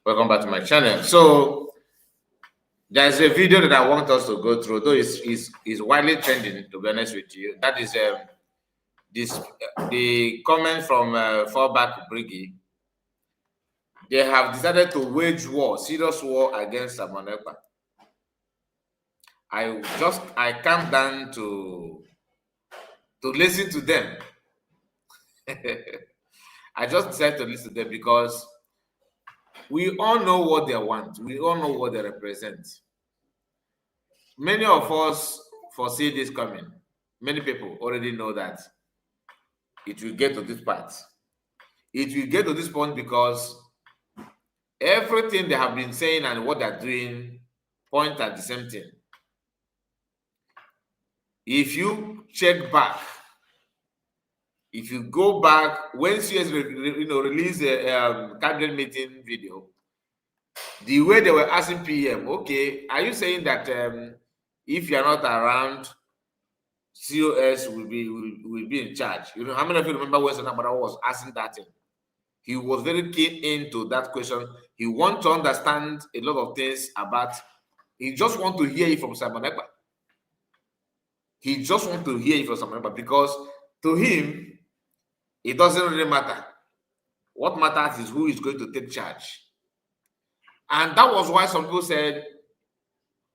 Welcome back to my channel. So there's a video that I want us to go through, though is widely trending, to be honest with you. That is the comment from Fallback Briggy. They have decided to wage war, serious war against Ekpa. I calmed down to listen to them. I just decided to listen to them because we all know what they want. We all know what they represent. Many of us foresee this coming. Many people already know that it will get to this part. It will get to this point because everything they have been saying and what they're doing point at the same thing. If you check back, if you go back, when CS released a cabinet meeting video, the way they were asking PM, okay, are you saying that if you're not around, COS will be in charge? You know, how many of you remember when Akparawa was asking that thing? He was very keen into that question. He wants to understand a lot of things about. He just wants to hear it from Simon Ekpa. He just wants to hear it from Simon Ekpa because to him, it doesn't really matter. What matters is who is going to take charge. And that was why some people said,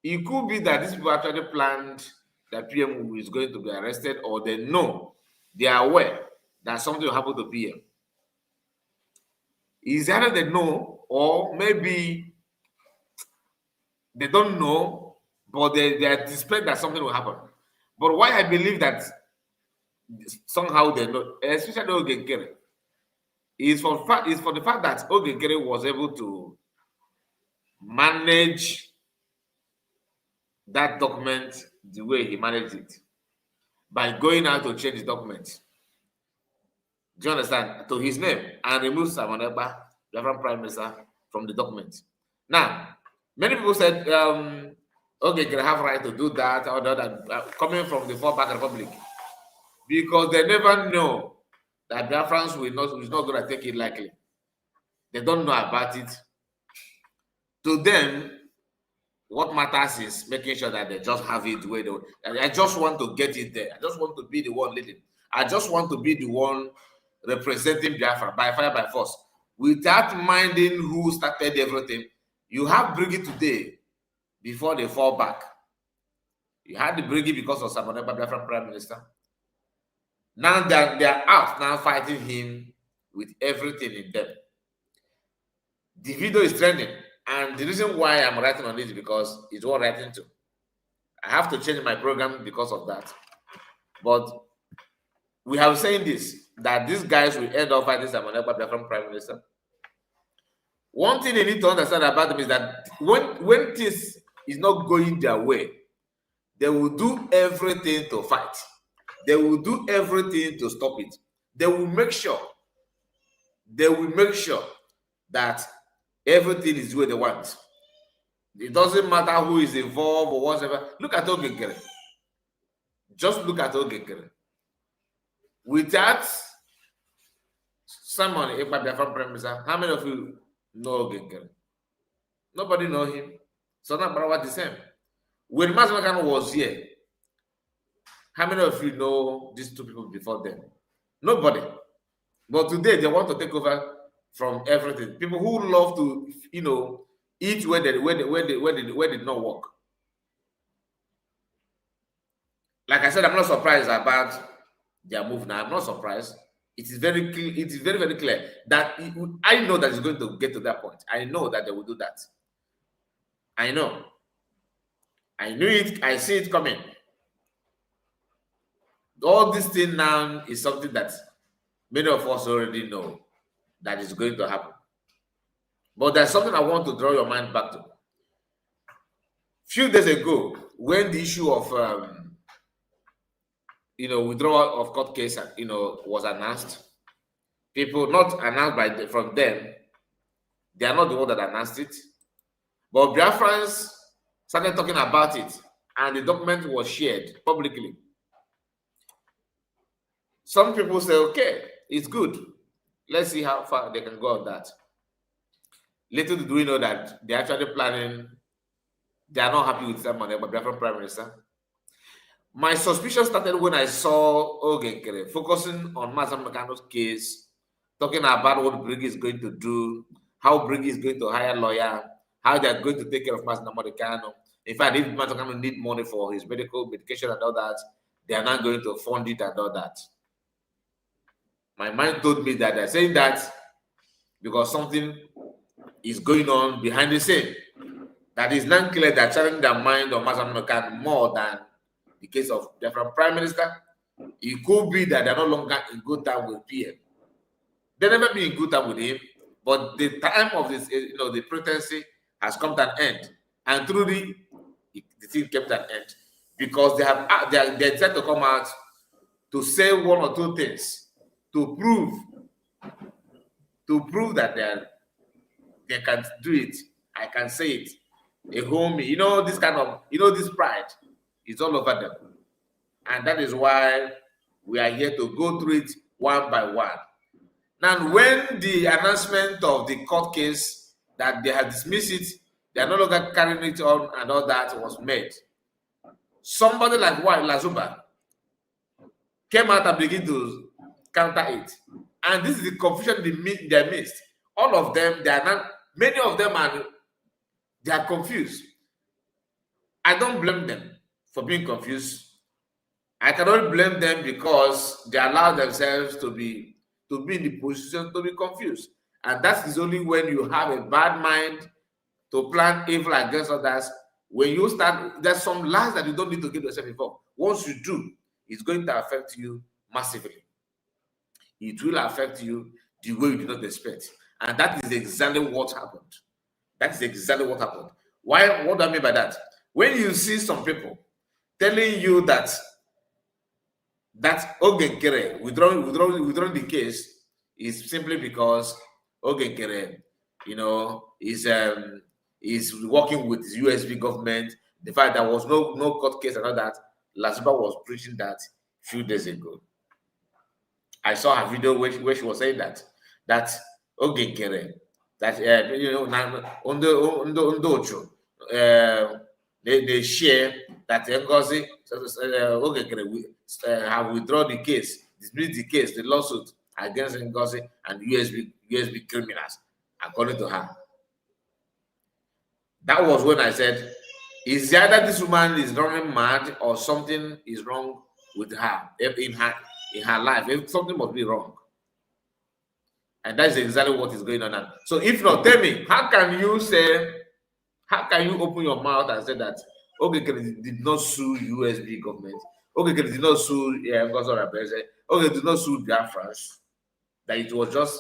It could be that these people actually planned that PM is going to be arrested, or they know, they are aware that something will happen to PM. Is either they know, or maybe they don't know, but they are suspect that something will happen. But why I believe that somehow they know, especially Nkere, is for the fact that Nkere was able to manage that document the way he managed it by going out to change the document. Do you understand? To his name and remove Simon Ekpa, the Prime Minister, from the document. Now, many people said, okay, can have right to do that or that, coming from the Fallback Republic, because they never know that Biafrans is not going to take it lightly. They don't know about it. To them, what matters is making sure that they just have it where they. I just want to get it there. I just want to be the one leading. I just want to be the one representing Biafra by fire by force, without minding who started everything. You have Briggy today before they fall back. You had the Briggy because of Simon Ekpa, Biafra Prime Minister. Now that they are out now fighting him with everything in them. The video is trending, and the reason why I'm writing on it is because it's what I'm writing to. I have to change my program because of that. But we have saying this, that these guys will end up fighting Simon Ekpa, Biafra Prime Minister. One thing they need to understand about them is that when things is not going their way, they will do everything to fight. They will do everything to stop it. They will make sure that everything is the way they want. It doesn't matter who is involved or whatever. Look at Nkere. Just look at Nkere. Without Simon Ekpa, Biafra Prime Minister, how many of you know Nkere? Nobody know him. So now Akparawa the same. When Mazakan was here, how many of you know these two people before them? Nobody. But today they want to take over from everything. People who love to, eat where they did not work. Like I said, I'm not surprised about their move now. I'm not surprised. It is very clear. It is very, very clear that I know that it's going to get to that point. I know that they will do that. I know. I knew it. I see it coming. All this thing now is something that many of us already know that is going to happen. But there's something I want to draw your mind back to. Few days ago, when the issue of withdrawal of court case was announced, people not announced from them, they are not the one that announced it, but Biafrans started talking about it, and the document was shared publicly. Some people say, okay, it's good. Let's see how far they can go on that. Little do we know that they're actually planning, they are not happy with Simon Ekpa, Biafra Prime Minister. My suspicion started when I saw Nkere focusing on Mazam Mekano's case, talking about what Briggy is going to do, how Briggy is going to hire a lawyer, how they're going to take care of Mazam Mekano. In fact, if Mazam Mekano need money for his medication and all that, they are not going to fund it and all that. My mind told me that they're saying that because something is going on behind the scene. That is not clear that challenging their mind on Mazam Mekano more than the case of the Prime Minister. It could be that they're no longer in good time with PM. They never been in good time with him, but the time of this, the presidency has come to an end, and truly, the thing came to an end because they decided to come out to say one or two things to prove that they can do it. I can say it. A homie, this kind of, this pride is all over them. And that is why we are here to go through it one by one. Now, when the announcement of the court case that they have dismissed it, they are no longer carrying it on and all that was made, somebody like Lazuba came out and began to counter it. And this is the confusion in their midst. All of them, many of them they are confused. I don't blame them for being confused. I cannot blame them because they allow themselves to be in the position to be confused. And that is only when you have a bad mind to plan evil against others. When you start, there's some lies that you don't need to give yourself involved. Once you do, it's going to affect you massively. It will affect you the way you did not expect. And that is exactly what happened. That is exactly what happened. Why? What do I mean by that? When you see some people telling you that Nkere withdrawing the case is simply because Nkere, is working with the USB government. The fact there was no court case and all that, Laziba was preaching that a few days ago. I saw her video where she was saying that Nkere, that on the they share that Ngozi have withdrawn the case, dismissed the case, the lawsuit against Ngozi and USB criminals, according to her. That was when I said, is either this woman is running mad or something is wrong with her in her life. If something must be wrong. And that's exactly what is going on now. So if not, tell me, how can you open your mouth and say that Nkere did not sue USB government? Nkere did not sue Nkere did not sue Biafrans. That it was just,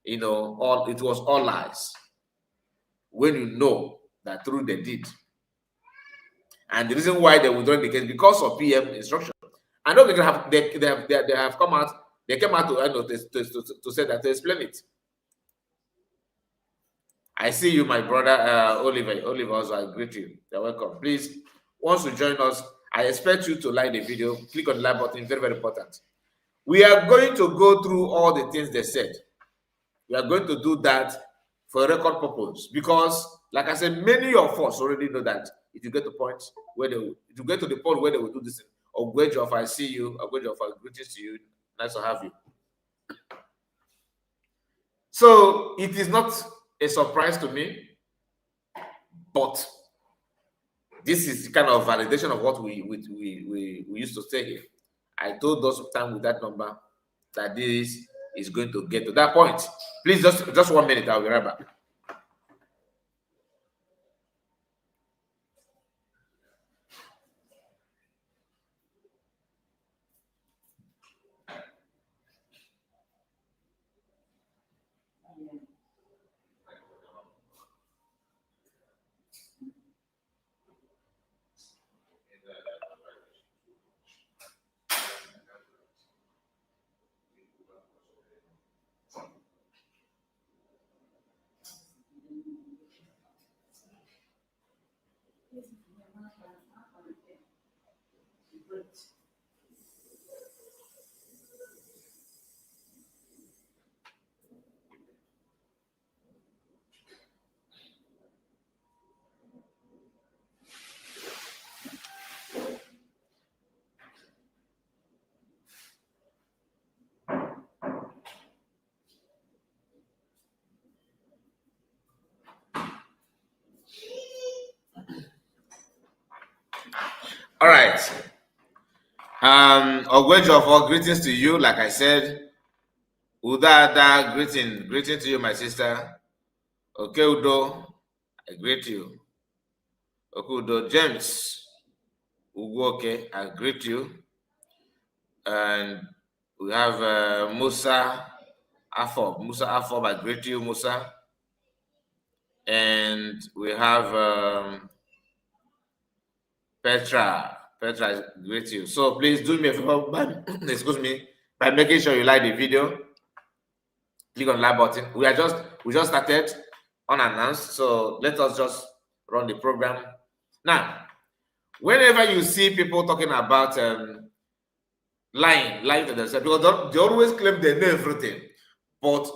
it was all lies. When you know that through they did. And the reason why they withdrew the case because of PM instruction. I know they have come out. They came out to say that, to explain it. I see you, my brother Oliver. Oliver, also, I greet you. You're welcome. Please, once you join us, I expect you to like the video. Click on the like button. Very, very important. We are going to go through all the things they said. We are going to do that for a record purpose because, like I said, many of us already know that if you get to the point where they will do this, Ogwejof, I see you. Ogwejof, greetings to you. Nice to have you. So it is not a surprise to me, but this is kind of validation of what we used to say here. I told those time with that number that this is going to get to that point. Please, just 1 minute. I'll be right back. All right. Ogwejof, greetings to you. Like I said, Udada, greeting to you, my sister. Okay, Udo, I greet you. Okay, Udo, James, Ugoke, I greet you. And we have Musa Afob. Musa Afob, I greet you, Musa. And we have Petra, I greet you. So please do me a favor, excuse me, by making sure you like the video. Click on the like button. We just started unannounced, so let us just run the program. Now, whenever you see people talking about lying to themselves, because they always claim they know everything, but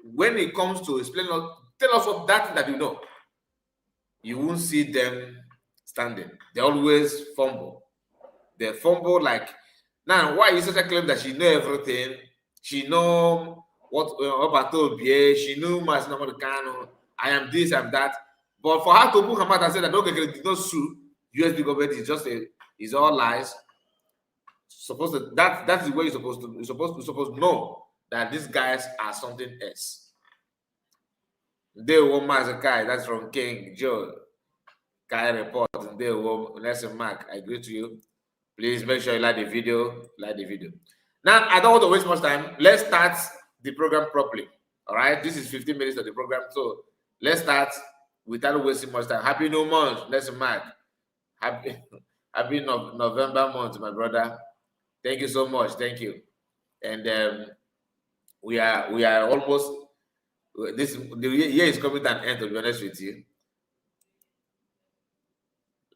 when it comes to explain, tell us what that you know, you won't see them standing. They always fumble. They fumble like, now why is such a claim that she know everything? She know what Obatobie, she knew Masinamonicano, I am this, I am that. But for her to put her mouth and say that Nkere did not sue USB government is just is all lies. Supposed to that is where you're supposed to know that these guys are something else. They woman as a guy, that's from King Joe. Guy report. They Nelson Mark. I greet you. Please make sure you like the video. Now, I don't want to waste much time. Let's start the program properly. All right. This is 15 minutes of the program. So let's start without wasting much time. Happy New Month, Nelson Mark. Happy November month, my brother. Thank you so much. Thank you. And we are almost the year is coming to an end, to be honest with you.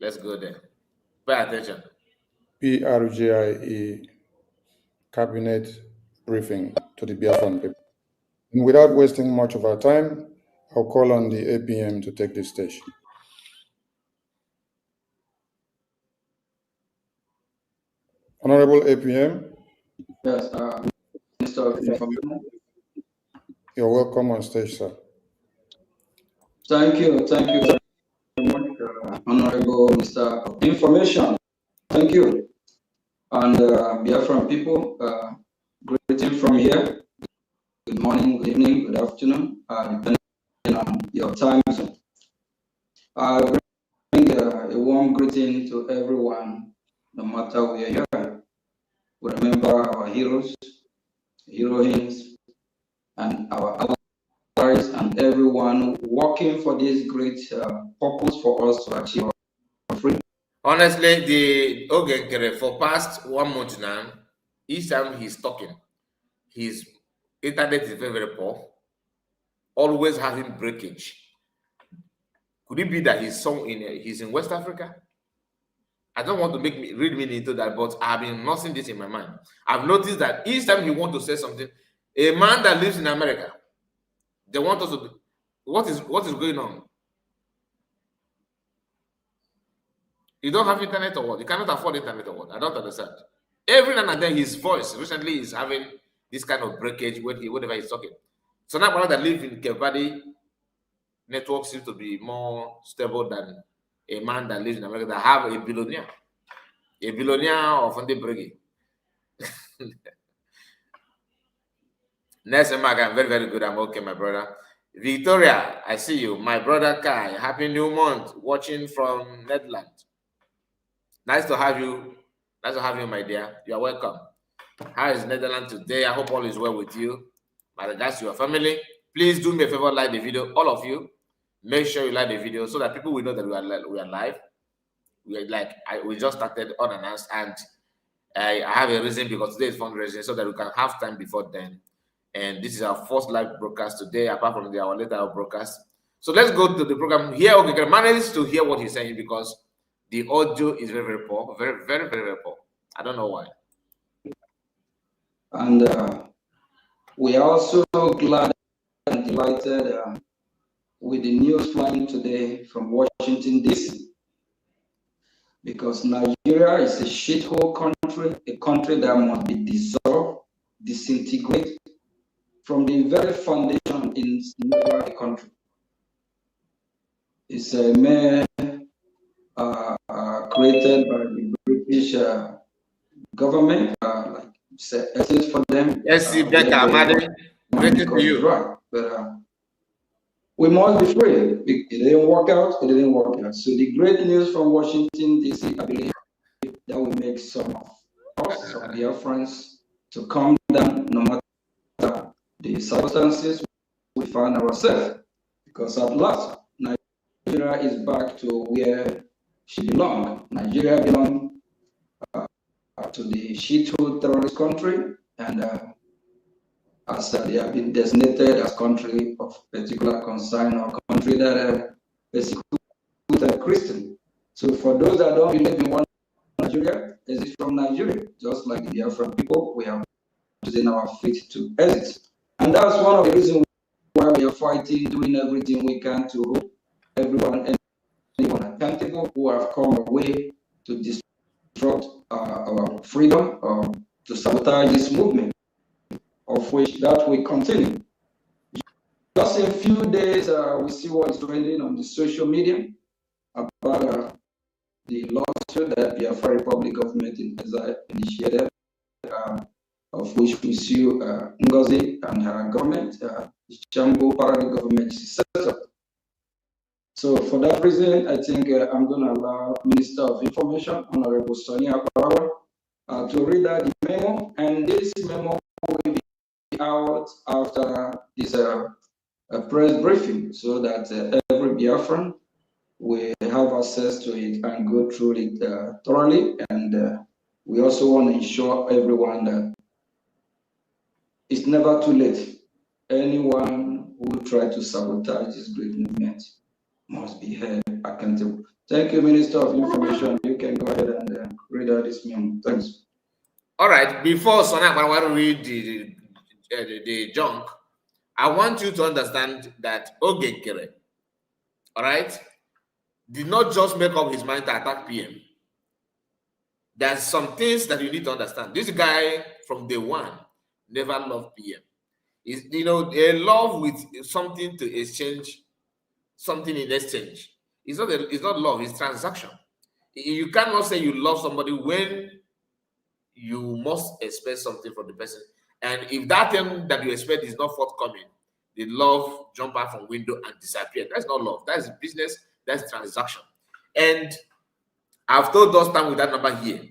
Let's go there. Pay attention. PRGIE cabinet briefing to the Biafran people. And without wasting much of our time, I'll call on the APM to take the stage. Honorable APM. Yes, Mr. Information. You're welcome on stage, sir. Thank you very much, Honorable Mr. Information. Thank you. And Biafran people, greeting from here. Good morning, good evening, good afternoon, depending on your time zone. I bring a warm greeting to everyone, no matter where you are. We remember our heroes, heroines, and our allies, and everyone working for this great purpose for us to achieve our freedom. Honestly, the Nkere for past 1 month now, each time he's talking, his internet is very, very poor, always having breakage. Could it be that he's in West Africa? I don't want to read me into that, but I've been nursing this in my mind. I've noticed that each time he wants to say something, a man that lives in America, they want us to do, what is going on? You don't have internet or what? You cannot afford internet or what? I don't understand. Every now and then his voice recently is having this kind of breakage whenever he's talking. So now people that live in Cape Verde, network seems to be more stable than a man that lives in America that have a billionaire of Sunday breaking. Nelson Mark, I'm very, very good. I'm okay, my brother. Victoria, I see you. My brother Kai, happy new month. Watching from Netherlands. Nice to have you. Nice to have you, my dear. You are welcome. How is Netherlands today? I hope all is well with you. My regards to your family. Please do me a favor, like the video. All of you, make sure you like the video so that people will know that we are live. We just started unannounced, and I have a reason because today is fundraising, so that we can have time before then. And this is our first live broadcast today, apart from our later broadcast. So let's go to the program here. Okay, can manage to hear what he's saying because the audio is very, very poor, very, very, very, very poor. I don't know why. And we are also glad and delighted with the news flying today from Washington, D.C. Because Nigeria is a shithole country, a country that must be dissolved, disintegrated from the very foundation in the country. It's a mere created by the British government, like it's for them. Yes, Becca, madam, greeting to you. Right, but we must be free. It didn't work out. It didn't work out. So the great news from Washington, D.C., I believe that will make some of us, some Biafrans, to calm down, no matter the circumstances we find ourselves. Because at last, Nigeria is back to where she belongs. Nigeria belongs to the shithole terrorist country, and as they have been designated as country of particular concern or country that persecute Christian. So for those that don't believe in one Nigeria, exit from Nigeria, just like the Biafran people, we are using our feet to exit. And that's one of the reasons why we are fighting, doing everything we can to hold everyone accountable who have come away to disrupt our freedom or to sabotage this movement, of which that will continue. Just in a few days, we see what is trending on the social media about the lawsuit that Biafra Republic Government in exile initiated, of which we sue Ngozi and her government, Jambo Parade government set. So for that reason, I think I'm going to allow Minister of Information, Honorable Sonia Akparawa, to read out the memo, and this memo will be out after this press briefing, so that every Biafran will have access to it and go through it thoroughly. And we also want to ensure everyone that it's never too late. Anyone who try to sabotage this great movement must be held accountable. Thank you, Minister of Information. You can go ahead and read out this memo. Thanks. All right. Before Sonia read the junk, I want you to understand that Nkere, all right, did not just make up his mind to attack PM. There's some things that you need to understand. This guy from day one never loved PM. Is, you know, a love with something to exchange, something in exchange. It's not love, it's transaction. You cannot say you love somebody when you must expect something from the person. And if that thing that you expect is not forthcoming, the love jump out from window and disappear. That's not love. That's business. That's transaction. And I've told us time with that number here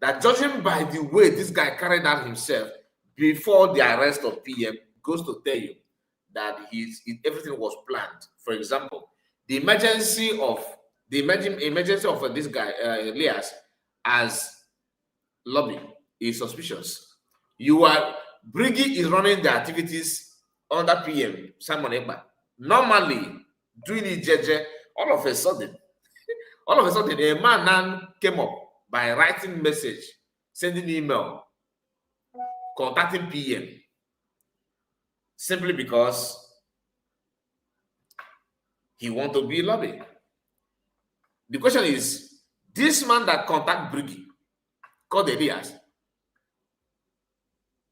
that judging by the way this guy carried out himself before the arrest of PM goes to tell you that everything was planned. For example, the emergency of this guy Elias as lobby is suspicious. Briggy is running the activities under PM Simon Ekpa. Normally doing it jeje, all of a sudden, a man now came up by writing message, sending email, contacting PM, simply because he want to be lobby. The question is, this man that contact Briggy, called Elias,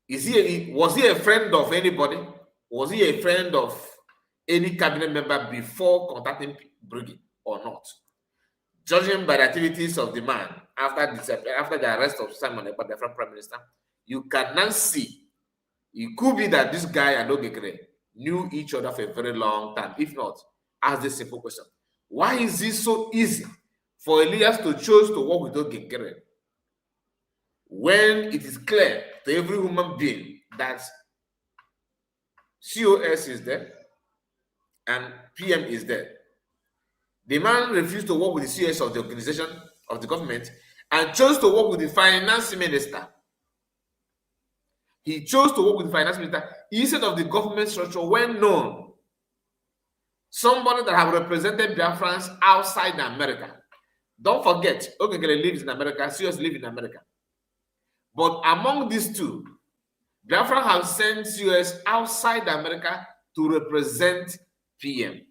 was he a friend of anybody? Was he a friend of any cabinet member before contacting Briggy or not? Judging by the activities of the man after the arrest of Simon Ekpa, the Prime Minister, you cannot see. It could be that this guy and Nkere knew each other for a very long time. If not, ask this simple question: why is it so easy for Elias to choose to work with Nkere when it is clear to every human being that COS is there and PM is there? The man refused to work with the CS of the organization, of the government, and chose to work with the finance minister. He chose to work with the finance minister instead of the government structure when known. Somebody that have represented Biafrans outside America. Don't forget, Nkere lives in America, CS lives in America. But among these two, Biafra have sent CS outside America to represent PM.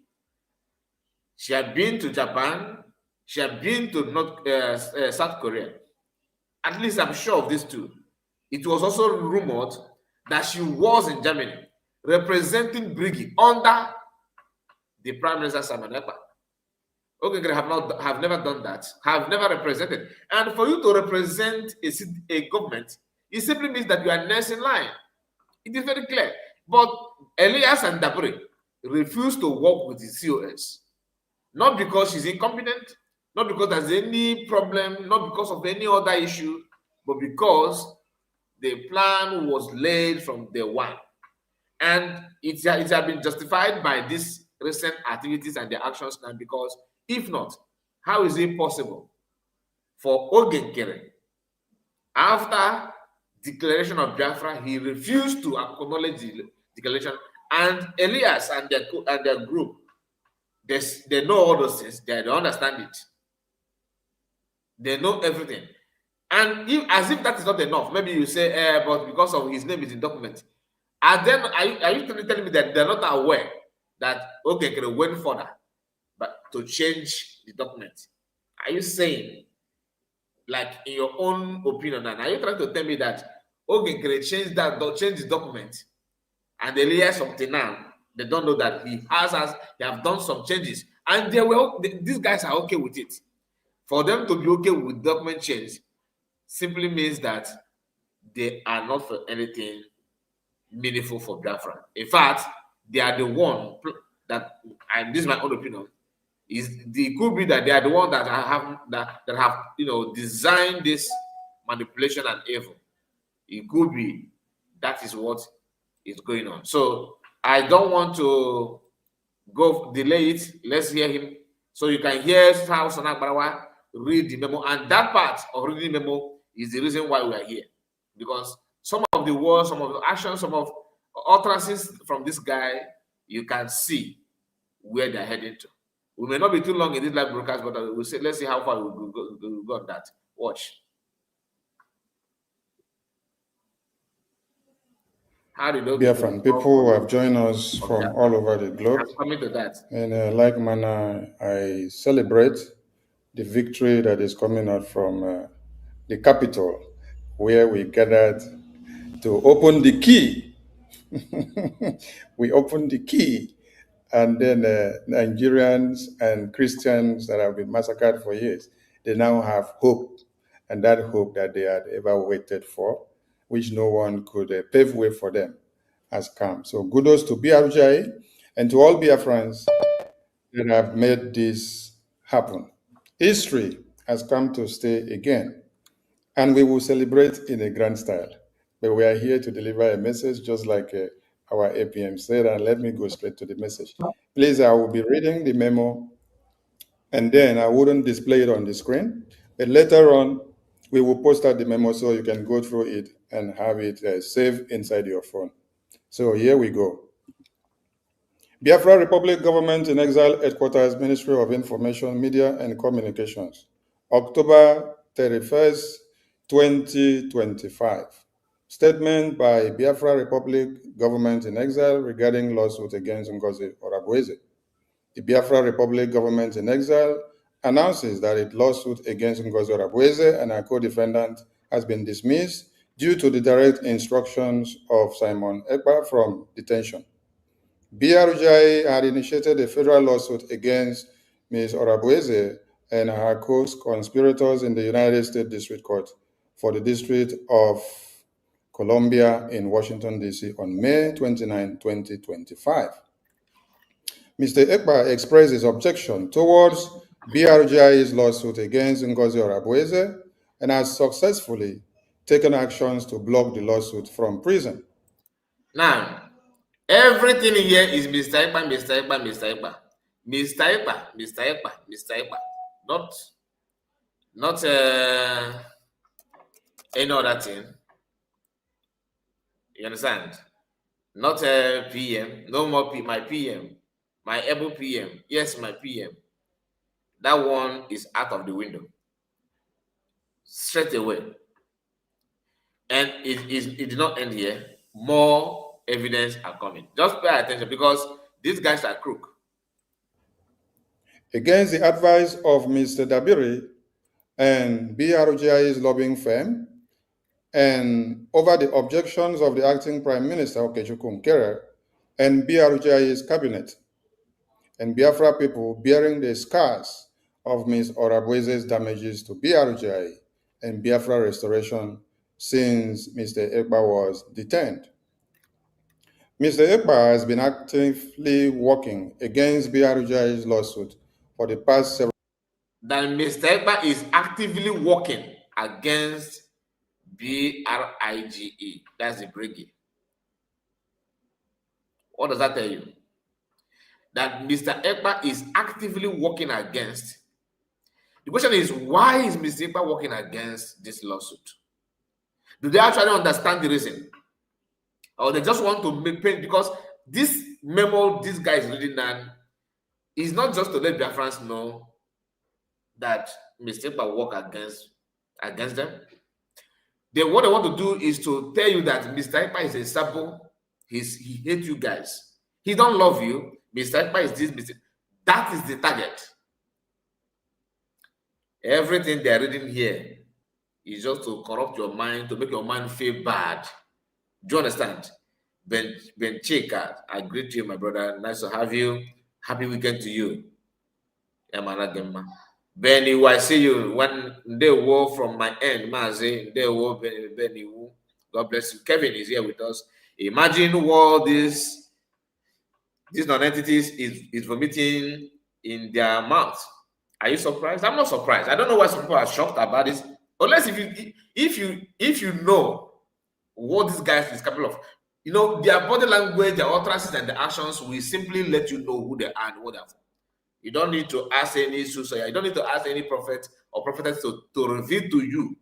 She had been to Japan. She had been to South Korea. At least I'm sure of these two. It was also rumored that she was in Germany representing Briggy under the Prime Minister Simon Ekpa. Nkere have never done that, have never represented. And for you to represent a government, it simply means that you are next in line. It is very clear. But Elias and Daburi refused to work with the COS. Not because she's incompetent, not because there's any problem, not because of any other issue, but because the plan was laid from day one. And it has been justified by these recent activities and their actions now, because if not, how is it possible for Nkere, after declaration of Biafra, he refused to acknowledge the declaration, and Elias and their group, they know all those things, they understand it, they know everything. And as if that is not enough, maybe you say, but because of his name is in document. And then are you telling me that they're not aware that Nkere went further but to change the document? Are you saying, like in your own opinion, and are you trying to tell me that Nkere changed the document, and Elias up till now, they don't know that they have done some changes, and these guys are okay with it? For them to be okay with document change simply means that they are not for anything meaningful for Biafra. In fact, they are the one that, and this is my own opinion, it could be that they are the one that have designed this manipulation and evil. It could be that is what is going on. So I don't want to go delay it. Let's hear him. So you can hear how Akparawa read the memo. And that part of reading the memo is the reason why we are here. Because some of the words, some of the actions, some of utterances from this guy, you can see where they're heading to. We may not be too long in this live broadcast, but we'll say, let's see how far we'll go on that. Watch. How did Biafran people who have joined us from all over the globe. Coming to that. In a like manner, I celebrate the victory that is coming out from the capital, where we gathered to open the key. We opened the key, and then Nigerians and Christians that have been massacred for years, they now have hope, and that hope that they had ever waited for, which no one could pave way for them, has come. So kudos to BRJ and to all Biafrans that have made this happen. History has come to stay again, and we will celebrate in a grand style. But we are here to deliver a message, just like our APM said, and let me go straight to the message. Please, I will be reading the memo, and then I wouldn't display it on the screen, but later on, we will post out the memo so you can go through it and have it saved inside your phone. So here we go. Biafra Republic Government in Exile Headquarters, Ministry of Information, Media and Communications, October 31st, 2025. Statement by Biafra Republic Government in Exile regarding lawsuit against Ngozi Orabueze. The Biafra Republic Government in Exile announces that its lawsuit against Ngozi Orabueze and her co-defendant has been dismissed due to the direct instructions of Simon Ekpa from detention. BRJ had initiated a federal lawsuit against Ms. Orabueze and her co-conspirators in the United States District Court for the District of Columbia in Washington, D.C. on May 29, 2025. Mr. Ekpa expressed his objection towards BRJ's lawsuit against Ngozi Orabueze and has successfully taken actions to block the lawsuit from prison. Now, everything here is Mr. Ekpa, Mr. Ekpa, Mr. Ekpa. Mr. Ekpa, Mr. Ekpa, Mr. Ekpa. Not any other thing. You understand? Not PM. No more my PM. My able PM. Yes, my PM. That one is out of the window. Straight away. And it did not end here. More evidence are coming. Just pay attention because these guys are crook. Against the advice of Mr. Dabiri and BRJ's lobbying firm, and over the objections of the acting Prime Minister, Nkere, and BRJ's cabinet, and Biafra people bearing the scars of Ms. Orabueze's damages to BRJ and Biafra restoration since Mr. Ekpa was detained. Mr. Ekpa has been actively working against BRJ's lawsuit for the past several. That Mr. Ekpa is actively working against BRIGE. That's the brigade. What does that tell you? That Mr. Ekpa is actively working against. The question is, why is Mr. Ekpa working against this lawsuit? Do they actually understand the reason? Or they just want to make pain? Because this memo this guy is reading now is not just to let Biafrans know that Mr. Ekpa work against them. What they want to do is to tell you that Mr. Ekpa is a sample. He hates you guys. He don't love you. Mr. Ekpa is this. That is the target. Everything they are reading here is just to corrupt your mind, to make your mind feel bad. Do you understand? Ben Chika, I greet you, my brother. Nice to have you. Happy weekend to you. Yamala Gemma. Benny, I see you when they war from my end, Mazi, they war Benny. God bless you. Kevin is here with us. Imagine what these non-entities is vomiting in their mouth. Are you surprised? I'm not surprised. I don't know why some people are shocked about this. Unless if you know what these guys is capable of, you know, their body language, their utterances, and the actions will simply let you know who they are and what they're for. You don't need to ask any soothsayer. You don't need to ask any prophet or prophetess to reveal to you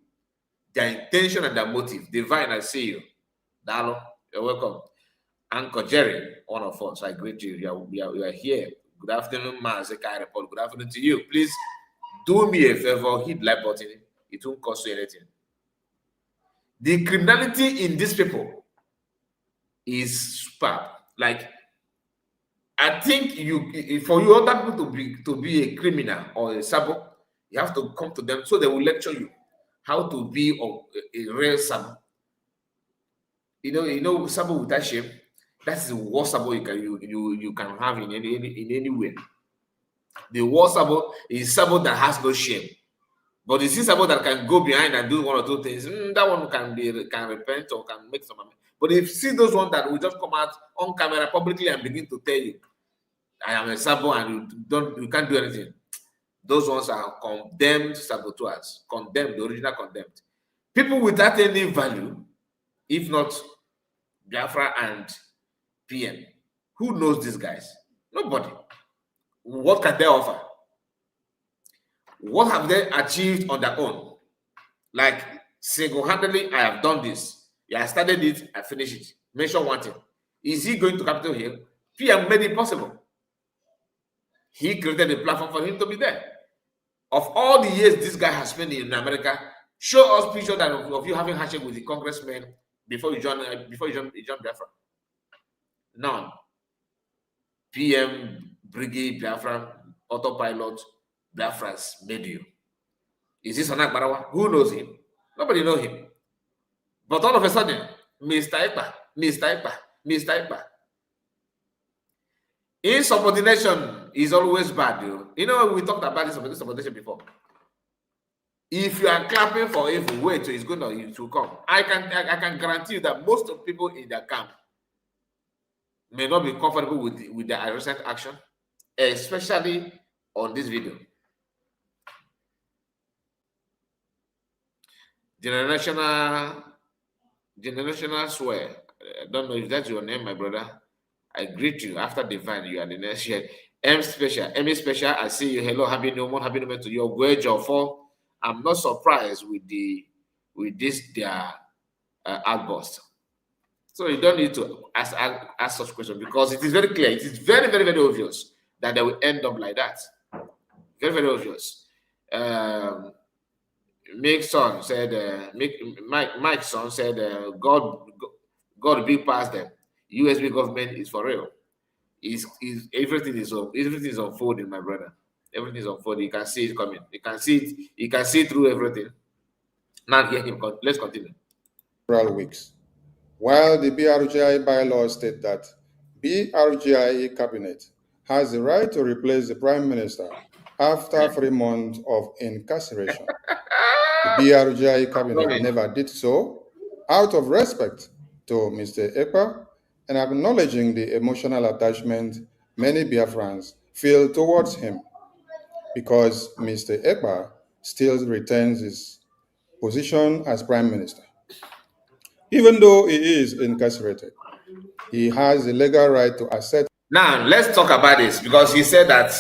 their intention and their motive. Divine, I see you. Dalo, you're welcome. Uncle Jerry, one of us, I greet you. You are here. Good afternoon, Mazekai Report. Good afternoon to you. Please do me a favor, hit like button. It won't cost you anything. The criminality in these people is superb. Like, I think for you other people to be a criminal or a sabo, you have to come to them so they will lecture you how to be a real sabo. You know, sabo without shame. That's the worst sabo you can have in any way. The worst sabo is sabo that has no shame. But you see sabo that can go behind and do one or two things. That one can repent or can make some money. But if you see those ones that will just come out on camera publicly and begin to tell you, I am a sabo and you can't do anything. Those ones are condemned saboteurs, condemned, the original condemned. People without any value, if not Biafra and PM. Who knows these guys? Nobody. What can they offer? What have they achieved on their own? Like single-handedly, I have done this. Yeah, I started it, I finished it. Mention one thing. Is he going to Capitol Hill? PM made it possible. He created a platform for him to be there. Of all the years this guy has spent in America, show us picture that of you having handshake with the congressman before you join Biafra. None. PM, Brigade, Biafra, autopilot, Biafra's made you. Is this Akparawa? Who knows him? Nobody knows him. But all of a sudden, Mr. Ekpa. Insubordination is always bad, you know, we talked about this insubordination before. If you are clapping for evil, wait till it's going to come. I can guarantee you that most of people in their camp may not be comfortable with their recent action, especially on this video. Generational swear. I don't know if that's your name, my brother. I greet you after divine. You are the next year. M special, I see you. Hello, happy new month, happy new month to your wage or for. I'm not surprised with their outburst. So you don't need to ask such questions because it is very clear. It is very, very, very obvious that they will end up like that. Very, very obvious. Mike's son said, Mike's son said, God be past them. USB government is for real. Everything is unfolding, my brother. Everything is unfolding. You can see it coming. You can see it. You can see through everything. Now hear him. Let's continue. Several weeks. While the BRGI bylaws state that BRGI cabinet has the right to replace the prime minister after 3 months of incarceration. The BRGI cabinet never did so out of respect to Mr. Ekpa and acknowledging the emotional attachment many Biafrans feel towards him, because Mr. Ekpa still retains his position as prime minister. Even though he is incarcerated, he has the legal right to assert. Now, let's talk about this, because he said that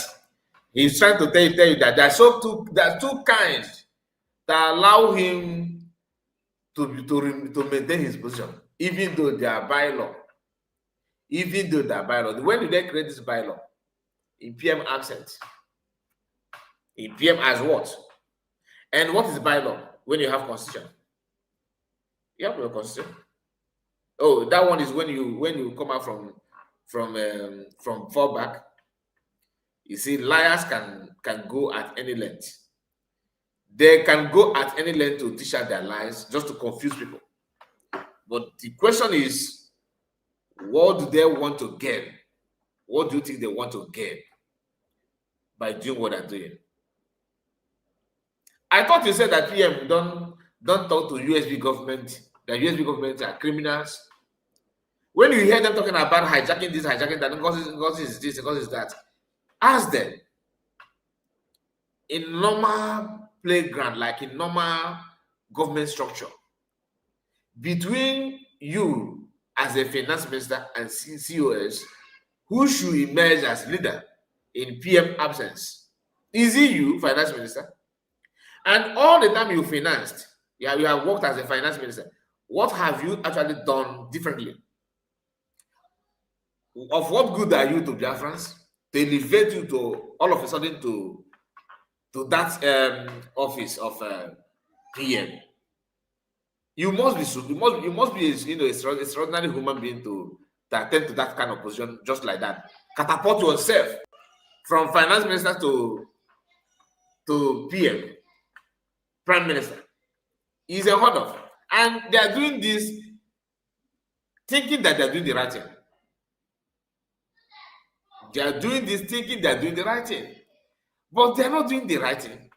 he's trying to tell you that there are two kinds that allow him to maintain his position, even though they are bylaw. When did they create this bylaw? In PM accent. In PM as what? And what is bylaw when you have constitution? You have no constitution. Oh, that one is when you come out from fallback. You see, liars can go at any length. They can go at any length to dish out their lies just to confuse people. But the question is, what do they want to gain? What do you think they want to gain by doing what they're doing? I thought you said that PM don't talk to USB government. The USB government are criminals. When you hear them talking about hijacking this, hijacking that, because it's this, because it's that, ask them in normal playground, like in normal government structure, between you as a finance minister and COS, who should emerge as leader in PM absence? Is it you, finance minister? And all the time you financed, you have worked as a finance minister, what have you actually done differently? Of what good are you to Biafrans? To elevate you to all of a sudden to that office of PM. You must be extraordinary human being to attend to that kind of position just like that. Catapult yourself from finance minister to PM, prime minister. Is a honor, and they are doing this thinking that they are doing the right thing. They are doing this thinking they are doing the right thing, but they are not doing the right thing.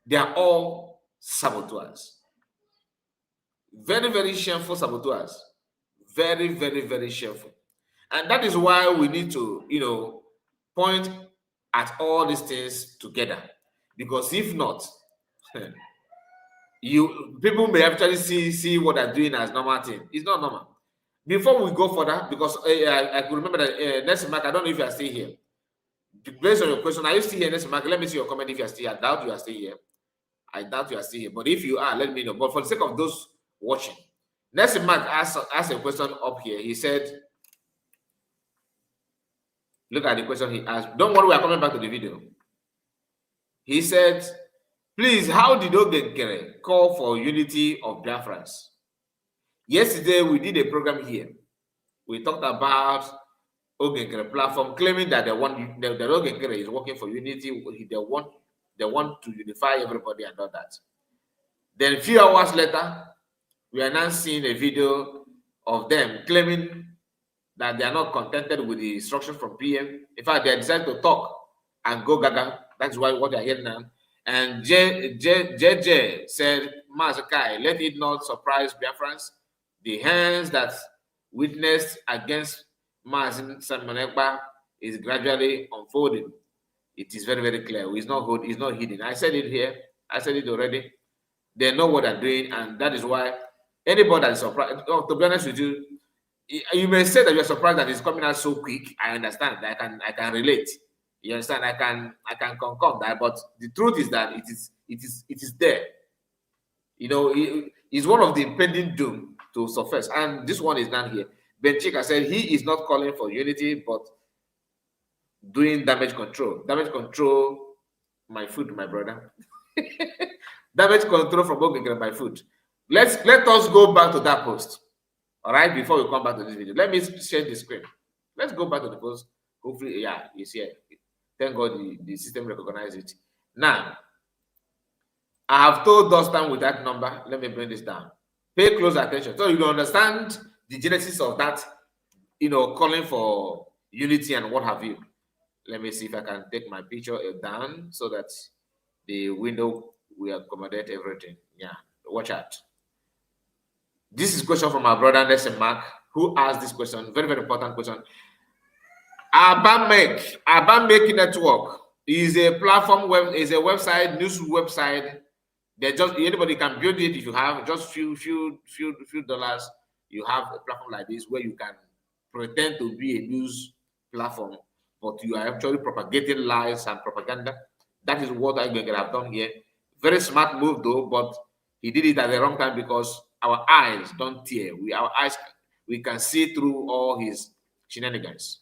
They are all saboteurs. Very, very shameful saboteurs. Very, very, very shameful. And that is why we need to, point at all these things together. Because if not, people may actually see what they're doing as normal thing. It's not normal. Before we go further, because I could remember that next Mark, I don't know if you are still here. Based on your question, are you still here, next Mark? Let me see your comment if you are still here. I doubt you are still here. I doubt you are still here. But if you are, let me know. But for the sake of those watching, next Mark asked a question up here. He said, look at the question he asked. Don't worry, we are coming back to the video. He said, please, how did Nkere call for unity of Biafrans? Yesterday, we did a program here. We talked about Nkere platform claiming that that Nkere is working for unity. They want to unify everybody and all that. Then a few hours later, we are now seeing a video of them claiming that they are not contented with the instruction from PM. In fact, they decided to talk and go gaga. That's what they are hearing now. And JJ said, Mazakai, let it not surprise Biafrans. The hands that witnessed against Mazin Ekpa is gradually unfolding. It is very, very clear. It's not good. It's not hidden. I said it here. I said it already. They know what they're doing, and that is why anybody that is surprised, to be honest with you, you may say that you're surprised that it's coming out so quick. I understand. I can relate. You understand? I can concur that. But the truth is that it is there. It's one of the impending doom to surface, and this one is down here. Ben Chika said he is not calling for unity, but doing damage control. Damage control, my food, my brother. Damage control from Nkere by food. Let us go back to that post. All right, before we come back to this video, let me share the screen. Let's go back to the post. Hopefully, yeah, it's here. Thank God the system recognized it. Now, I have told Dustin with that number. Let me bring this down. Pay close attention so you can understand the genesis of that, calling for unity and what have you. Let me see if I can take my picture down so that the window will accommodate everything. Yeah, watch out. This is a question from our brother Nelson Mark, who asked this question. Very, very important question. Abamake Network is a platform, is a website, news website. Anybody can build it if you have just few dollars. You have a platform like this where you can pretend to be a news platform, but you are actually propagating lies and propaganda. That is what I have done here. Very smart move though, but he did it at the wrong time because our eyes don't tear. We can see through all his shenanigans.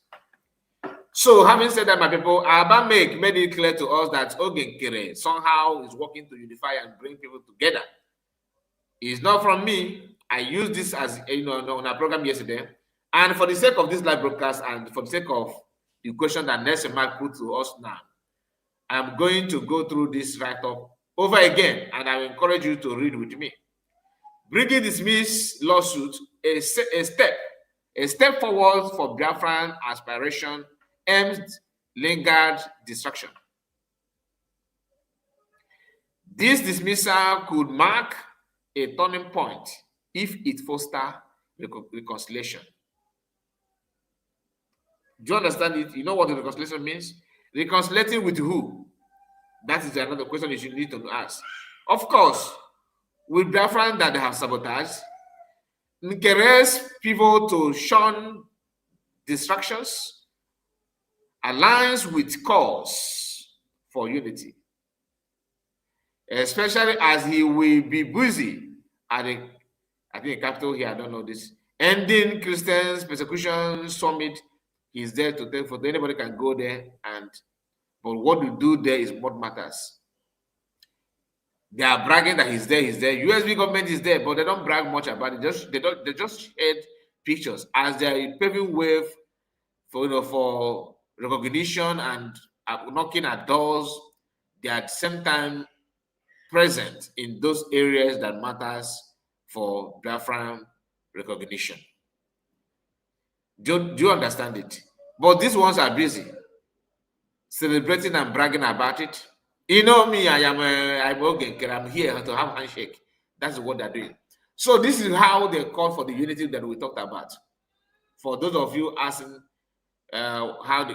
So, having said that, my people, Abamake made it clear to us that Nkere somehow is working to unify and bring people together. It's not from me. I used this as on our program yesterday, and for the sake of this live broadcast and for the sake of the question that Nelson Mark put to us now, I'm going to go through this write-up over again, and I encourage you to read with me. Bringing dismiss lawsuit, a step forward for Biafran aspiration aimed lingered destruction. This dismissal could mark a turning point if it fosters reconciliation. Do you understand it? You know what the reconciliation means? Reconciliating with who? That is another question you should need to ask. Of course, with Biafran that they have sabotaged, Nkere's pivot to shun distractions aligns with calls for unity, especially as he will be busy at the, I think, capital here, I don't know this, ending Christians persecution summit. He's there to take photo. Anybody can go there, but what you do there is what matters. They are bragging that he's there, he's there. USB government is there, but they don't brag much about it. They just shared pictures as they're paving way for recognition and knocking at doors. They are at the same time present in those areas that matters for Biafran recognition. Do you understand it? But these ones are busy celebrating and bragging about it. You know me, I'm Nkere. I'm here to have a handshake. That's what they're doing. So this is how they call for the unity that we talked about. For those of you asking, how do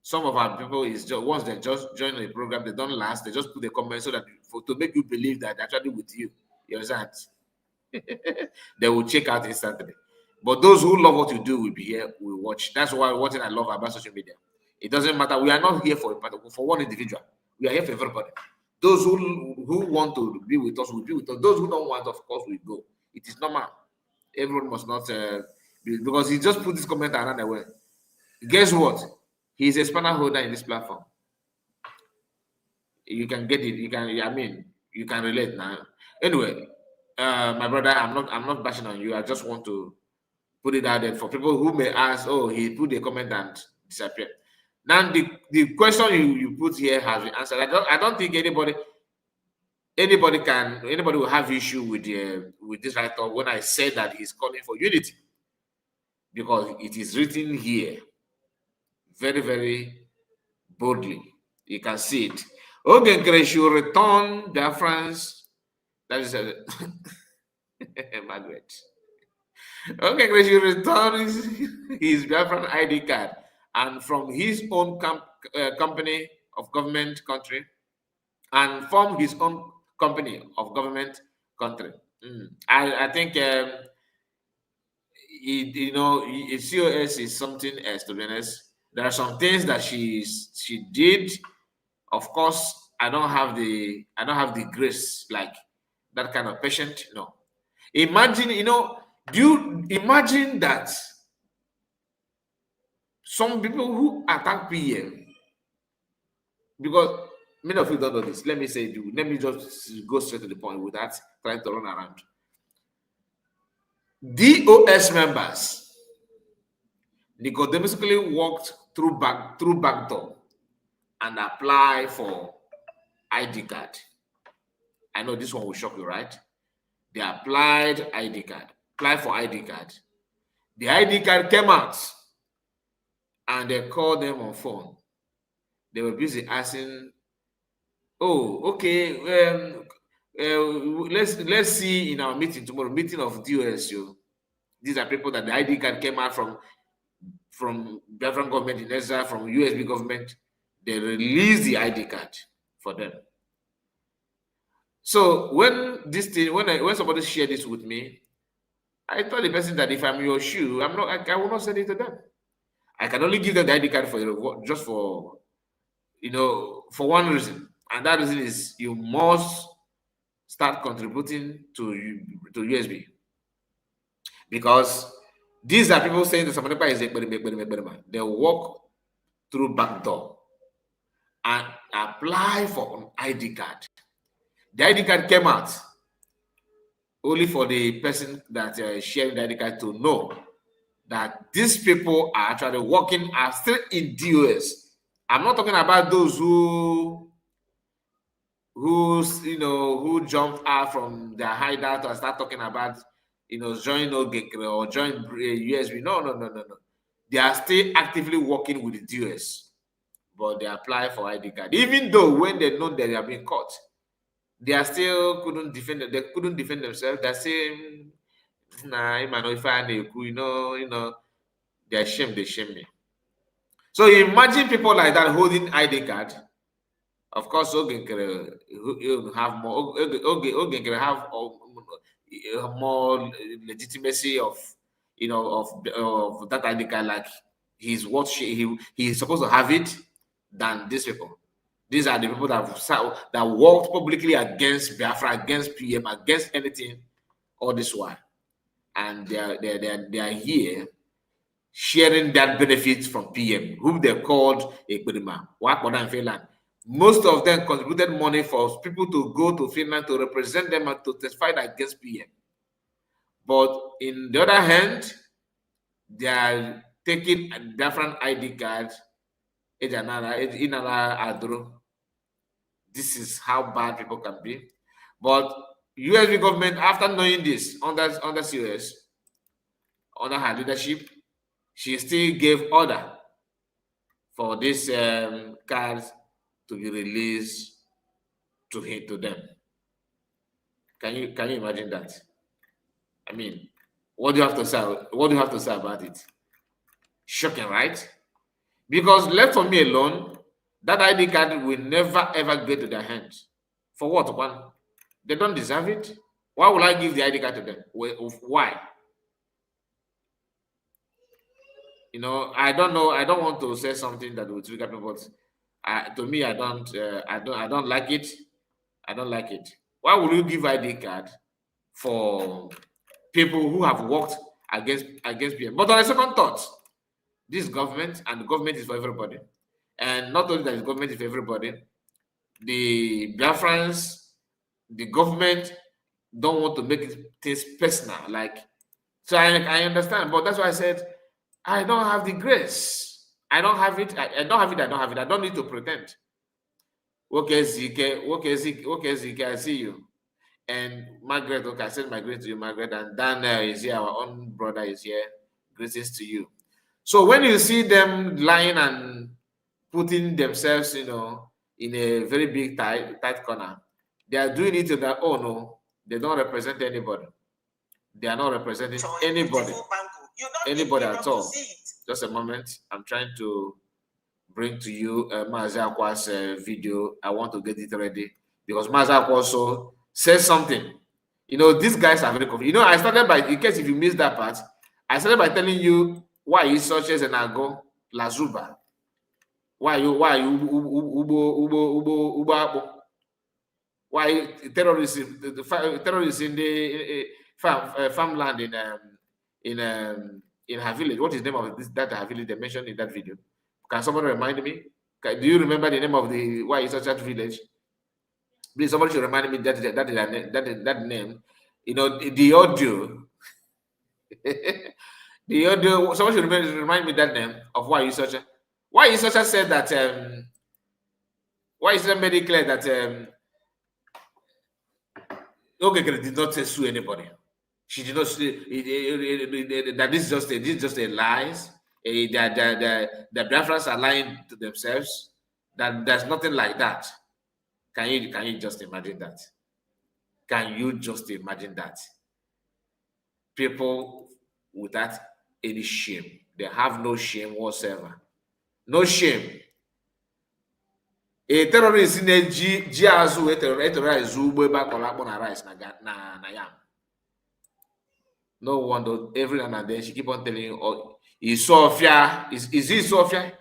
some of our people is just once they just join the program, they don't last. They just put the comment so that to make you believe that they're actually with you. You understand? They will check out instantly. But those who love what you do will be here, will watch. That's why one thing I love about social media. It doesn't matter. We are not here for one individual. We are here for everybody. Those who want to be with us will be with us. Those who don't want, of course, will go. It is normal. Everyone must not because he just put this comment around the way. Guess what? He's a spanner holder in this platform. You can get it. You can. I mean, you can relate now. Anyway, my brother, I'm not bashing on you. I just want to put it out there for people who may ask, oh, he put a comment and disappeared. Now the question you put here has been answered. I don't think anybody will have issue with this writer when I say that he's calling for unity, because it is written here very, very boldly. You can see it. Nkere should return Biafrans. That is Margaret. Nkere should return his Biafran ID card and from his own company of government country and form his own company of government country. I think COS is something else, to be honest. There are some things that she did. Of course, I don't have the grace, like that kind of patient. No. Imagine, do you imagine that some people who attack PM, because many of you don't know this. Let me say it. Let me just go straight to the point without trying to run around. DOS members nicodemusically walked through back door and apply for ID card. I know this one will shock you, right? They applied for ID card. The ID card came out and they called them on phone. They were busy asking, oh, okay, let's see in our meeting tomorrow, meeting of DOS. These are people that the ID card came out from Biafran government in Ezra, from USB government. They released the ID card for them. So when somebody shared this with me, I told the person that if I'm your shoe, I will not send it to them. I can only give them the ID card for one reason, and that reason is you must start contributing to USB, because these are people saying that Samanipa is Ekpa. They walk through back door and apply for an ID card. The ID card came out only for the person that shared the ID card to know that these people are actually working as still in DOS. I'm not talking about those who jumped out from their hideout and start talking about join Nkere or join USB. No. They are still actively working with the DOS. but they apply for ID card. Even though when they know that they have been caught, they are still couldn't defend. They couldn't defend themselves. They're saying, "Nah, if I they're ashamed. They shame me." So imagine people like that holding ID card. Of course, Nkere have more. Nkere have more legitimacy of of that ID card. Like he's what he's supposed to have it than these people. These are the people that walked publicly against Biafra, against PM, against anything all this while, and they are here sharing that benefit from PM, whom they called Ekpa, Wakboda in Finland. Most of them contributed money for people to go to Finland to represent them and to testify against PM. But in the other hand, they are taking a different ID card. This is how bad people can be. But USB government, after knowing this under CS, under her leadership, she still gave order for these cards to be released to them. Can you imagine that? I mean, what do you have to say? What do you have to say about it? Shocking, right? Because left for me alone, that ID card will never ever get to their hands. For what? One, they don't deserve it. Why would I give the ID card to them? Why? I don't know. I don't want to say something that will trigger people, but to me, I don't like it. I don't like it. Why would you give ID card for people who have worked against PM? But on a second thought, this government, and the government is for everybody, and not only that, the government is for everybody. The Biafrans, the government don't want to make things personal. So I understand, but that's why I said I don't have the grace. I don't have it. I don't have it. I don't have it. I don't need to pretend. Okay, Zike, I see you. And Margaret, okay, I send my greetings to you, Margaret. And Daniel is here, our own brother is here. Greetings to you. So when you see them lying and putting themselves, in a very big tight corner, they are doing it on their own. No, they don't represent anybody. They are not representing anybody at all. Just a moment. I'm trying to bring to you Mazi Akwa's video. I want to get it ready because Mazi Akwa also says something. These guys are very confused. I started by, in case if you missed that part, I started by telling you why he searches and I go Lazuba. Why terrorists in the farmland in her village? What is the name of that her village they mentioned in that video? Can somebody remind me? Do you remember the name of the why is such a village? Please, somebody should remind me that name. The audio. The audio. Somebody should remind me that name of why is such a. Why is such a said that? Why is it made it clear that Nkere did not sue anybody? She did not say that this is just a lies. The Biafrans are lying to themselves. That there's nothing like that. Can you just imagine that? Can you just imagine that? People without any shame. They have no shame whatsoever. No shame. A terrorist in a Jiazu, a terrorist who back on rice na yam. No wonder every now and then she keep on telling you, oh, is Sophia. Is he Sophia?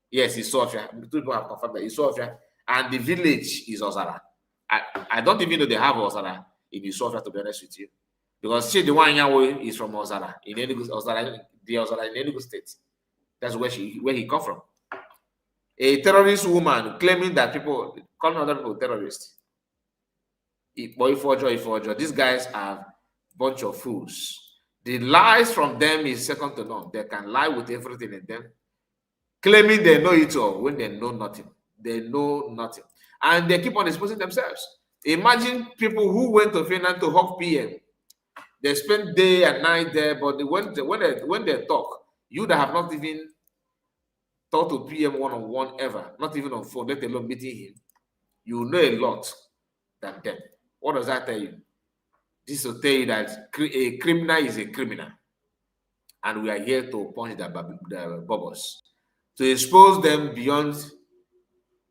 Yes, it's Sophia. Two people have confirmed that it's Sophia. And the village is Ozara. I don't even know they have Ozara in Sophia, to be honest with you. Because she, the one Yahweh, is from Ozara. In Enugu, the Ozara in Enugu State. That's where he come from. A terrorist woman claiming that people, calling other people terrorists. Boy, for these guys are a bunch of fools. The lies from them is second to none. They can lie with everything in them, claiming they know it all when they know nothing. They know nothing. And they keep on exposing themselves. Imagine people who went to Finland to hug PM. They spend day and night there, but when they talk, you that have not even talk to PM one-on-one ever, not even on phone, let alone meeting him, you know a lot than them. What does that tell you? This will tell you that a criminal is a criminal. And we are here to punish the bubbles, to expose them beyond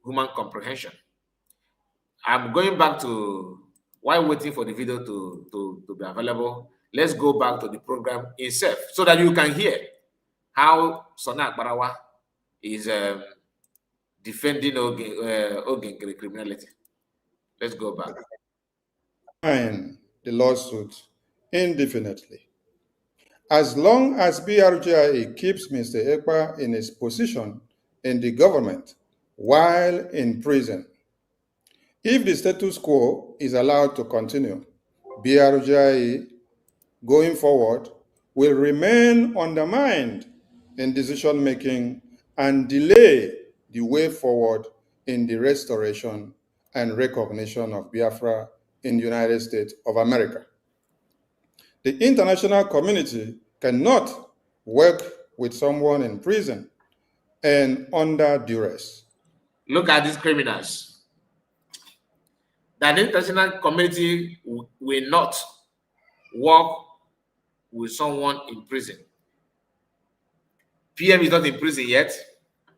human comprehension. I'm going back to, while waiting for the video to be available, let's go back to the program itself so that you can hear how Akparawa is defending Nkere criminality. Let's go back. The lawsuit indefinitely. As long as BRGIA keeps Mr. Ekpa in his position in the government while in prison. If the status quo is allowed to continue, BRGIA going forward will remain undermined in decision-making and delay the way forward in the restoration and recognition of Biafra in the United States of America. The international community cannot work with someone in prison and under duress. Look at these criminals. That the international community will not work with someone in prison. PM is not in prison yet.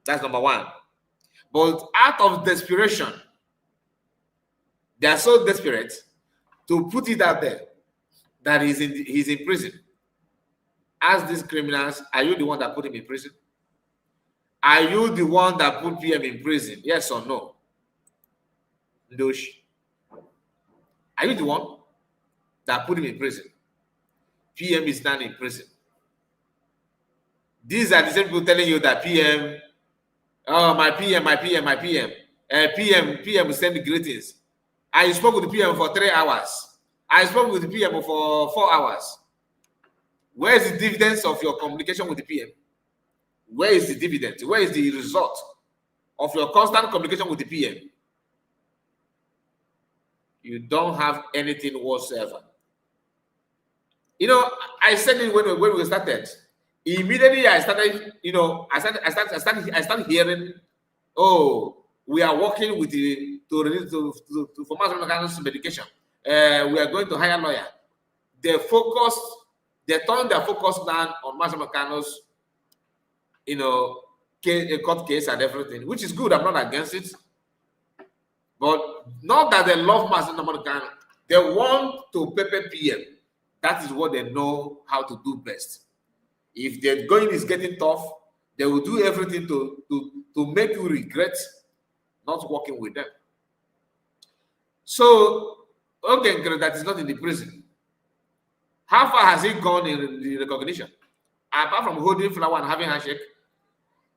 That's number one. But out of desperation, they are so desperate to put it out there that he's in prison. Ask these criminals, are you the one that put him in prison? Are you the one that put PM in prison? Yes or no? Ndoshi. Are you the one that put him in prison? PM is not in prison. These are the same people telling you that PM, oh, my PM. PM send greetings. I spoke with the PM for 3 hours. I spoke with the PM for 4 hours. Where is the dividends of your communication with the PM? Where is the dividend? Where is the result of your constant communication with the PM? You don't have anything whatsoever. You know, I said it when we started. Immediately I started, you know, I started hearing, oh, we are working with the for mass medication. We are going to hire a lawyer. They turned their focus down on mass mechanos, you know, a court case and everything, which is good. I'm not against it. But not that they love mass mechanos. They want to pepper PM. That is what they know how to do best. If their going is getting tough, they will do everything to make you regret not working with them. So, okay, that is not in the prison. How far has he gone in the recognition? Apart from holding flower and having handshake,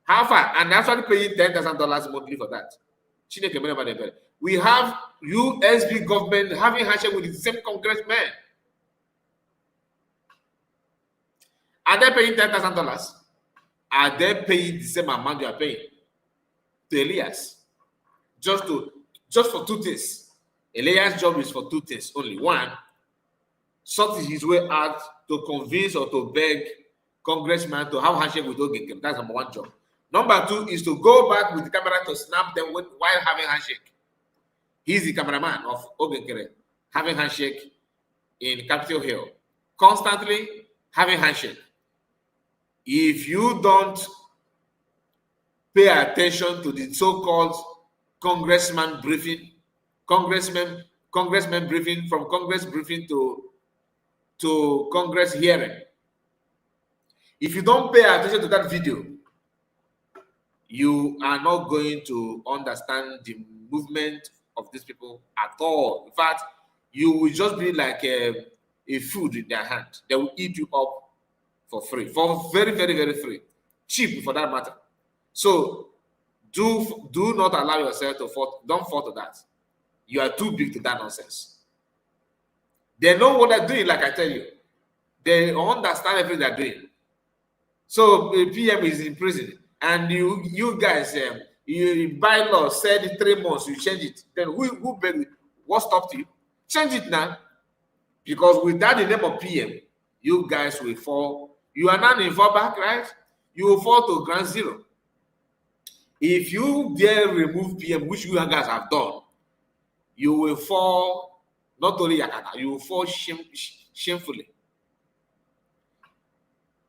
how far? And actually paying $10,000 monthly for that. We have USB government having handshake with the same congressman. Are they paying $10,000? Are they paying the same amount you are paying to Elias? Just for 2 things. Elias' job is for 2 things only. One, sort his way out to convince or to beg congressman to have handshake with Nkere. That's number 1 job. Number 2 is to go back with the camera to snap them while having handshake. He's the cameraman of Nkere having handshake in Capitol Hill, constantly having handshake. If you don't pay attention to the so-called congressman briefing from Congress briefing to Congress hearing, if you don't pay attention to that video, you are not going to understand the movement of these people at all. In fact, you will just be like a food in their hand. They will eat you up for free, for very, very, very free, cheap for that matter. So do not allow yourself to fall. Don't fall to that. You are too big to that nonsense. They know what they're doing, like I tell you. They understand everything they're doing. So the PM is in prison, and you guys, you by law said 3 months, you change it. Then who paid it? What stopped you? Change it now, because without the name of PM, you guys will fall. You are not in fallback, right? You will fall to ground zero. If you dare remove PM, which you guys have done, you will fall, not only Yakata, you will fall shamefully.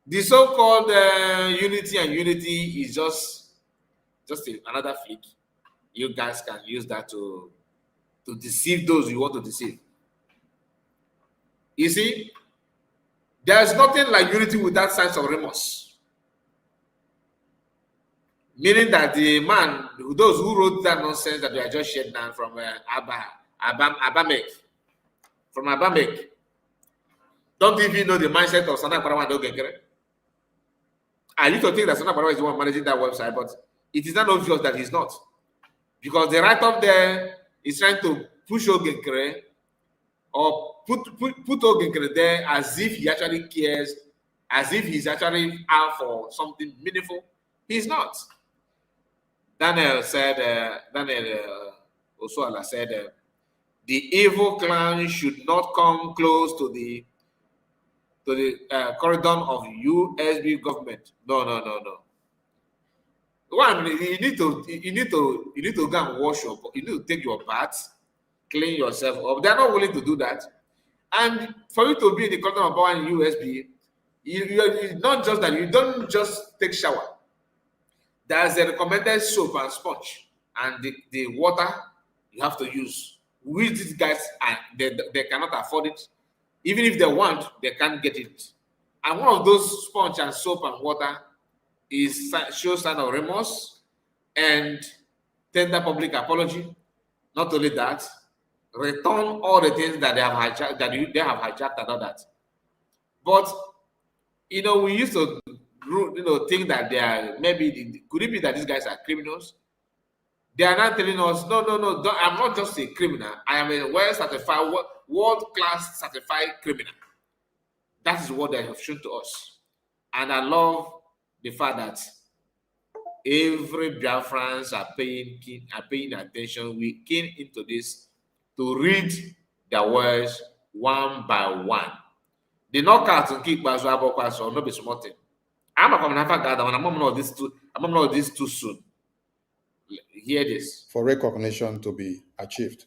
The so-called unity and unity is just another flick. You guys can use that to deceive those you want to deceive. You see, there's nothing like unity without signs of remorse. Meaning that the man, those who wrote that nonsense that we are just shared down from Abamek, don't even know the mindset of Akparawa and Nkere. I used to think that Akparawa is the one managing that website, but it is not obvious that he's not. Because the write-up there is trying to push Nkere or put Nkere there as if he actually cares, as if he's actually out for something meaningful. He's not. Daniel Osoala said, the evil clan should not come close to the corridor of USB government. No. One, you need to go and wash your. You need to take your bath, clean yourself up. They are not willing to do that. And for you to be in the corridor of power in USB, you not just that. You don't just take shower. There's a recommended soap and sponge, and the water you have to use. Which these guys they cannot afford it. Even if they want, they can't get it. And one of those sponge and soap and water shows sign of remorse and tender public apology. Not only that, return all the things that they have hijacked, and all that. But we used to think that they are could it be that these guys are criminals? They are not telling us, no, I'm not just a criminal. I am a well-certified, world-class certified criminal. That is what they have shown to us. And I love the fact that every Biafrans are paying attention. We came into this to read the words one by one. The knockout and kick by so no be smart. I'm a common gather when I'm not this too soon. Hear this. For recognition to be achieved.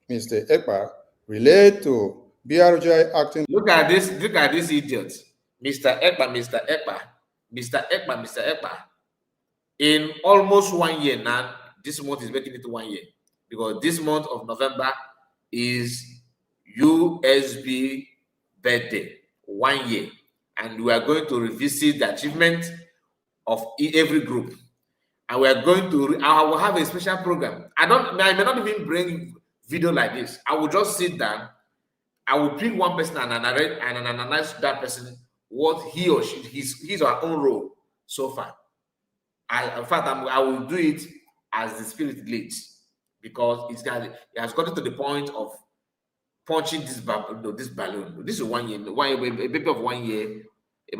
Mr. Ekpa relate to BRJ acting. Look at this idiot. Mr. Ekpa. In almost 1 year now, this month is making it 1 year. Because this month of November is USB birthday, 1 year. And we are going to revisit the achievement of every group. And we are going to, I will have a special program. I may not even bring video like this. I will just sit down. I will pick one person and analyze that person, what he or she, his or her own role so far. I will do it as the spirit leads, because it has gotten to the point of punching this balloon. This is 1 year, a baby of 1 year, a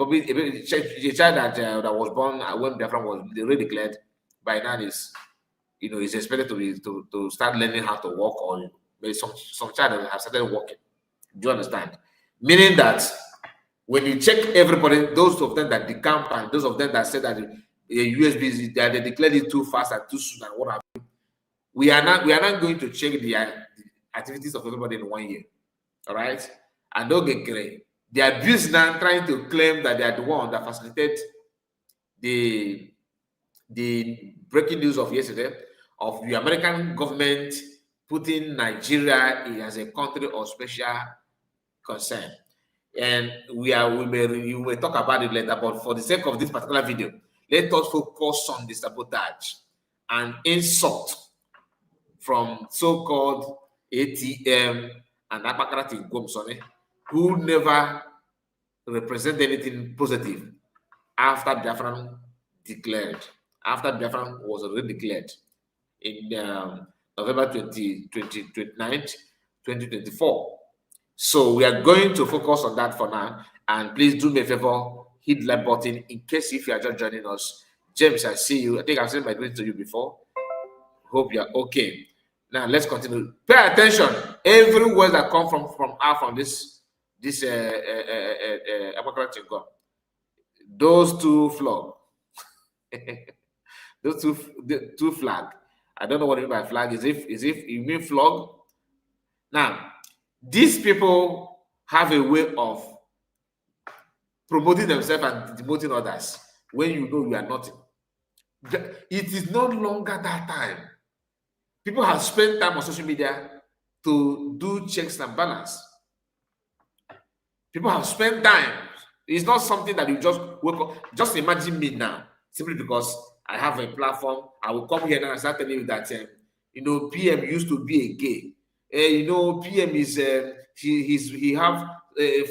child that was born when Biafra was declared. By now is expected to start learning how to walk, or maybe some child that have started walking. Do you understand? Meaning that when you check everybody, those of them that decamp and those of them that said that the USB they declared it too fast and too soon and what have you, we are not going to check the activities of everybody in 1 year. All right? And don't get great. They are busy now trying to claim that they are the one that facilitated the breaking news of yesterday of the American government putting Nigeria as a country of special concern. And we may talk about it later, but for the sake of this particular video, let us focus on the sabotage and insult from so-called ATM and Akparawa who never represent anything positive after Biafra declared. After Biafra was already declared in November 2024. So we are going to focus on that for now. And please do me a favor, hit the like button in case if you are just joining us. James, I see you. I think I've sent my greeting to you before. Hope you are okay. Now let's continue. Pay attention. Every word that comes from this those two flog. those two flag. I don't know what you mean by flag. Is if you mean flog? Now, these people have a way of promoting themselves and demoting others when you know you are nothing. It is no longer that time. People have spent time on social media to do checks and balance. People have spent time. It's not something that you just wake up. Just imagine me now, simply because I have a platform. I will come here now and start telling you that PM used to be a gay. PM is he have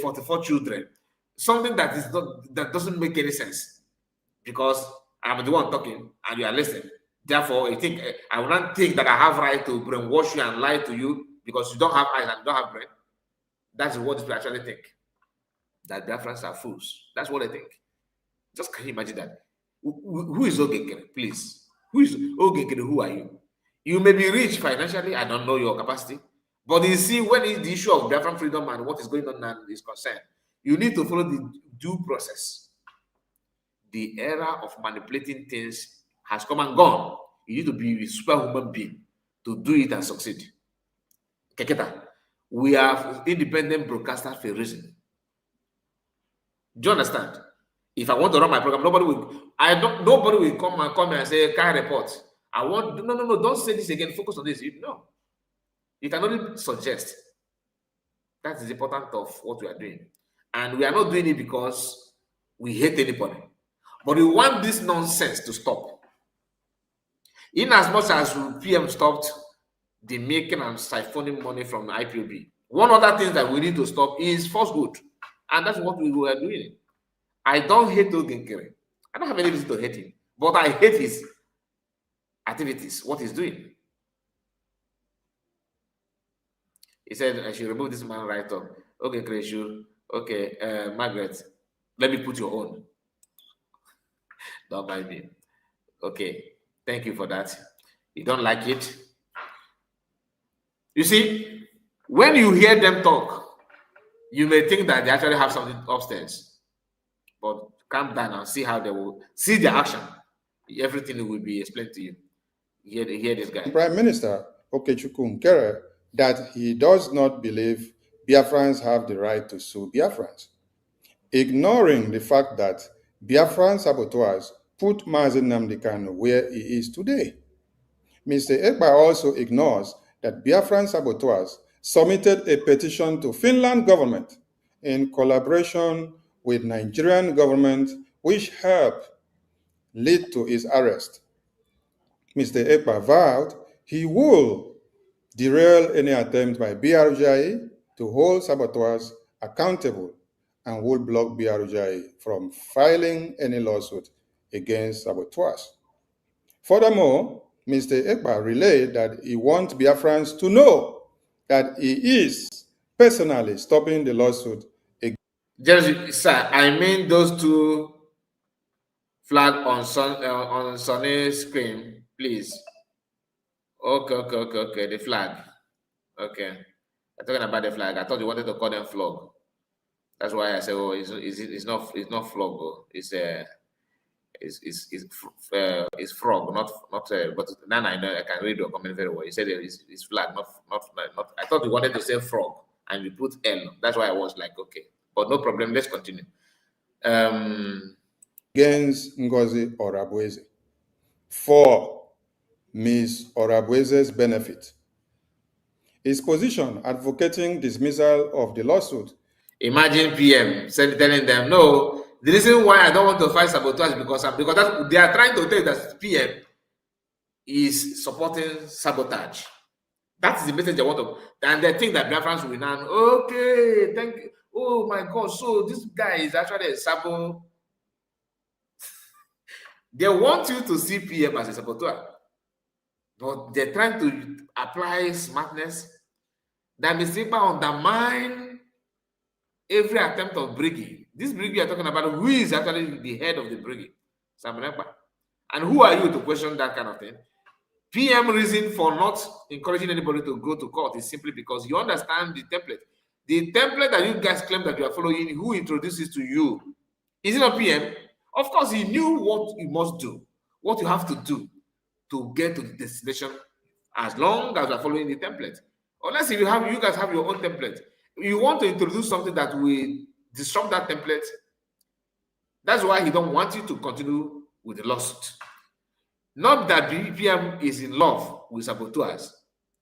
44 children. Something that doesn't make any sense, because I'm the one talking and you are listening. Therefore, I will not think that I have right to brainwash you and lie to you because you don't have eyes and you don't have brain. That's what people actually think. That Biafrans are fools. That's what they think. Just can you imagine that? Who is Nkere, please? Who is Nkere? Who are you? You may be rich financially. I don't know your capacity. But you see, when the issue of Biafran freedom and what is going on now is concerned, you need to follow the due process. The era of manipulating things has come and gone. You need to be a superhuman being to do it and succeed. Keketa, we are independent broadcasters for a reason. Do you understand? If I want to run my program, nobody will come and say, "Can report." No, don't say this again. Focus on this. No. You can only suggest. That is important of what we are doing. And we are not doing it because we hate anybody. But we want this nonsense to stop. In as much as PM stopped the making and siphoning money from IPOB, one other thing that we need to stop is falsehood. And that's what we were doing. I don't hate Nkere. I don't have any reason to hate him. But I hate his activities, what he's doing. He said, I should remove this man right up. Okay, Nkere, okay, Margaret, let me put your own. Don't mind me. Okay, thank you for that. You don't like it? You see, when you hear them talk, you may think that they actually have something upstairs. But calm down and see how they will see the action. Everything will be explained to you. Hear this guy. Prime Minister Okechukwu Nkere that he does not believe Biafrans have the right to sue Biafrans, ignoring the fact that Biafran saboteurs put Mazi Nnamdi Kanu where he is today. Mr. Ekpa also ignores that Biafran saboteurs submitted a petition to Finland government in collaboration with Nigerian government, which helped lead to his arrest. Mr. Ekpa vowed he will derail any attempt by BRGI to hold saboteurs accountable and will block BRGI from filing any lawsuit against saboteurs. Furthermore, Mr. Ekpa relayed that he wants Biafrans to know that he is personally stopping the lawsuit. Sir, I mean those two flags on Sonny's screen, please. Okay, the flag. Okay. I'm talking about the flag. I thought you wanted to call them flog. That's why I said, oh, it's not flog, oh. It's frog, not. But now I know I can read your comment very well. You said it's flag, not. I thought you wanted to say frog, and you put L. That's why I was like, okay, but no problem. Let's continue. Against Ngozi Orabueze for Ms. Orabueze's benefit. His position advocating dismissal of the lawsuit. Imagine PM telling them, no, the reason why I don't want to fight sabotage is because they are trying to tell you that PM is supporting sabotage. That's the message they want to, and they think that Biafrans will now, okay, thank you. Oh my God, so this guy is actually a sabo. They want you to see PM as a saboteur, but they're trying to apply smartness that Mr. Ekpa undermine every attempt of brigade. This brigade you're talking about, who is actually the head of the brigade? Sam Ekpa. And who are you to question that kind of thing? PM reason for not encouraging anybody to go to court is simply because you understand the template. The template that you guys claim that you are following, who introduces to you? Is it not PM? Of course, he knew what he must do. what you have to do to get to the destination, as long as you are following the template. Unless if you guys have your own template, you want to introduce something that will disrupt that template. That's why he don't want you to continue with the lawsuit. Not that BPM is in love with saboteurs,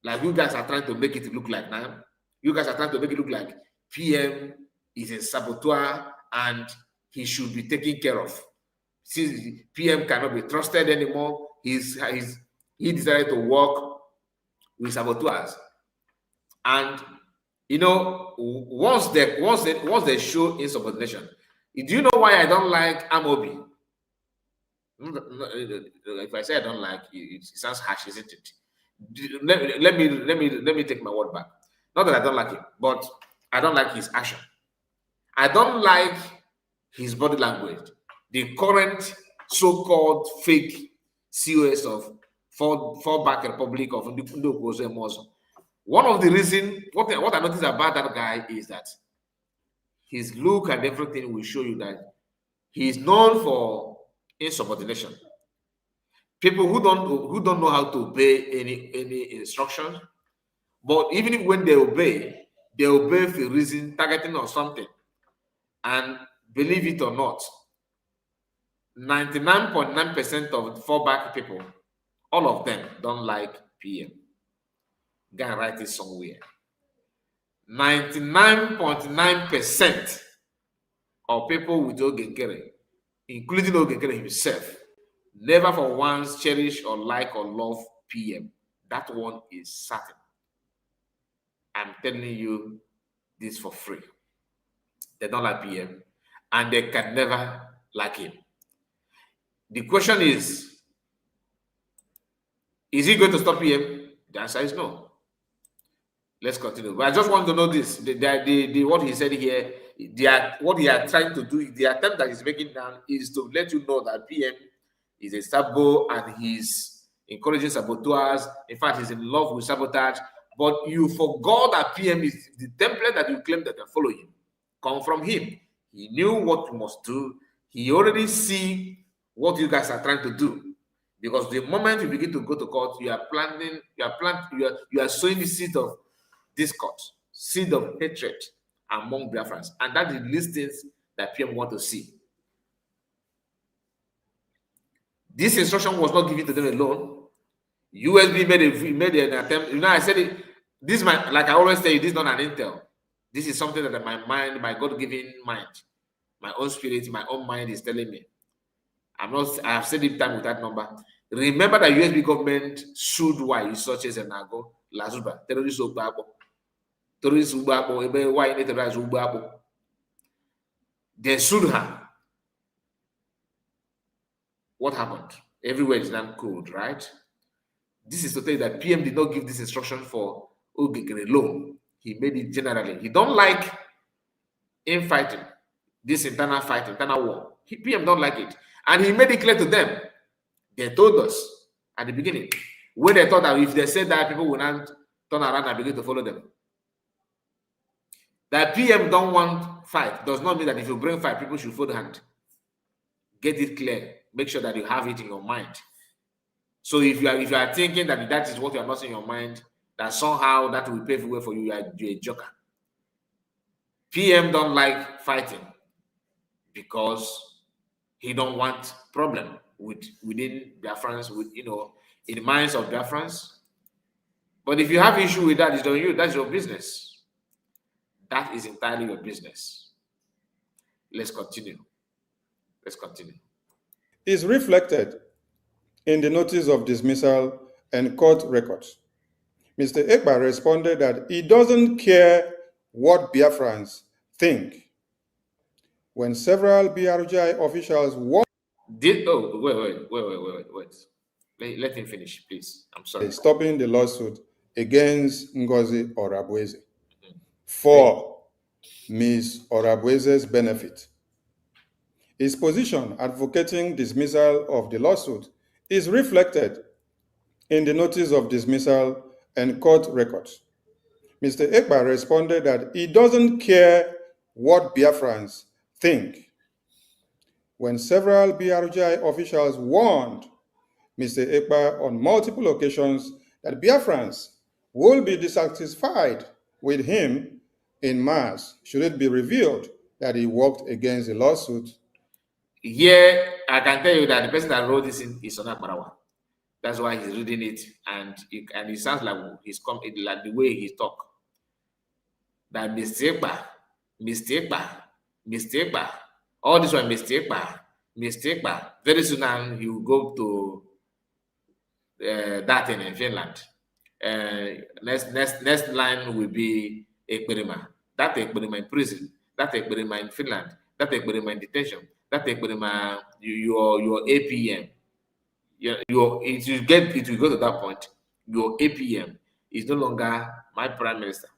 like you guys are trying to make it look like now. You guys are trying to make it look like PM is a saboteur and he should be taken care of. Since PM cannot be trusted anymore, he decided to work with saboteurs. And you know, once they show insubordination, do you know why I don't like Amobi? If I say I don't like it sounds harsh, isn't it? Let me take my word back. Not that I don't like him, but I don't like his action. I don't like his body language. The current so-called fake COS of Fallback Republic of Ndokozo. One of the reasons, what I noticed about that guy is that his look and everything will show you that he is known for insubordination. People who don't know how to obey any instructions, but even when they obey for a reason, targeting or something. And believe it or not, 99.9% of Fallback people, all of them don't like PM. Go and write it somewhere. 99.9% of people with Nkere, including Nkere himself, never for once cherish or like or love PM. That one is certain. I'm telling you this for free. They don't like PM and they can never like him. The question is he going to stop PM? The answer is no. Let's continue. But I just want to know this. What he said here, what he are trying to do, the attempt that he's making now is to let you know that PM is a sabo and he's encouraging saboteurs. In fact, he's in love with sabotage. But you forgot that PM is the template that you claim that they follow him. Come from him. He knew what you must do. He already see what you guys are trying to do. Because the moment you begin to go to court, you are sowing the seed of discord, seed of hatred among Biafrans. And that is the least things that PM want to see. This instruction was not given to them alone. USB made an attempt. You know, I said it. This like I always say, this is not an intel. This is something that my mind, my God-given mind, my own spirit, my own mind is telling me. I have said it time with that number. Remember that USB government sued why such as Nago, Lazuba, terrorist Ubabo, terrorist Ubabo, why terrorist Ubabo. They sued her. What happened? Everywhere is damn cold, right? This is to tell you that PM did not give this instruction for Nkere alone. He made it generally. He don't like infighting, this internal fight, internal war. PM don't like it. And he made it clear to them. They told us at the beginning, when they thought that if they said that, people will not turn around and begin to follow them. That PM don't want fight does not mean that if you bring fight, people should fold hand. Get it clear. Make sure that you have it in your mind. So if you are thinking that that is what you are not in your mind, that somehow that will pave the way for you, you're a joker. PM don't like fighting because he don't want problem within Biafrans, in the minds of Biafrans. But if you have issue with that, it's on you. That's your business. That is entirely your business. Let's continue. Is reflected in the notice of dismissal and court records. Mr. Ekpa responded that he doesn't care what Biafrans think. When several BRGI officials wait. Let him finish, please. I'm sorry. Stopping the lawsuit against Ngozi Orabueze for Ms. Orabueze's benefit. His position advocating dismissal of the lawsuit is reflected in the notice of dismissal and court records. Mr. Ekpa responded that he doesn't care what Biafrans think. When several BRGI officials warned Mr. Ekpa on multiple occasions that Biafrans will be dissatisfied with him in mass should it be revealed that he worked against the lawsuit. Here, I can tell you that the person that wrote this in is Akparawa. That's why he's reading it, and it sounds like he's come like the way he talk. That mistake, all this one mistake. Very soon now he will go to that in Finland. Next line will be Ekpa. That Ekpa in prison. That Ekpa in Finland. That Ekpa in detention. That Ekpa your APM. It will go to that point. Your APM is no longer my prime minister.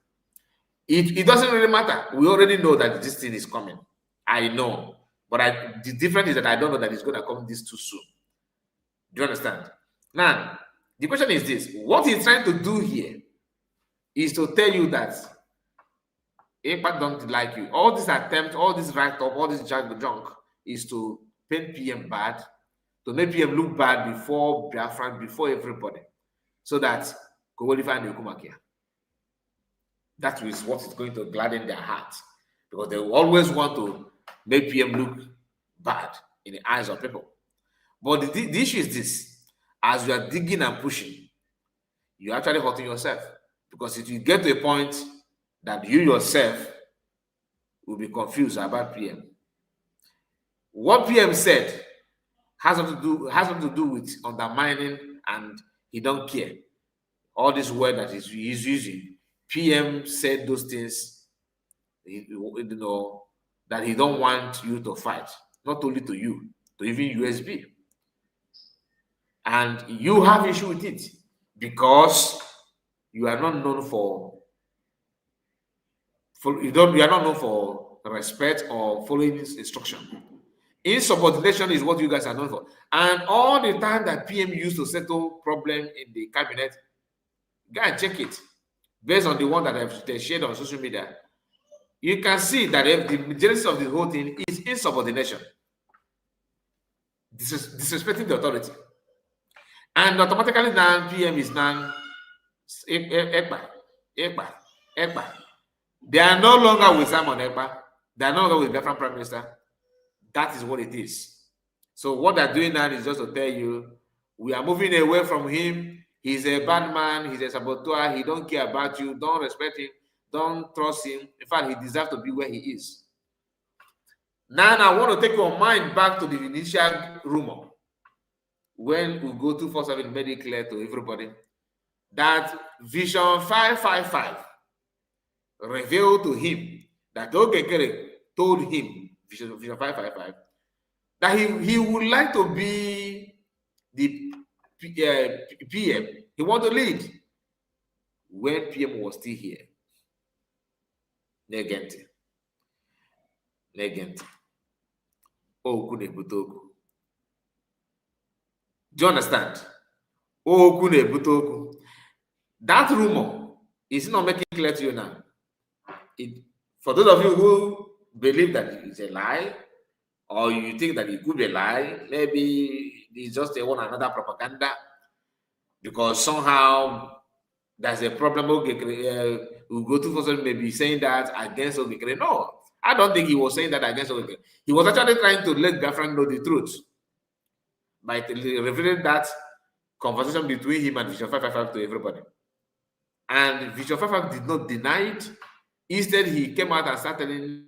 It doesn't really matter. We already know that this thing is coming. I know. But the difference is that I don't know that it's going to come this too soon. Do you understand? Now, the question is this. What he's trying to do here is to tell you that Ekpa don't like you. All this attempt, all this write-up, all this junk is to paint PM bad, to make PM look bad before Biafran, before everybody, so that Kowolifa and Okumakia. That is what is going to gladden their hearts, because they will always want to make PM look bad in the eyes of people. But the issue is this: as you are digging and pushing, you're actually hurting yourself, because if you get to a point that you yourself will be confused about PM. What PM said has something to do with undermining, and he don't care. All this word that he's using, PM said those things, that he don't want you to fight, not only to you, to even USB. And you have issue with it because you are not known for you are not known for respect or following instruction. Insubordination is what you guys are known for. And all the time that PM used to settle problem in the cabinet, go and check it. Based on the one that they shared on social media, you can see that the genesis of the whole thing is insubordination. Disrespecting the authority. And automatically now PM is now Ekpa. They are no longer with Simon Ekpa. They are no longer with the Biafran Prime Minister. That is what it is. So what they're doing now is just to tell you, we are moving away from him. He's a bad man. He's a saboteur. He don't care about you. Don't respect him. Don't trust him. In fact, he deserves to be where he is. Now I want to take your mind back to the initial rumor. When we go 247 made it clear to everybody that Vision 555 revealed to him that Nkere told him, Vision 555, that he would like to be the PM. He wanted to lead when PM was still here. Negenti. Oku nebutoku. Do you understand? Oku nebutoku. That rumor is not making clear to you now. For those of you who believe that it's a lie, or you think that it could be a lie, maybe it's just a one another propaganda, because somehow there's a problem. Ugo 2000 may be saying that against Nkere. No, I don't think he was saying that against Nkere. He was actually trying to let Biafran know the truth by revealing that conversation between him and Vision 555 to everybody. And Vision 555 did not deny it. Instead, he came out and started telling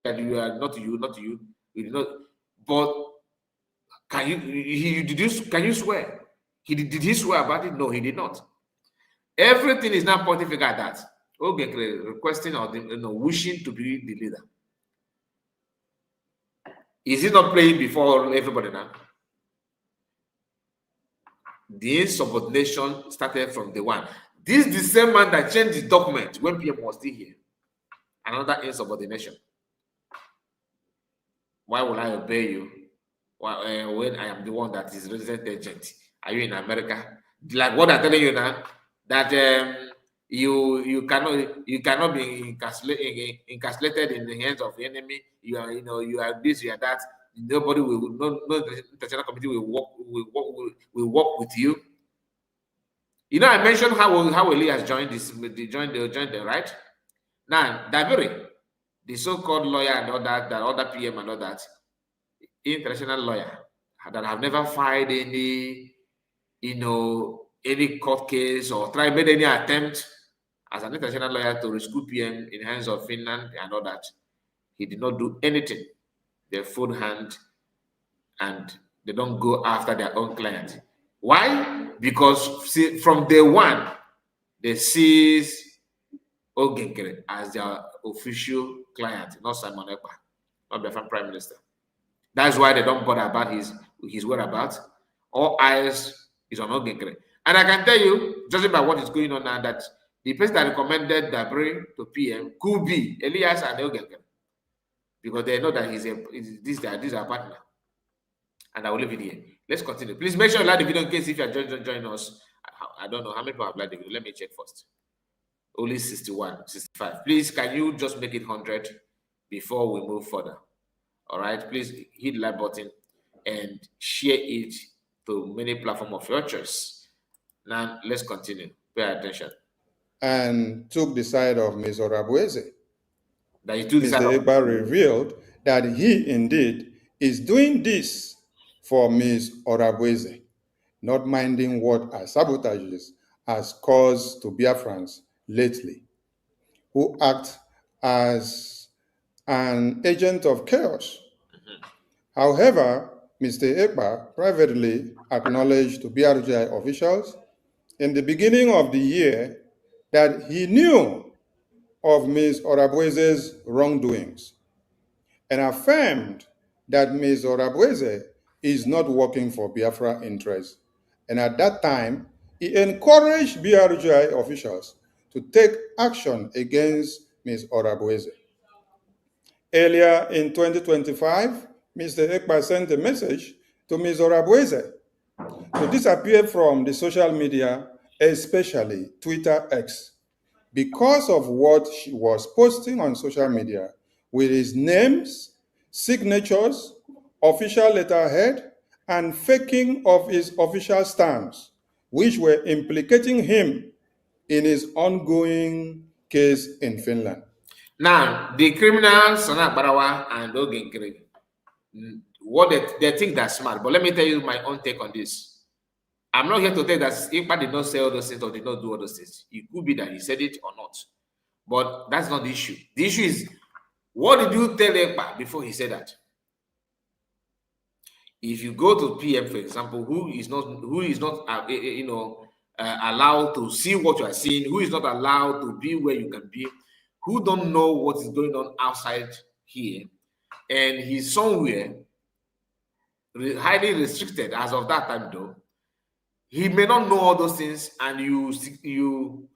that you are not you, you did not. But can you swear? Did he swear about it? No, he did not. Everything is now pointing figure at that. Okay, requesting or wishing to be the leader. Is he not playing before everybody now? The insubordination started from the one. This is the same man that changed the document when PM was still here. Another insubordination. Why will I obey you when I am the one that is resident agent? Are you in America? Like what I'm telling you now, that you cannot be encapsulated in the hands of the enemy. You are this, you are that. Nobody will, no international committee will work with you. I mentioned how Elias joined joined them, right? Now, Dabiri, the so-called lawyer and all that, the other PM and all that, international lawyer that have never filed any, any court case or made any attempt as an international lawyer to rescue PM in the hands of Finland and all that. He did not do anything. They fold hand and they don't go after their own client. Why? Because from day one, they sees Nkere as their official client, not Simon Ekpa, not the Prime Minister. That's why they don't bother about his whereabouts. All eyes is on Nkere. And I can tell you, judging by what is going on now, that the person that recommended Dabiri to PM could be Elias and Nkere, because they know that this is our partner. And I will leave it here. Let's continue. Please make sure you like the video in case if you are joining us. I don't know how many people have liked the video. Let me check first. Only 61, 65. Please, can you just make it 100 before we move further? All right. Please hit the like button and share it to many platforms of your choice. Now, let's continue. Pay attention. And took the side of Ms. Orabueze. That he took the side Mr. of... Ekpa revealed that he indeed is doing this for Ms. Orabueze, not minding what her sabotages has caused to Biafrans lately, who act as an agent of chaos. However, Mr. Ekpa privately acknowledged to BRGI officials in the beginning of the year that he knew of Ms. Orabueze's wrongdoings and affirmed that Ms. Orabueze is not working for Biafra interests. And at that time, he encouraged BRGI officials to take action against Ms. Orabueze. Earlier in 2025, Mr. Ekpa sent a message to Ms. Orabueze to disappear from the social media, especially Twitter X, because of what she was posting on social media with his names, signatures, official letterhead, and faking of his official stamps, which were implicating him in his ongoing case in Finland. Now, the criminals, Akparawa and Nkere, what they think that's smart. But let me tell you my own take on this. I'm not here to tell that Ekpa did not say all those things or did not do all those things. It could be that he said it or not. But that's not the issue. The issue is, what did you tell Ekpa before he said that? If you go to PM, for example, who is not allowed to see what you are seeing, who is not allowed to be where you can be, who don't know what is going on outside here, and he's somewhere highly restricted as of that time, though, he may not know all those things, and you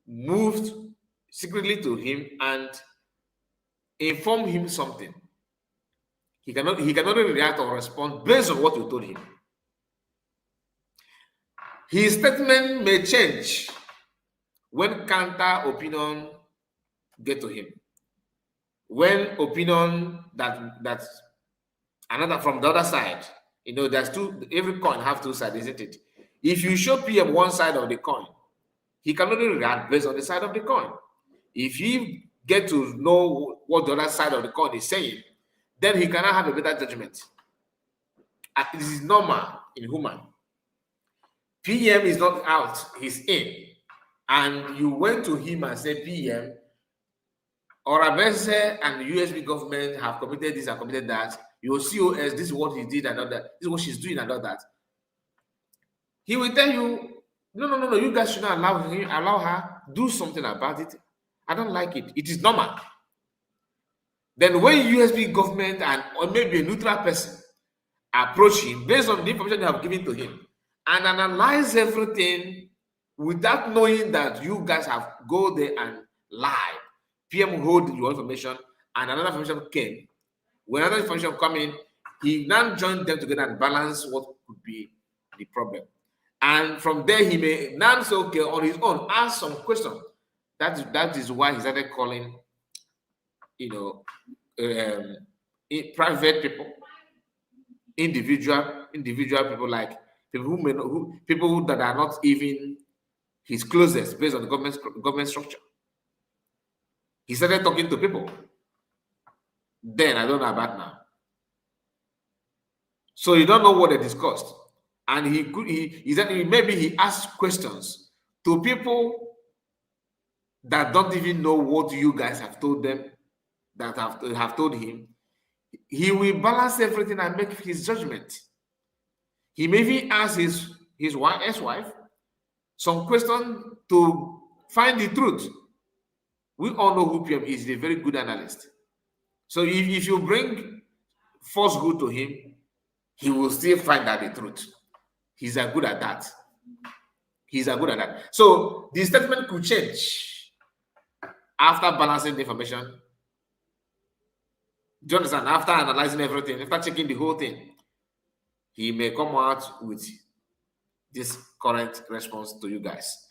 moved secretly to him and inform him something. He cannot only react or respond based on what you told him. His statement may change when counter opinion get to him. When opinion that's another from the other side, there's every coin have two sides, isn't it? If you show PM one side of the coin, he can only react based on the side of the coin. If he get to know what the other side of the coin is saying, then he cannot have a better judgment. This is normal in human. PM is not out, he's in. And you went to him and said, PM, Orabueze and the USB government have committed this and committed that. Your COS, this is what he did and all that. This is what she's doing and all that. He will tell you, no, you guys should not allow her, do something about it. I don't like it. It is normal. Then when USB government or maybe a neutral person approach him based on the information they have given to him and analyze everything without knowing that you guys have go there and lie, PM hold your information and another information came. When another information come in, he now joined them together and balance what could be the problem. And from there, he may now say, okay, on his own, ask some questions. That is why he started calling, private people, individual people, like people who may not, people that are not even his closest, based on the government structure. He started talking to people. Then I don't know about now. So you don't know what they discussed, and maybe he asked questions to people that don't even know what you guys have told them, that have told him. He will balance everything and make his judgment. He may even ask his ex-wife some questions to find the truth. We all know who PM is, a very good analyst. So if you bring falsehood to him, he will still find out the truth. He's good at that. He's good at that. So the statement could change after balancing the information. Do you understand? After analyzing everything, after checking the whole thing, he may come out with this current response to you guys.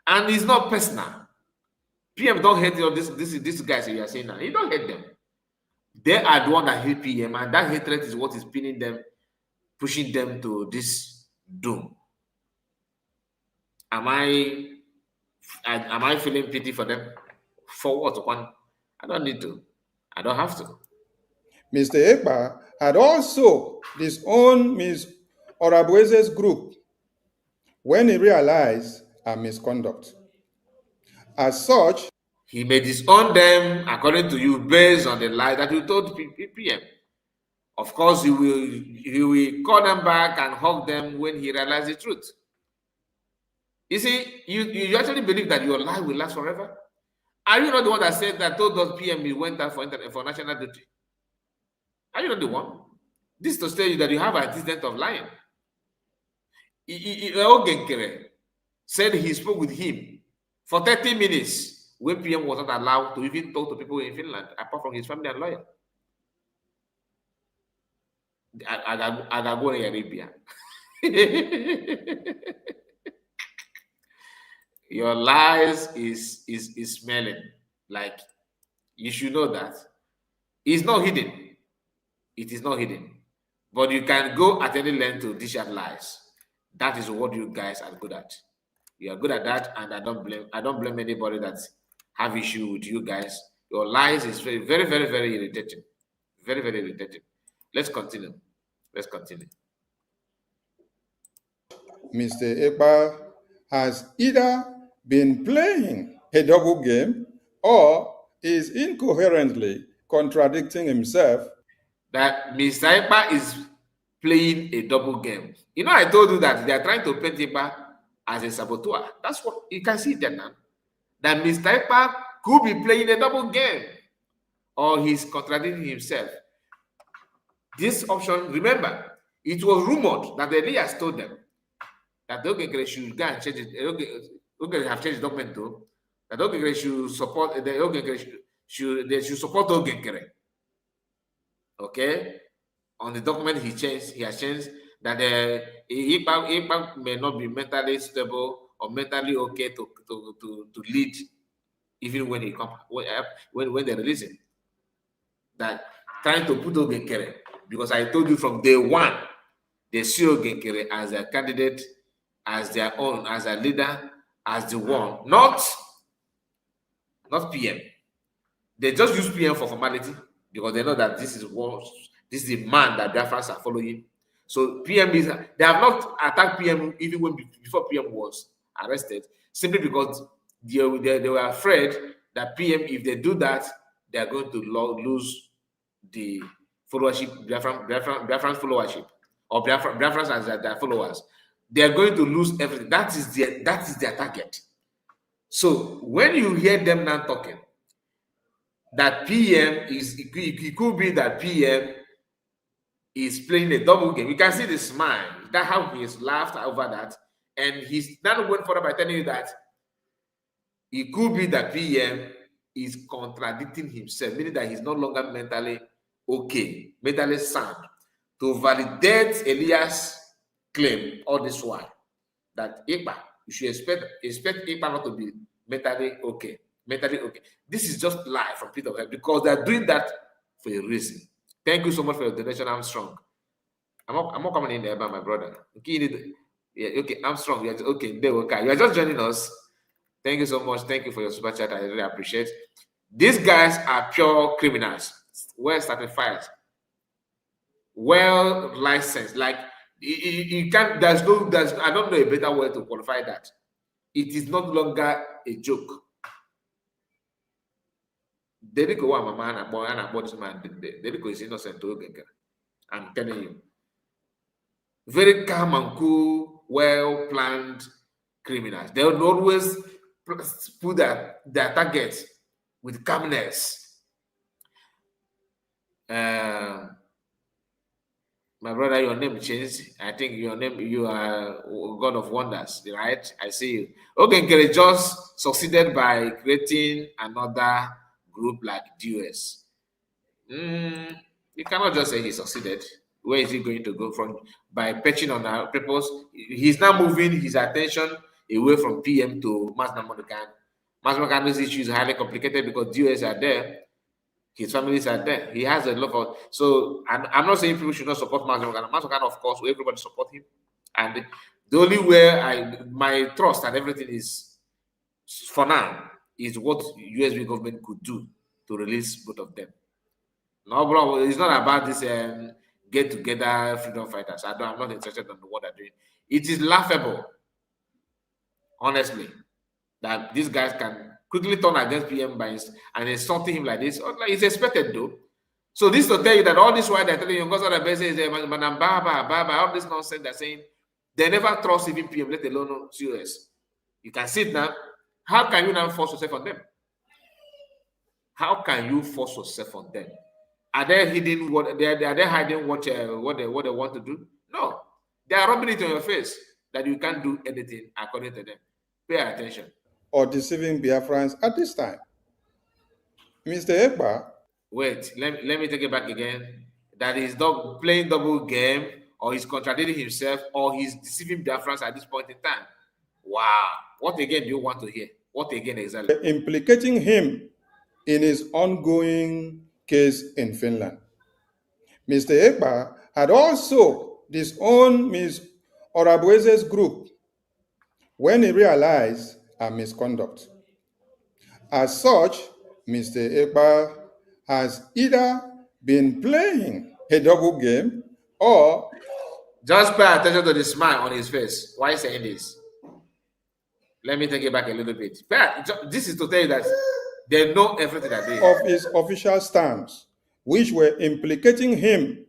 And it's not personal. PM don't hate these guys you are saying now. He don't hate them. They are the one that hate PM, and that hatred is what is pinning them, pushing them to this doom. Am I feeling pity for them? For what one? I don't need to. I don't have to. Mr. Ekpa had also disowned Ms. Orabueze's group when he realized her misconduct. As such, he may disown them according to you based on the lie that you told PM. Of course, he will call them back and hug them when he realizes the truth. You see, you actually believe that your lie will last forever? Are you not the one that said that told us PM he went out for national duty? Are you not the one? This to tell you that you have an incident of lying. Nkere said he spoke with him for 30 minutes when PM was not allowed to even talk to people in Finland, apart from his family and lawyer. I got go in Arabia. Your lies is smelling. Like, you should know that. It's not hidden. It is not hidden. But you can go at any length to dish out lies. That is what you guys are good at. You are good at that, and I don't blame anybody that have issue with you guys. Your lies is very, very, very, very irritating. Very, very irritating. Let's continue. Mr. Ekpa has either been playing a double game or is incoherently contradicting himself. That Mr. Ekpa is playing a double game. You know, I told you that they are trying to paint Ekpa as a saboteur. That's what you can see there now. That Mr. Ekpa could be playing a double game, or he's contradicting himself. This option, remember, it was rumored that Elias told them that Nkere should go and change it. Nkere have changed the document though. That Nkere should support they should support Nkere. Okay, on the document he has changed that Ekpa may not be mentally stable or mentally okay to lead, even when he come when they release him. That trying to put Nkere, because I told you from day one, they see Nkere as a candidate, as their own, as a leader, as the one, not PM. They just use PM for formality because they know that this is the man that their fans are following. So PM they have not attacked PM even before PM was arrested, simply because they were afraid that PM, if they do that, they are going to lose the followership, Biafran followership, or Biafrans as their followers. They are going to lose everything. That is their target. So when you hear them now talking, that PM it could be that PM is playing a double game. You can see the smile. That how he has laughed over that, and he's now going further by telling you that it could be that PM is contradicting himself, meaning that he's no longer mentally okay, mentally sound, to validate Elias' claim all this while. that Ekpa, you should expect Ekpa not to be mentally okay. Mentally okay. This is just lie from pit of hell because they're doing that for a reason. Thank you so much for your donation, Armstrong. I'm not coming in there by my brother. Okay, yeah, okay, Armstrong. Yeah, okay, there, okay. You are just joining us. Thank you so much. Thank you for your super chat. I really appreciate. These guys are pure criminals, well certified, well licensed. Like you can't. There's I don't know a better way to qualify that. It is not longer a joke. Dedico, my man, and boy, this man. Dedico is innocent. I'm telling you, very calm and cool, well planned criminals. They will always put their targets with calmness. My brother, your name changed. I think your name, you are God of Wonders, right? I see you. Okay, Nkere just succeeded by creating another group like DOS. You cannot just say he succeeded. Where is he going to go from? By perching on our purpose, he's now moving his attention away from PM to Mass Namodokan. Mass Namodokan's issue is highly complicated because DOS are there. His families are there. He has a lot of. So I'm not saying people should not support Mazokan. Mazokan, of course, everybody support him. And the only way my trust and everything is for now is what USB government could do to release both of them. No, bro, it's not about this get together freedom fighters. I'm not interested in what they're doing. It is laughable, honestly, that these guys can quickly turn against PM and insulting him like this. It's expected though. So this to tell you that all this while they're telling you, all this nonsense they're saying, they never trust even PM, let alone COS. You can see it now. How can you now force yourself on them? How can you force yourself on them? Are they hiding what they are hiding what they want to do? No, they are rubbing it on your face that you can't do anything according to them. Pay attention. Or deceiving Biafrans at this time. Mr. Ekpa. Wait, let me take it back again. That he's playing double game, or he's contradicting himself, or he's deceiving Biafrans at this point in time. Wow. What again do you want to hear? What again exactly? Implicating him in his ongoing case in Finland. Mr. Ekpa had also disowned Ms. Orabueze's group when he realized her misconduct. As such, Mr. Ekpa has either been playing a double game or... Just pay attention to the smile on his face. Why is he saying this? Let me take it back a little bit. This is to tell you that they know everything that they of his official stamps, which were implicating him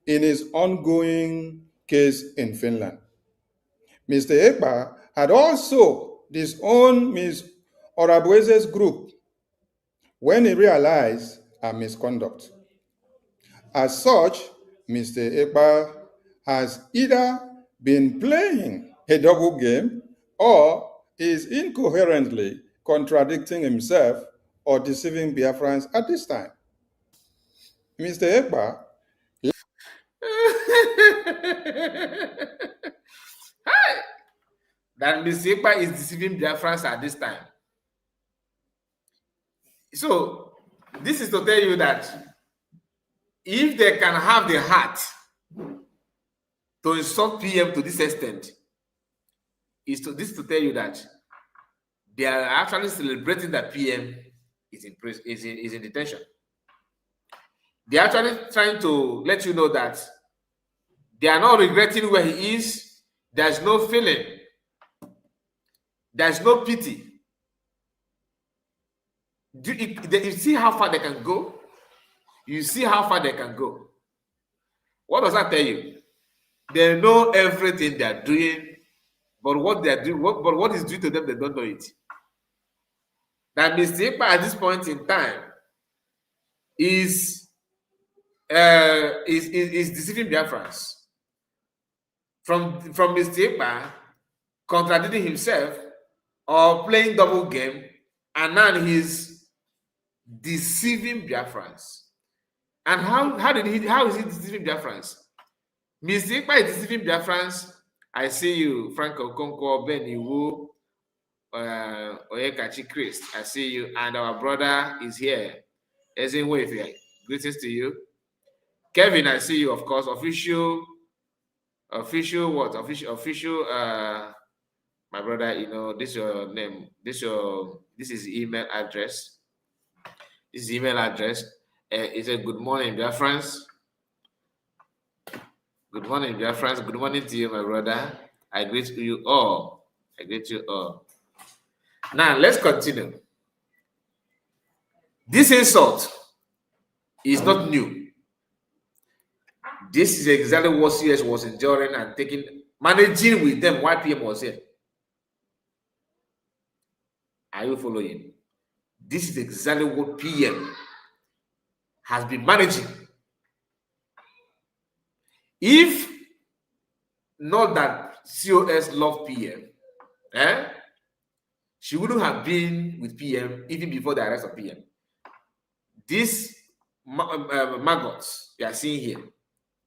in his ongoing case in Finland. Mr. Ekpa had also disowned Ms. Orabueze's group when he realized her misconduct. As such, Mr. Ekpa has either been playing a double game or is incoherently contradicting himself or deceiving Biafrans at this time. Mr. Ekpa. That Mr. Ekpa is deceiving Biafrans at this time. So, this is to tell you that if they can have the heart to insult PM to this extent, this to tell you that they are actually celebrating that PM is in prison, is in detention. They're actually trying to let you know that they are not regretting where he is. There's no feeling. There's no pity. You see how far they can go? You see how far they can go. What does that tell you? They know everything they're doing, but what they're doing, what is due to them, they don't know it. That Mr. Ekpa at this point in time is deceiving Biafrans. From Mr. Ekpa contradicting himself or playing double game, and now he's deceiving Biafrans. And how is he deceiving Biafrans? Mr. Ekpa is deceiving Biafrans I see you, Franco Conco, Ben Iwu, Oyekachi Christ. I see you, and our brother is here. Ezinwefe, greetings to you. Kevin, I see you, of course. Official what? Official. My brother, you know, this is your name. This is email address. This is email address. It's a good morning, dear friends. Good morning, dear friends. Good morning to you, my brother. I greet you all. I greet you all. Now, let's continue. This insult is not new. This is exactly what CS was enduring and managing with them while PM was here. Are you following? This is exactly what PM has been managing. If not that COS love PM, she wouldn't have been with PM even before the arrest of PM. These maggots you are seeing here,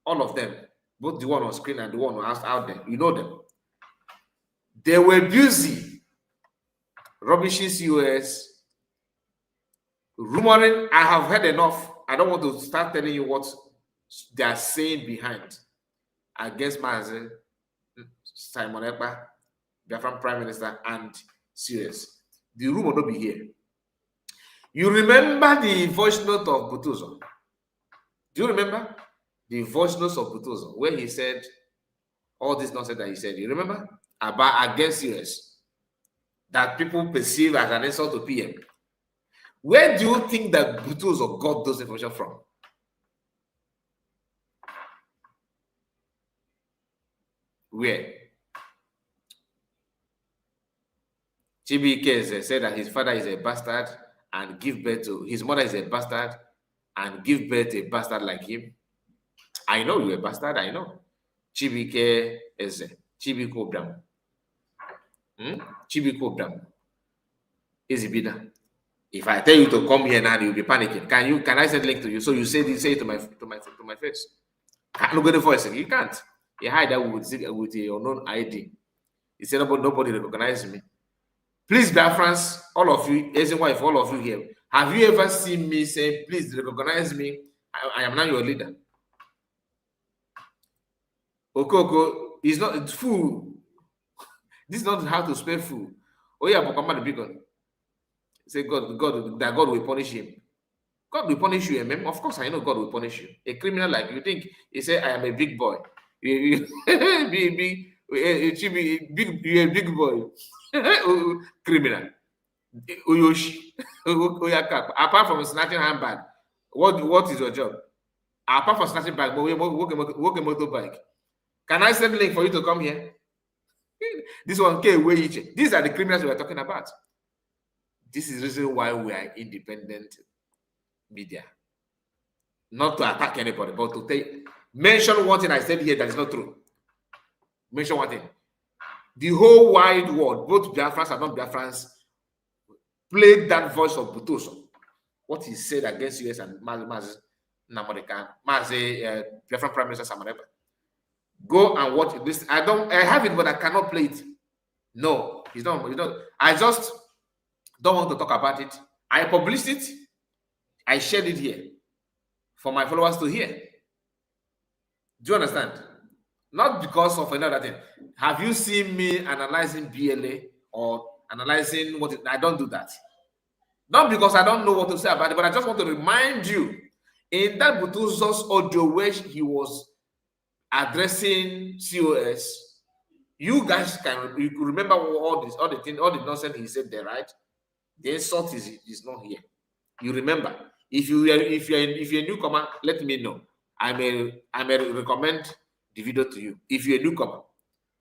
all of them, both the one on screen and the one out there, you know them. They were busy rubbishing COS, rumoring. I have heard enough. I don't want to start telling you what they are saying behind against Mazi, Simon Ekpa, Biafran Prime Minister, and COS. The room will not be here. You remember the voice note of Butuzo? Do you remember the voice notes of Butuzo where he said all this nonsense that he said? You remember about against COS that people perceive as an insult to PM? Where do you think that Butuzo got those information from? Where? Chibike said that his father is a bastard and give birth to his mother is a bastard and give birth to a bastard like him. I know you're a bastard, I know. Chibike is Chibiko Bram. Chibiko Bram is Ibida. If I tell you to come here now, you'll be panicking. Can I send link to you? So you say it to my face. Can't look at the voice. You can't. You hide that with your unknown ID. You say nobody recognizes me. Please, Biafrans, all of you, as wife, all of you here, have you ever seen me say, please recognize me? I am now your leader. Okoko is not fool. This is not how to spell fool. Oh yeah, but come on the big one. Say God will punish him. God will punish you, man. Of course, I know God will punish you. A criminal like you think he say, I am a big boy. You're a big boy. Criminal. Apart from snatching handbag, what is your job? Apart from snatching bag, work a motorbike. Can I send a link for you to come here? This one, these are the criminals we are talking about. This is the reason why we are independent media. Not to attack anybody, but to mention one thing I said here that is not true. Mention one thing. The whole wide world, both Biafrans and non-Biafrans, played that voice of Butuzo. What he said against US and Mazi Biafran Prime Minister Samareba. Go and watch this. I have it, but I cannot play it. No, it's not. I just don't want to talk about it. I published it. I shared it here for my followers to hear. Do you understand? Not because of another thing. Have you seen me analyzing BLA or analyzing what I don't do that? Not because I don't know what to say about it, but I just want to remind you in that Butuzo's audio where he was addressing COS, you guys can remember all the nonsense he said there, right? The insult is not here. You remember. If you're a newcomer, let me know. I may recommend the video to you if you're a newcomer,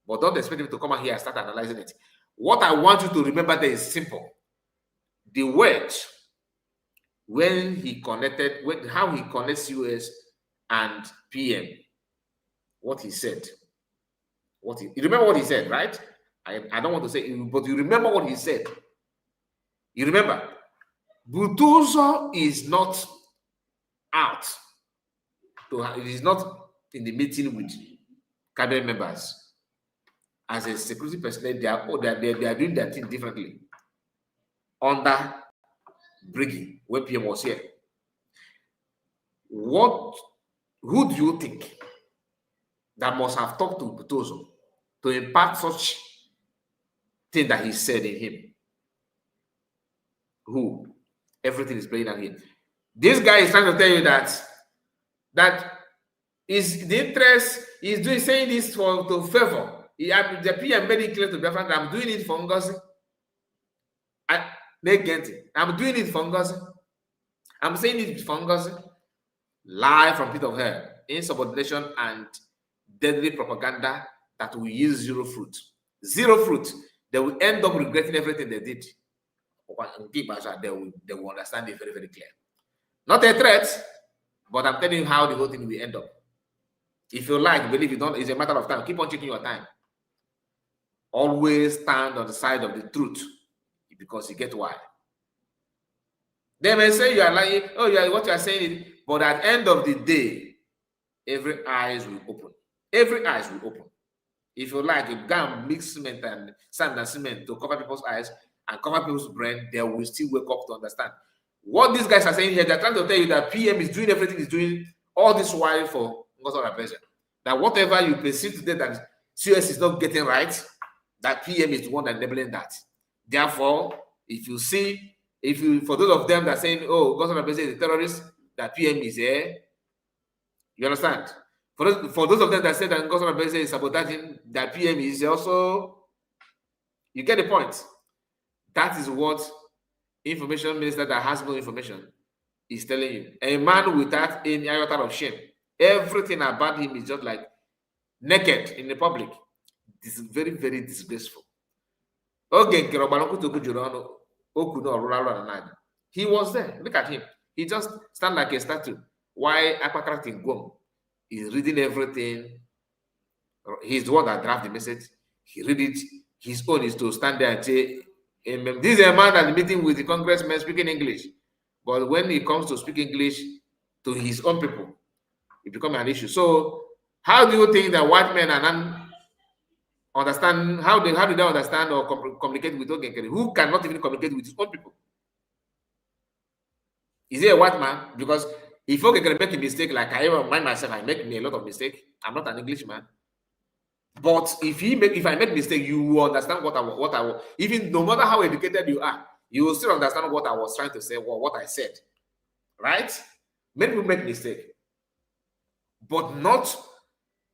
but don't expect me to come out here and start analyzing it. What I want you to remember there is simple. The words when he connected, how he connects US and PM, what he said. You remember what he said, right? I don't want to say it, but you remember what he said. You remember, Butuzo is not out. It is not in the meeting with cabinet members. as a security personnel, they are doing their thing differently under Briggy when PM was here. Who do you think that must have talked to Butozo to impart such thing that he said in him? Who? Everything is playing on him. This guy is trying to tell you that is the interest is doing saying this to favor. The PM made it clear to Biafran that I'm doing it for Ngozi. They get it. I'm doing it for Ngozi. I'm saying it for Ngozi. Lie from pit of hell, insubordination and deadly propaganda that will yield zero fruit. Zero fruit. They will end up regretting everything they did. They will understand it very, very clear. Not a threat, but I'm telling you how the whole thing will end up. If you like, believe you don't, it's a matter of time. Keep on checking your time. Always stand on the side of the truth, because you get why. They may say you are lying, oh, what you are saying, but at the end of the day, every eyes will open. Every eyes will open. If you like, you can mix cement and sand and cement to cover people's eyes and cover people's brain, they will still wake up to understand. What these guys are saying here, they're trying to tell you that PM is doing everything he's doing all this while for Ngozi Okonjo-Iweala. That whatever you perceive today that CS is not getting right, that PM is the one enabling that. Therefore, for those of them that are saying, oh, Ngozi Okonjo-Iweala is a terrorist, that PM is here, you understand? For those of them that say that Ngozi Okonjo-Iweala is sabotaging, that PM is also, you get the point. That is what information minister that has no information is telling you. A man without any iota of shame. Everything about him is just like naked in the public. This is very, very disgraceful. He was there. Look at him. He just stand like a statue. Why Akparawa is reading everything. He's the one that draft the message. He read it. His own is to stand there and say, this is a man that's meeting with the congressman speaking English. But when it comes to speak English to his own people, it becomes an issue. So how do you think that white men are not understand, how do they understand or communicate with Nkere, who cannot even communicate with his own people? Is he a white man? Because if Nkere make a mistake, like I even mind myself, I make a lot of mistakes. I'm not an Englishman. But if I make mistake, you will understand what I even no matter how educated you are, you will still understand what I was trying to say, or what I said. Right? Many people make mistake, but not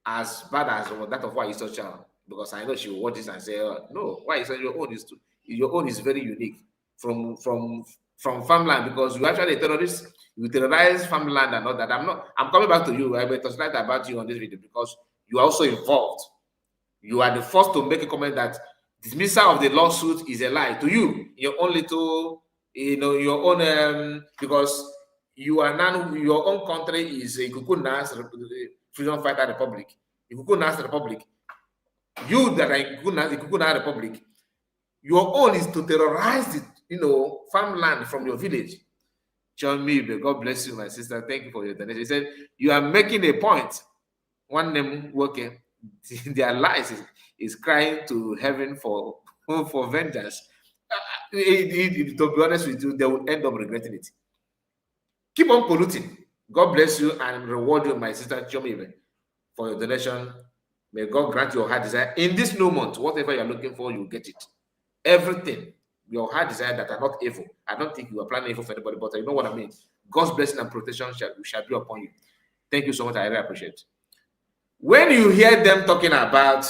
as bad as that of why such a, because I know she will watch this and say, oh, no, why is your own is very unique from farmland, because you actually a terrorist, you terrorize farmland and all that. I'm coming back to you. I will talk about you on this video because you are also involved. You are the first to make a comment that dismissal of the lawsuit is a lie to you. Your own little, your own, because you are now, your own country is a Kukunas Freedom Fighter Republic. The Kukunas Republic. You that are in the Kukunas Republic, your own is to terrorize the, farmland from your village. John Milbe, God bless you, my sister. Thank you for your donation. He said, you are making a point. One name working. Their lives is crying to heaven for vengeance. To be honest with you, they will end up regretting it. Keep on polluting. God bless you and reward you, my sister Chomibe, for your donation. May God grant your heart desire. In this new month, whatever you're looking for, you'll get it. Everything. Your heart desire that are not evil. I don't think you are planning evil for anybody, but you know what I mean. God's blessing and protection shall be upon you. Thank you so much. I really appreciate it. When you hear them talking about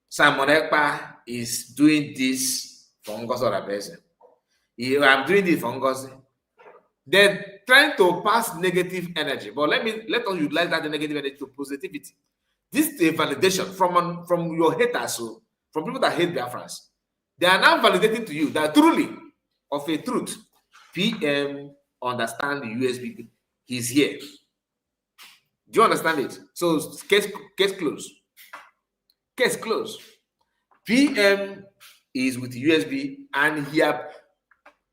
Simon Ekpa is doing this for Ngozi Okonjo-Iweala, I'm doing this for Ngozi, they're trying to pass negative energy. But let us utilize that negative energy to positivity. This is a validation from your haters, so from people that hate Biafrans. They are now validating to you that truly, of a truth, PM understand the USB. He's here. Do you understand it? So case closed. Case closed. PM is with USB, and here,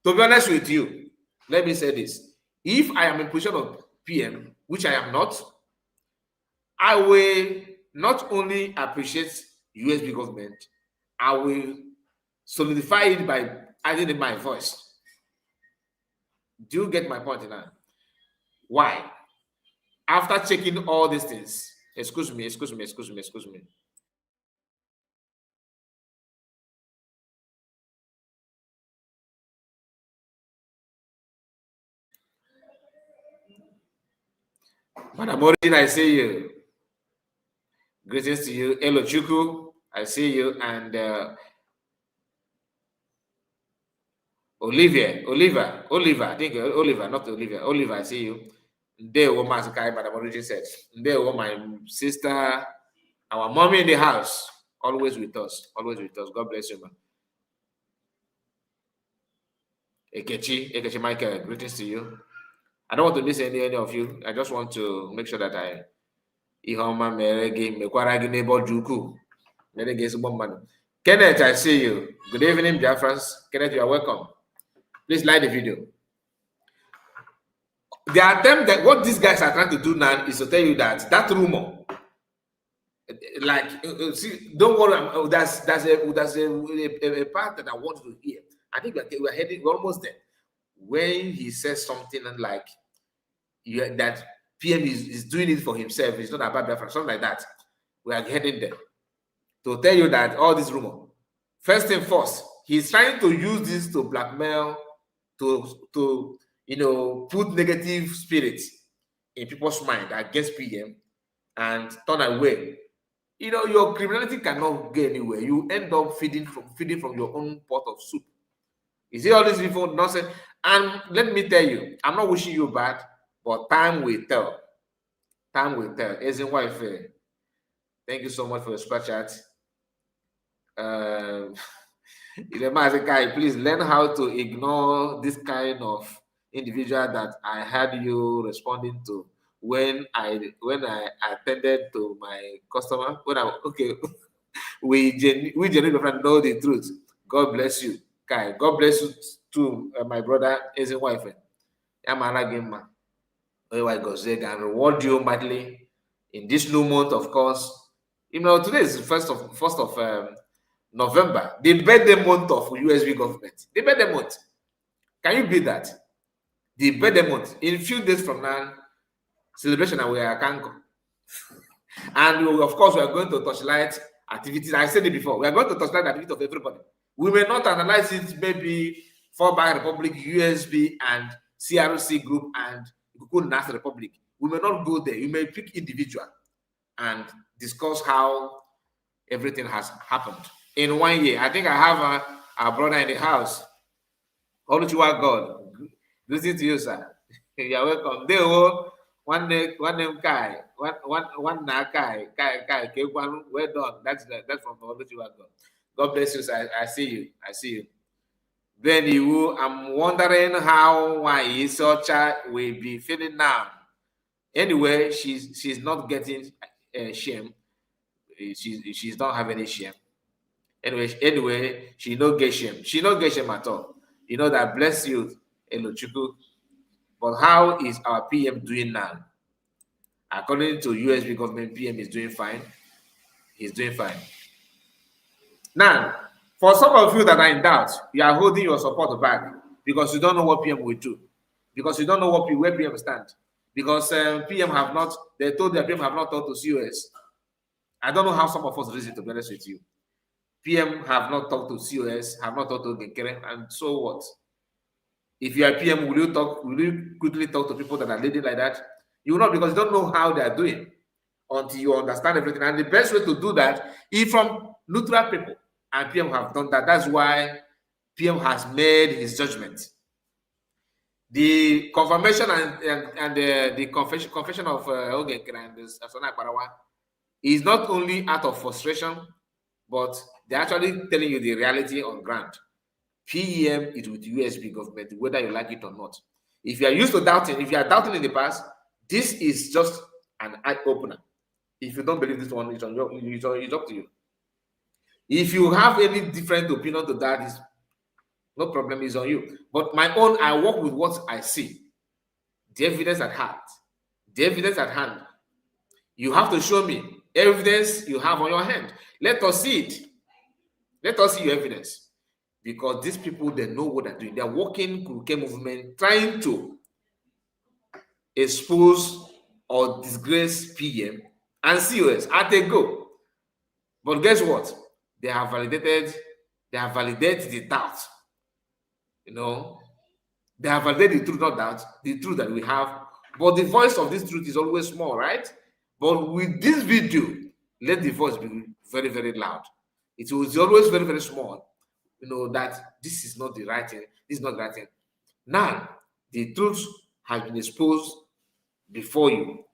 to be honest with you, let me say this. If I am in position of PM, which I am not, I will not only appreciate USB government, I will solidify it by adding in my voice. Do you get my point now? Why? After checking all these things, excuse me. Madam Origin, I see you. Greetings to you. Hello, Chuku. I see you. And Oliver. I think Oliver, not Olivia. Oliver, I see you. There, what Madam Origin said. There, what my sister, our mommy in the house, always with us. God bless you, man. Ekechi Michael, greetings to you. I don't want to miss any of you. I just want to make sure that I Kenneth, I see you. Good evening, Biafrans. Kenneth, you are welcome. Please like the video. The attempt that what these guys are trying to do now is to tell you that rumor, like, see, don't worry. That's a part that I want to hear. I think we're almost there. When he says something like that PM is doing it for himself, it's not about Biafra, something like that. We are heading there to tell you that all this rumor. First and first, he's trying to use this to blackmail, to put negative spirits in people's mind against PM and turn away. Your criminality cannot go anywhere. You end up feeding from your own pot of soup. You see all these people nonsense. And let me tell you, I'm not wishing you bad, but time will tell. Time will tell. As in wife, thank you so much for your super chat. Please learn how to ignore this kind of individual that I had you responding to when I attended to my customer. We genuinely know the truth. God bless you, Kai. God bless you too, my brother, as a wife. I'm a and reward you mightily in this new month, of course. Today is the first of November, the birthday month of USB government. The birthday month. Can you believe that? The birthday month. In a few days from now, celebration and we are Kanko. And of course, we are going to touchlight activities. I said it before. We are going to touchlight activities of everybody. We may not analyze it, maybe Fallback Republic, USB, and CRC group, and National Republic. We may not go there. You may pick individual and discuss how everything has happened in 1 year. I think I have a brother in the house. Oluchiwa God. Listen to you, sir. You are welcome. They will one name Kai. One Kai. Well done. That's from Oluchiwa God. God bless you, sir. I see you. Then I'm wondering why Isocha will be feeling now. Anyway, she's not getting shame. She's not having any shame. Anyway, she no get shame. She no get shame at all. That bless you, Elochuku. But how is our PM doing now? According to USB government, PM is doing fine. He's doing fine. Now, for some of you that are in doubt, you are holding your support back because you don't know what PM will do. Because you don't know where PM stands. Because PM have not, they told their PM have not talked to COS. I don't know how some of us reason, to be honest with you. PM have not talked to COS, have not talked to Nkere, and so what? If you are PM, will you quickly talk to people that are leading like that? You will not, because you don't know how they are doing until you understand everything. And the best way to do that is from neutral people. And PM have done that. That's why PM has made his judgment. The confirmation and the confession of Nkere and Akparawa is not only out of frustration, but they're actually telling you the reality on ground. PM is with USB government, whether you like it or not. If you are used to doubting, if you are doubting in the past, this is just an eye opener. If you don't believe this one, it's up to you. If you have any different opinion to that, is no problem, is on you. But my own, I work with what I see. The evidence at hand. The evidence at hand. You have to show me evidence you have on your hand. Let us see it. Let us see your evidence. Because these people, they know what they're doing. They're working Kuruke movement, trying to expose or disgrace PM and COS at a go. But guess what? They have validated the doubt. You know, they have validated the truth, not doubt, the truth that we have. But the voice of this truth is always small, right? But with this video, let the voice be very, very loud. It was always very, very small. You know, that this is not the right thing. This is not the right thing. Now, the truth has been exposed before you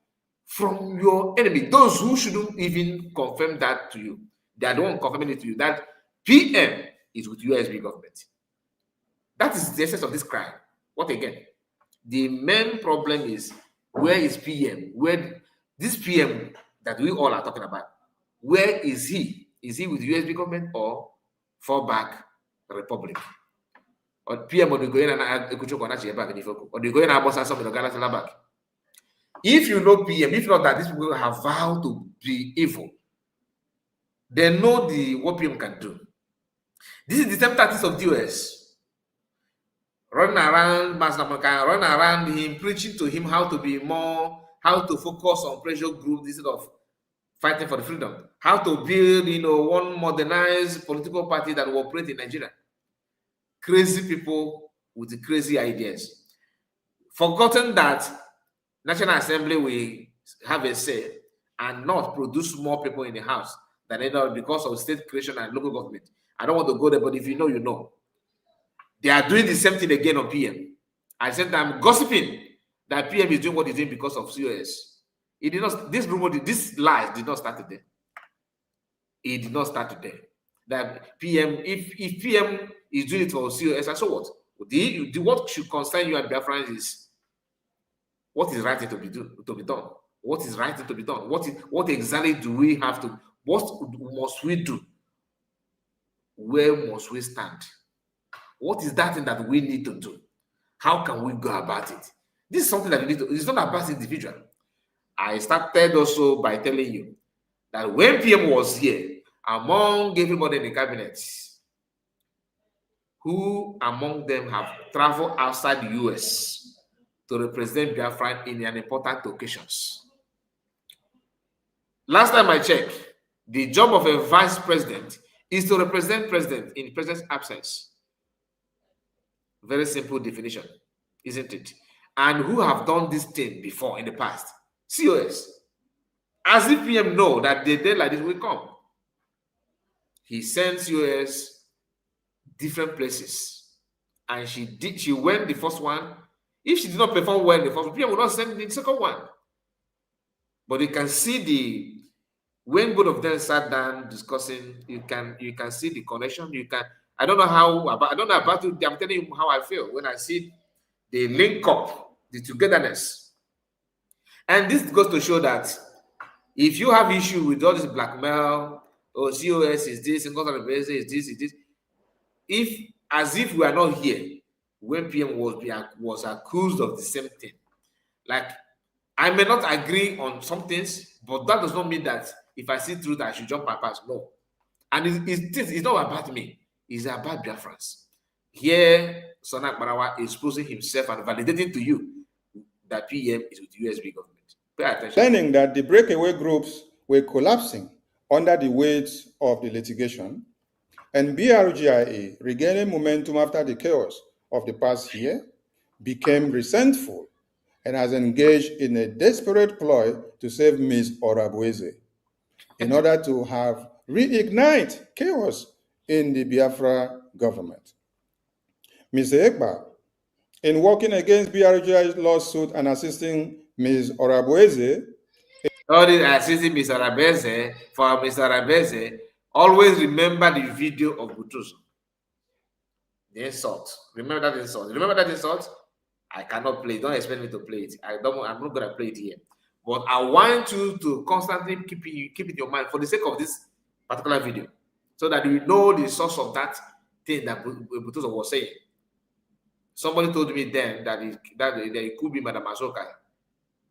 from your enemy, those who shouldn't even confirm that to you. They are the one confirming it to you, that PM is with USB government. That is the essence of this crime. What again? The main problem is, where is PM? Where this PM that we all are talking about, where is he? Is he with USB government or Fallback Republic? Or PM or the going and or the going and some of the back. If you know PM, if not that these people have vowed to be evil, they know what PM can do. This is the same tactics of DOS. Running around running around him, preaching to him how to focus on pressure groups instead of fighting for the freedom, how to build, one modernized political party that will operate in Nigeria. Crazy people with crazy ideas. Forgotten that National Assembly will have a say and not produce more people in the House than because of state creation and local government. I don't want to go there, but if you know, you know. They are doing the same thing again on PM. I said I'm gossiping that PM is doing what he's doing because of COS. It did not. This rumor, this lies did not start today. It did not start today. That PM, if PM is doing it for COS, and so what? What should concern you and Biafrans is what is right to be done. What is right to be done? What exactly do we have to? What must we do? Where must we stand? What is that thing that we need to do? How can we go about it? This is something that we need to. It's not about individual. I started also by telling you that when PM was here, among everybody in the cabinet, who among them have traveled outside the US to represent Biafra in an important occasions? Last time I checked, the job of a vice president is to represent president in president's absence. Very simple definition, isn't it? And who have done this thing before in the past? COS. As if PM know that the day like this will come. He sends COS different places. And she went the first one. If she did not perform well in the first one, PM will not send the second one. But you can see when both of them sat down discussing, you can see the connection. I don't know about it. I'm telling you how I feel when I see the link up, the togetherness. And this goes to show that if you have issue with all this blackmail, or COS is this, and is this, as if we are not here when PM was accused of the same thing. Like, I may not agree on some things, but that does not mean that if I see truth, I should jump my past. No. And it's not about me. It's about Biafrans. Here, Son Akparawa is exposing himself and validating to you that PM is with USB government. Pay attention. Learning that the breakaway groups were collapsing under the weight of the litigation, and BRGIA, regaining momentum after the chaos of the past year, became resentful and has engaged in a desperate ploy to save Ms. Orabueze in order to have reignite chaos in the Biafra government. Mr. Ekpa, in working against BRGI's lawsuit and assisting Ms. Orabueze, assisting Ms. Orabueze, for Ms. Orabueze, always remember the video of Butuzo. The insult. Remember that insult. Remember that insult? I cannot play it. Don't expect me to play it. I'm not going to play it here. But I want you to constantly keep it in your mind for the sake of this particular video, so that you know the source of that thing that Butuzo was saying. Somebody told me then that it could be Madam Azoka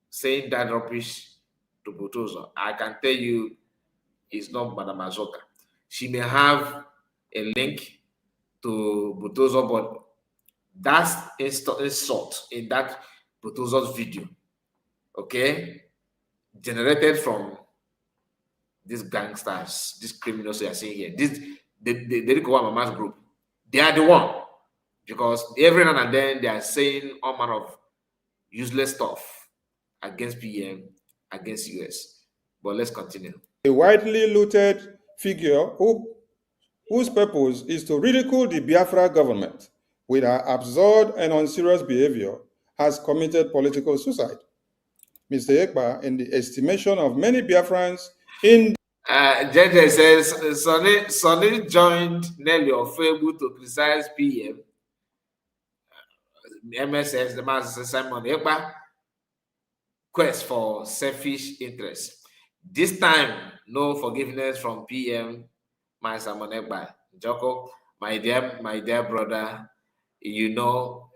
saying that rubbish to Butuzo. I can tell you is not Madam Azoka. She may have a link to Butozo, but that's insult in that Butozo's video, okay, generated from these gangsters, these criminals you are seeing here. This the Rikowa Mama's group. They are the one, because every now and then they are saying all manner of useless stuff against PM, against US. But let's continue. A widely looted figure whose purpose is to ridicule the Biafra government with her absurd and unserious behavior has committed political suicide. Mr. Ekpa, in the estimation of many Biafrans in JJ says Sonny joined Nelly Ofebu to criticize PM. MSS, the Master Simon Ekpa, quest for selfish interest. This time, no forgiveness from PM, my Simon Ekpa. Joko, my dear brother, you know,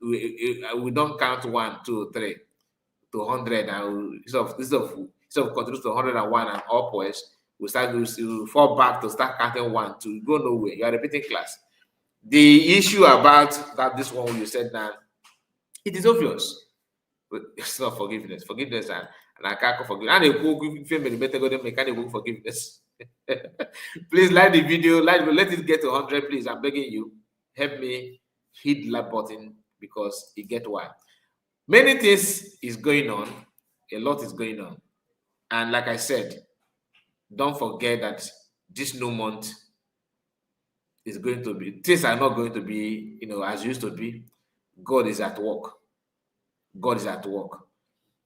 we don't count 1, 2, 3 to 100, and instead of continuing to 101 and upwards, we fall back to start counting 1, 2, go nowhere. You are repeating class. The issue about that this one you said now, it is obvious. But it's not forgiveness. Forgiveness and I can't forgive. And a better go mechanical forgiveness. Please like the video, let it get to 100, please. I'm begging you. Help me hit the like button, because it get why. Many things is going on, a lot is going on. And like I said, don't forget that this new month is going to be, things are not going to be, as used to be. God is at work. God is at work.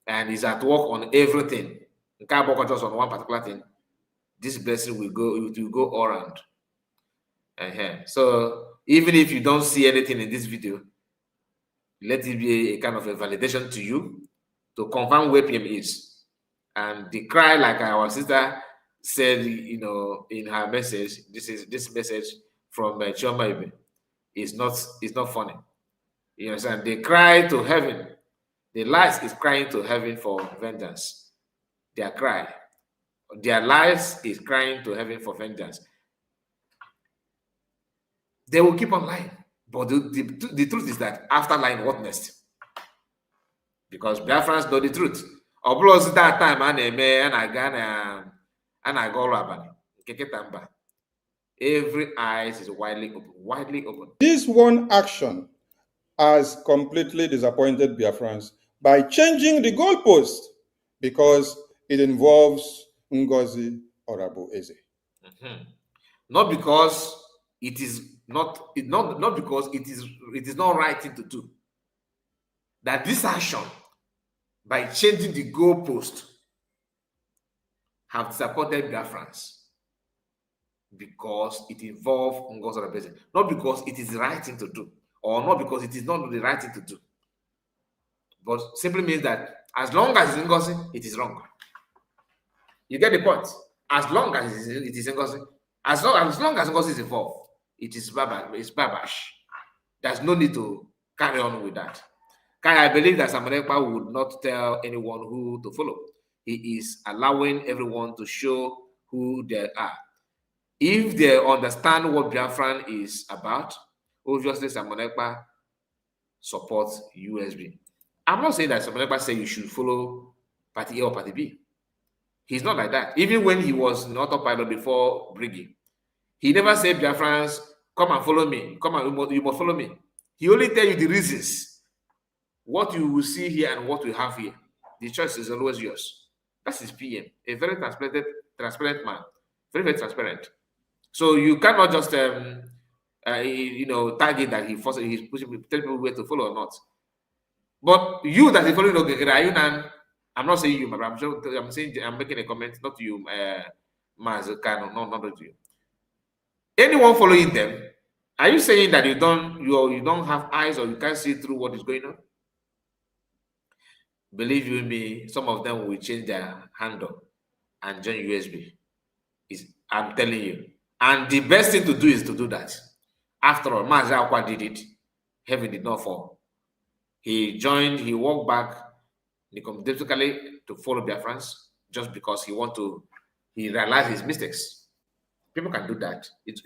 And he's at work on everything. You can't work just on one particular thing. This blessing will go all around. So even if you don't see anything in this video, let it be a kind of a validation to you to confirm where PM is. And the cry, like our sister said, in her message, this message from Chioma Ibe is not funny. You understand? They cry to heaven. The lies is crying to heaven for vengeance. Their cry. Their lies is crying to heaven for vengeance. They will keep on lying. But the truth is that after lying, what next? Because Biafrans know the truth. Oblos that time every eyes is widely open. This one action has completely disappointed Biafrans by changing the goalpost, because it involves Ngozi or Abu Eze. Not because it is not because it is not right thing to do. That this action, by changing the goalpost, have disappointed Biafrans because it involves Ngozi or Abu Eze. Not because it is the right thing to do, or not because it is not the right thing to do, but simply means that as long as it's Ngozi, it is wrong. You get the point? As long as it is Ngozi, as long as Ngozi is involved, it is babash. There's no need to carry on with that. I believe that Ekpa would not tell anyone who to follow. He is allowing everyone to show who they are. If they understand what Biafran is about, obviously Ekpa supports USB. I'm not saying that Ekpa say you should follow party A or party B. He's not like that. Even when he was in autopilot before Briggy, he never said, Biafrans, come and follow me. Come and you must follow me. He only tell you the reasons. What you will see here and what we have here. The choice is always yours. That's his PM. A very transparent man. Very, very transparent. So you cannot just target that he's pushing people where to follow or not. But you that is following Nkere, I'm not saying you, but I'm saying I'm making a comment, not to you, Mazukano, not to you. Anyone following them, are you saying that you don't have eyes or you can't see through what is going on? Believe you me, some of them will change their handle and join USB. I'm telling you. And the best thing to do is to do that. After all, Akwa did it. Heaven did not fall. He joined, he walked back, basically to follow Biafrans just because he want to he realized his mistakes. People can do that. It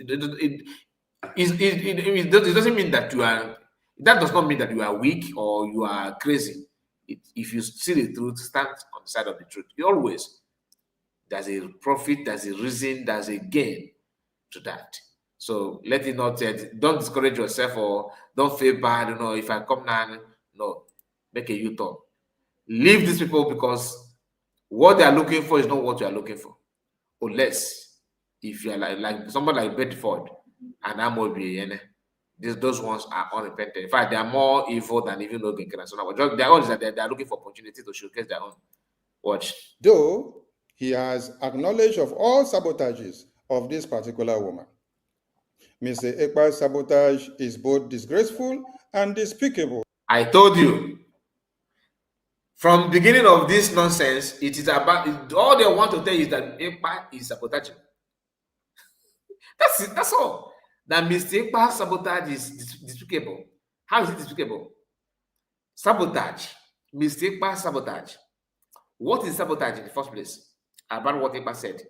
doesn't mean that you are. That does not mean that you are weak or you are crazy. If you see the truth, stand on the side of the truth. You always, there's a profit, there's a reason, there's a gain to that. So let it not. Don't discourage yourself or don't feel bad. If I come now, no, make a U-turn. Leave these people because what they are looking for is not what you are looking for. Unless if you are like someone like Bedford and Amobi, those ones are unrepentant. In fact, they are more evil than even Nkere. So now, their own is that they are looking for opportunity to showcase their own. Watch. Though he has acknowledged of all sabotages of this particular woman. Mr. Ekpa's sabotage is both disgraceful and despicable. I told you. From the beginning of this nonsense, it is about all they want to tell you is that Ekpa is sabotaging. That's it. That's all. That Mr. Ekpa's sabotage is despicable. How is it despicable? Sabotage. Mr. Ekpa's sabotage. What is sabotage in the first place? About what Ekpa said.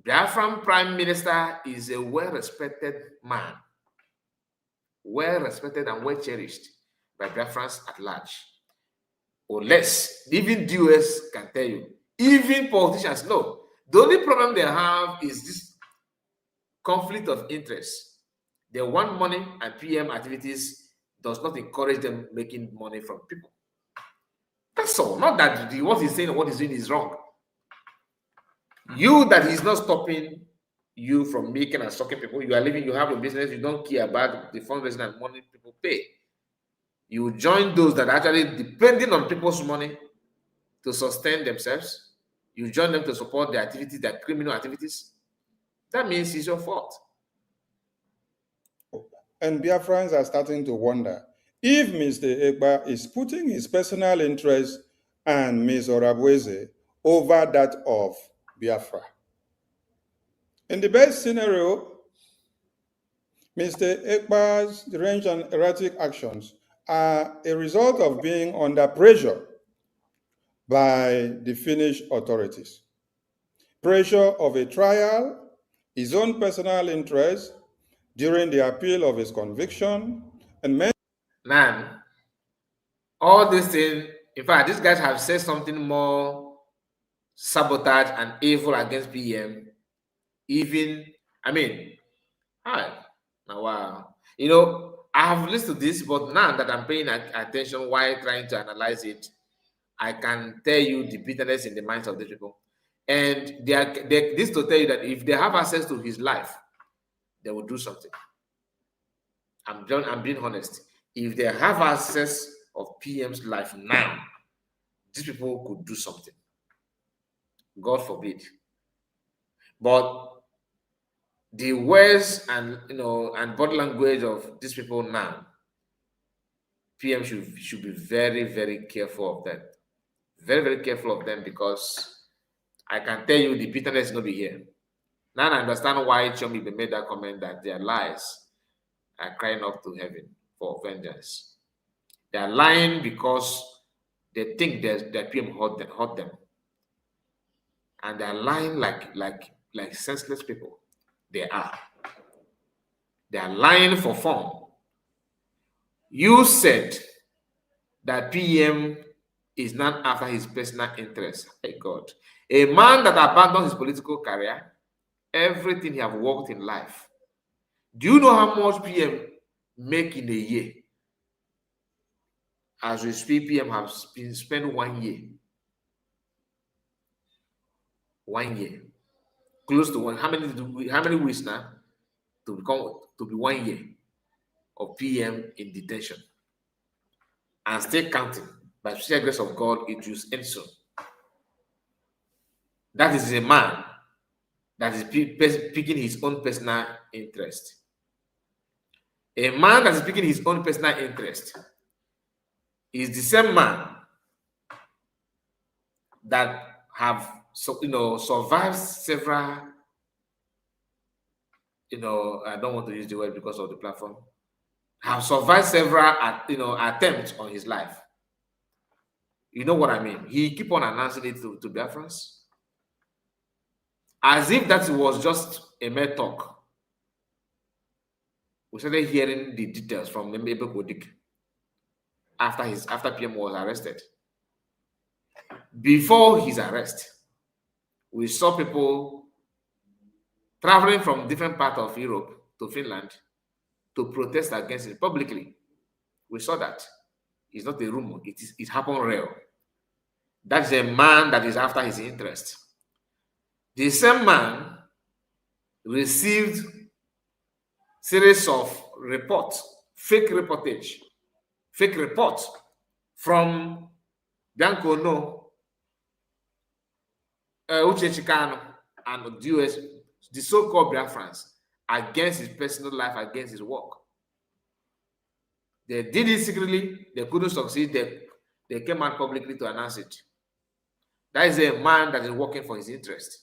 Biafran Prime Minister is a well-respected man. Well-respected and well-cherished by Biafrans at large. Or less. Even the US can tell you. Even politicians know. The only problem they have is this conflict of interest. They want money and PM activities does not encourage them making money from people. That's all. Not that what he's saying or what he's doing is wrong. You that he's not stopping you from making and sucking people. You are living, you have a business, you don't care about the fundraising and money people pay. You join those that are actually depending on people's money to sustain themselves. You join them to support their activities, their criminal activities. That means it's your fault. And Biafrans are starting to wonder if Mr. Ekpa is putting his personal interest and Ms. Orabueze over that of Biafra. In the best scenario, Mr. Ekpa's deranged and erratic actions are a result of being under pressure by the Finnish authorities. Pressure of a trial, his own personal interest during the appeal of his conviction, and many. Man, all these things, in fact, these guys have said something more sabotage and evil against PM. Even, hi, now wow. I have listened to this, but now that I'm paying attention while trying to analyze it, I can tell you the bitterness in the minds of these people. And this to tell you that if they have access to his life, they will do something. I'm being honest. If they have access of PM's life now, these people could do something. God forbid. But the words and and body language of these people now, PM should be very, very careful of them. Very, very careful of them, because I can tell you the bitterness will not be here. Now I understand why Chomi made that comment that their lies are crying up to heaven for vengeance. They are lying because they think that PM hurt them. And they are lying like senseless people. They are. They are lying for fun. You said that PM is not after his personal interest. Hey God. A man that abandoned his political career, everything he have worked in life. Do you know how much PM make in a year? As we speak, PM has been spent 1 year. 1 year. Close to one. How many weeks now to be 1 year of PM in detention? And still counting. By the sheer grace of God, it will end soon. That is a man that is picking his own personal interest. A man that is picking his own personal interest is the same man that have survived several, I don't want to use the word because of the platform, have survived several attempts on his life. You know what I mean? He keep on announcing it to Biafrans. As if that was just a mere talk, we started hearing the details from Mbebe Kodik after PM was arrested. Before his arrest, we saw people traveling from different parts of Europe to Finland to protest against it publicly. We saw that. It's not a rumor. It happened real. That's a man that is after his interest. The same man received series of reports, fake reports from Bianco No, Uche Chicano, and the US, the so-called Biafrans, against his personal life, against his work. They did it secretly. They couldn't succeed. They came out publicly to announce it. That is a man that is working for his interest.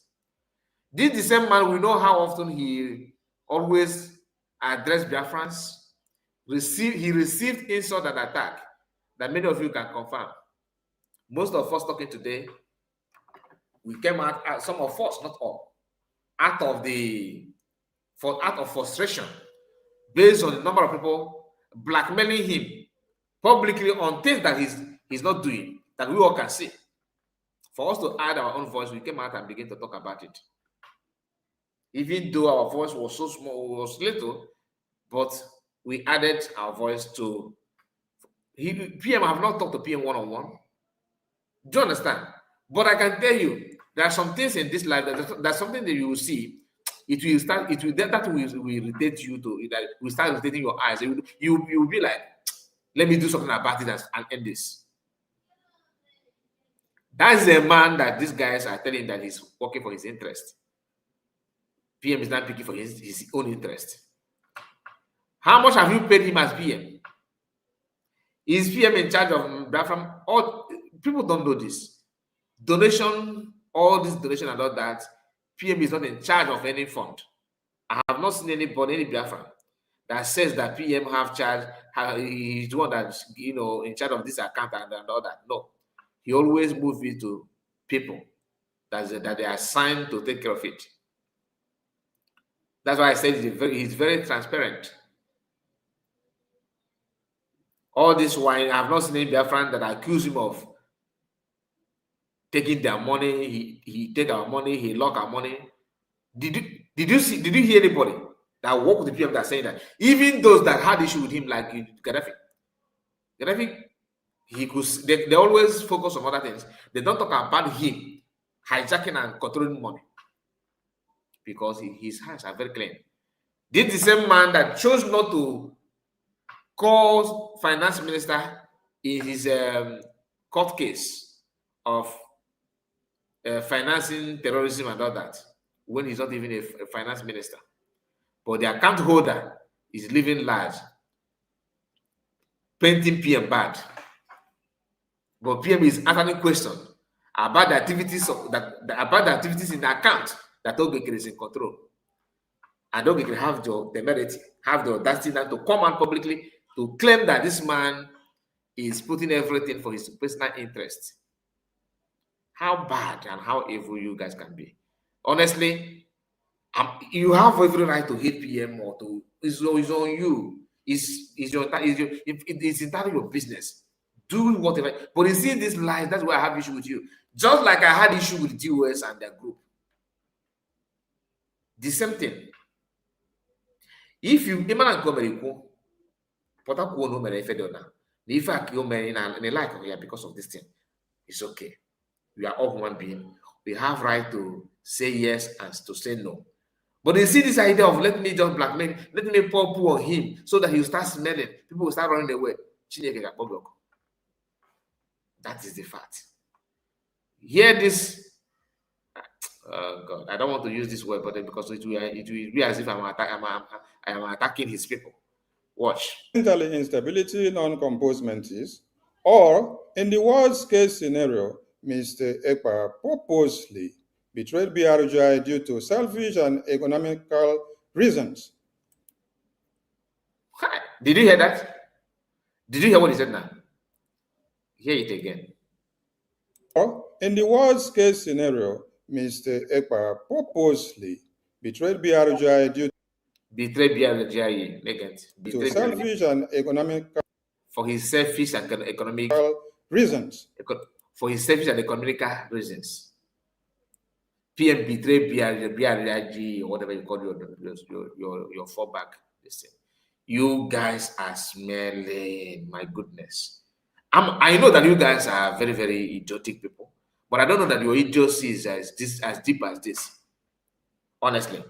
This the same man, we know how often he always addressed Biafrans. He received insult and attack that many of you can confirm. Most of us talking today, we came out, some of us, not all, out of frustration, based on the number of people blackmailing him publicly on things that he's not doing, that we all can see. For us to add our own voice, we came out and began to talk about it. Even though our voice was so small, was little, but we added our voice to PM. I have not talked to PM one-on-one. Do you understand? But I can tell you, there are some things in this life that's something that you will see. That will irritate you to that will start irritating your eyes. You will be like, let me do something about it and end this. That's a man that these guys are telling that he's working for his interest. PM is not picking for his own interest. How much have you paid him as PM? Is PM in charge of Biafra? All people don't know this. Donation, all this donation and all that, PM is not in charge of any fund. I have not seen anybody, any Biafra, that says that PM have charge, he's the one that's in charge of this account and all that. No. He always moves it to people that they are assigned to take care of it. That's why I said he's very transparent. All this while, I have not seen any Biafran that accuse him of taking their money. He take our money. He lock our money. Did you hear anybody that work with the PM that saying that? Even those that had issue with him, like Gaddafi, they always focus on other things. They don't talk about him hijacking and controlling money because his hands are very clean. This is the same man that chose not to call finance minister in his court case of financing terrorism and all that, when he's not even a finance minister. But the account holder is living large, painting PM bad. But PM is answering questions about the activities in the account that Nkere is in control. And Nkere have the temerity, have the audacity to come out publicly to claim that this man is putting everything for his personal interest. How bad and how evil you guys can be. Honestly, you have every right to hate PM or to. It's on you. It's entirely your business. Do whatever. But you see these lies, that's why I have issue with you. Just like I had issue with US and their group. The same thing. If you because of this thing, it's okay. We are all human beings. We have right to say yes and to say no. But you see this idea of let me just blackmail, let me pour poo on him so that he will start smelling. People will start running away. That is the fact. Hear this. God, I don't want to use this word, but because it will be as if I am attacking his people. Watch. Mentally instability, non-composed mentees, or in the worst case scenario, Mr. Ekpa purposely betrayed BRGI due to selfish and economical reasons. Did you hear that? Did you hear what he said now? Hear it again. Or in the worst case scenario, Mr. Ekpa purposely betrayed BRGI due Betrayed BRGI, to selfish and economical for his selfish and economic reasons. For his selfish and economical reasons. PM betrayed BRG or whatever you call your fallback. Listen, you guys are smelling. My goodness. I know that you guys are very, very idiotic people, but I don't know that your idiocy is as deep as this. Honestly.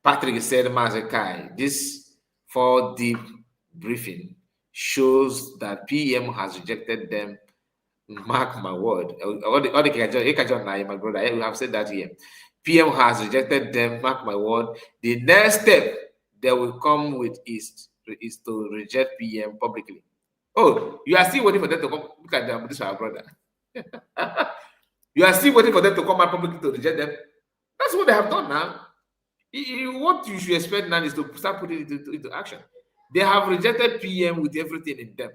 Patrick said, Mazekai, this 4 deep briefing shows that PM has rejected them. Mark my word. My brother, we have said that here. PM has rejected them. Mark my word. The next step they will come with is to reject PM publicly. Oh, you are still waiting for them to come. Look at them. This is our brother. You are still waiting for them to come out publicly to reject them. That's what they have done now. What you should expect now is to start putting it into action. They have rejected PM with everything in them.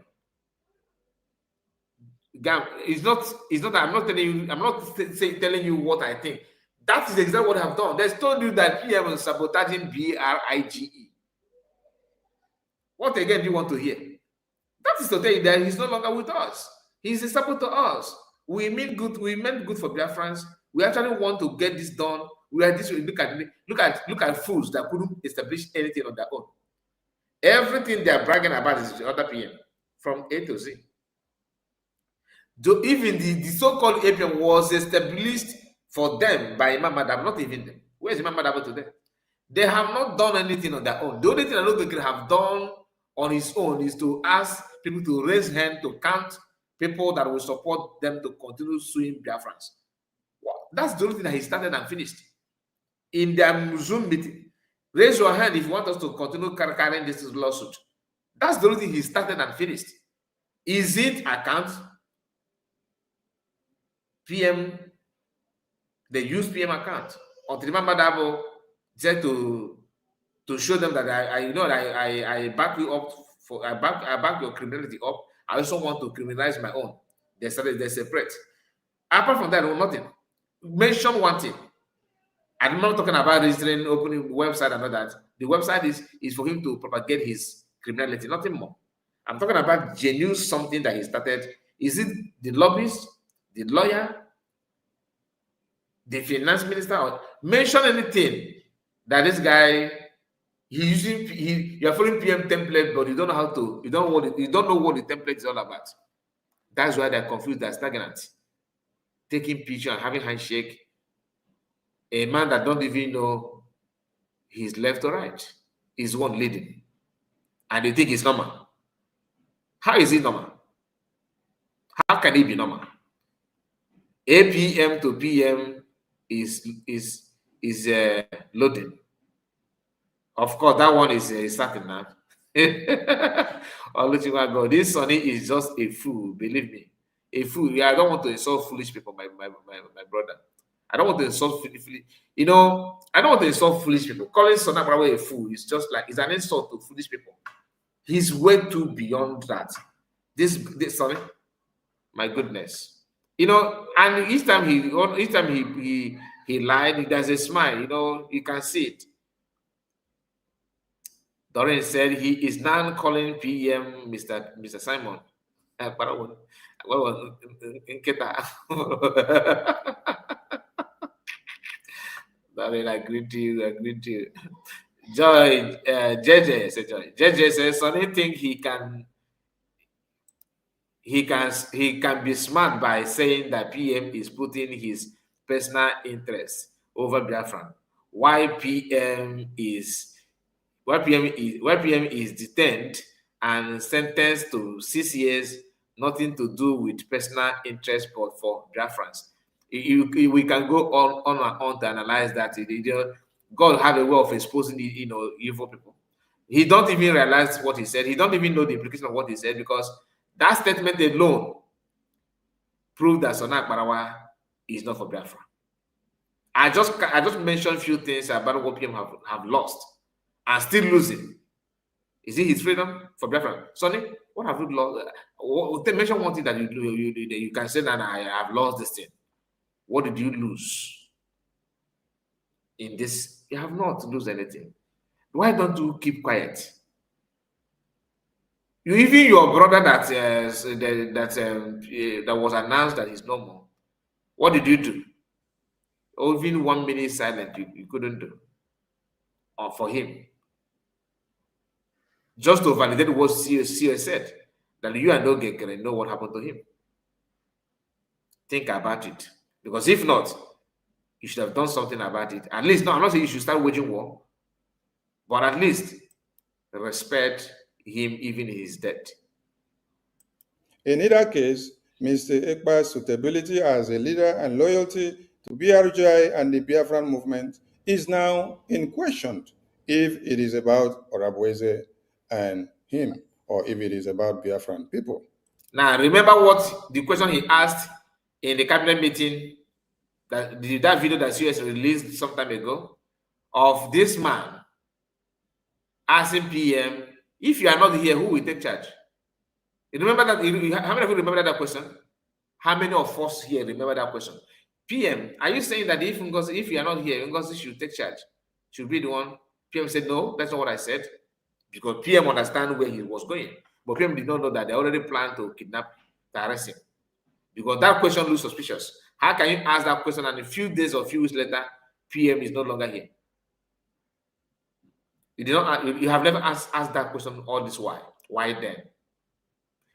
It's not. I'm not telling you. I'm not telling you what I think. That is exactly what I have done. They told you that PM is sabotaging BRIGE. What again do you want to hear? That is to tell you that he's no longer with us. He's a support to us. We mean good. We meant good for Biafrans. We actually want to get this done. We are this. Look at fools that couldn't establish anything on their own. Everything they are bragging about is the other PM from A to Z. Even the so-called APM was established for them by Imam Madam, not even them. Where's Imam Madam today? They have not done anything on their own. The only thing I know they can have done on his own is to ask people to raise hand to count people that will support them to continue suing Biafrans. Well, that's the only thing that he started and finished. In their Zoom meeting, raise your hand if you want us to continue carrying this lawsuit. That's the only thing he started and finished. Is it account? PM, they use PM account. Until Imam Dabo said to show them that I back you up for I back your criminality up. I also want to criminalize my own. They separate. Apart from that, nothing. Mention one thing. I'm not talking about registering, opening website and all that. The website is for him to propagate his criminality, nothing more. I'm talking about genuine something that he started. Is it the lobbyist, the lawyer, the finance minister? Or mention anything that this guy you are following PM template, but you don't know how to. You don't know what the template is all about. That's why they're confused. They're stagnant. Taking picture and having handshake. A man that don't even know his left or right is one leading, and they think it's normal. How is it normal? How can it be normal? APM to PM is loading. Of course, that one is starting now. This Sonny is just a fool. Believe me, a fool. Yeah, I don't want to insult foolish people, my brother. I don't want to insult I don't want to insult foolish people. Calling Sonny Akparawa a fool is just like it's an insult to foolish people. He's way too beyond that. This Sonny, my goodness. And each time he lied, there's a smile. You can see it. Doreen said he is now calling PM Mr. Simon. Akparawa. Nkere. Doreen, I agree to you. Joy, JJ said Joy. JJ says Sonny think he can be smart by saying that PM is putting his personal interests over Biafran. Why PM is detained and sentenced to 6 years, nothing to do with personal interest, but for Biafrans. We can go on and on to analyze that. God have a way of exposing evil people. He don't even realize what he said. He don't even know the implication of what he said, because that statement alone proved that Sonny Akparawa is not for Biafra. I just mentioned a few things about what PM have lost and still losing. Is it his freedom for Biafra? Sonny, what have you lost? Mention one thing that you can say that I have lost this thing. What did you lose in this? You have not lose anything. Why don't you keep quiet? You even your brother that was announced that he's no more. What did you do? Or even 1 minute silent, you couldn't do. Or for him, just to validate what CS said, that you and Nkere know what happened to him. Think about it, because if not, you should have done something about it. At least, no, I'm not saying you should start waging war, but at least respect him even in his death. In either case, Mr. Ekpa's suitability as a leader and loyalty to BRGI and the Biafran movement is now in question if it is about Orabueze and him, or if it is about Biafran people. Now, remember what the question he asked in the cabinet meeting, that video that CS released some time ago, of this man asking PM, if you are not here, who will take charge? You remember that? How many of you remember that question? How many of us here remember that question? PM, are you saying that if you are not here, Ngozi should take charge? Should be the one? PM said, no, that's not what I said. Because PM understand where he was going. But PM did not know that they already planned to kidnap, to arrest him. Because that question looks suspicious. How can you ask that question and a few days or a few weeks later, PM is no longer here? You have never asked that question all this while. Why then?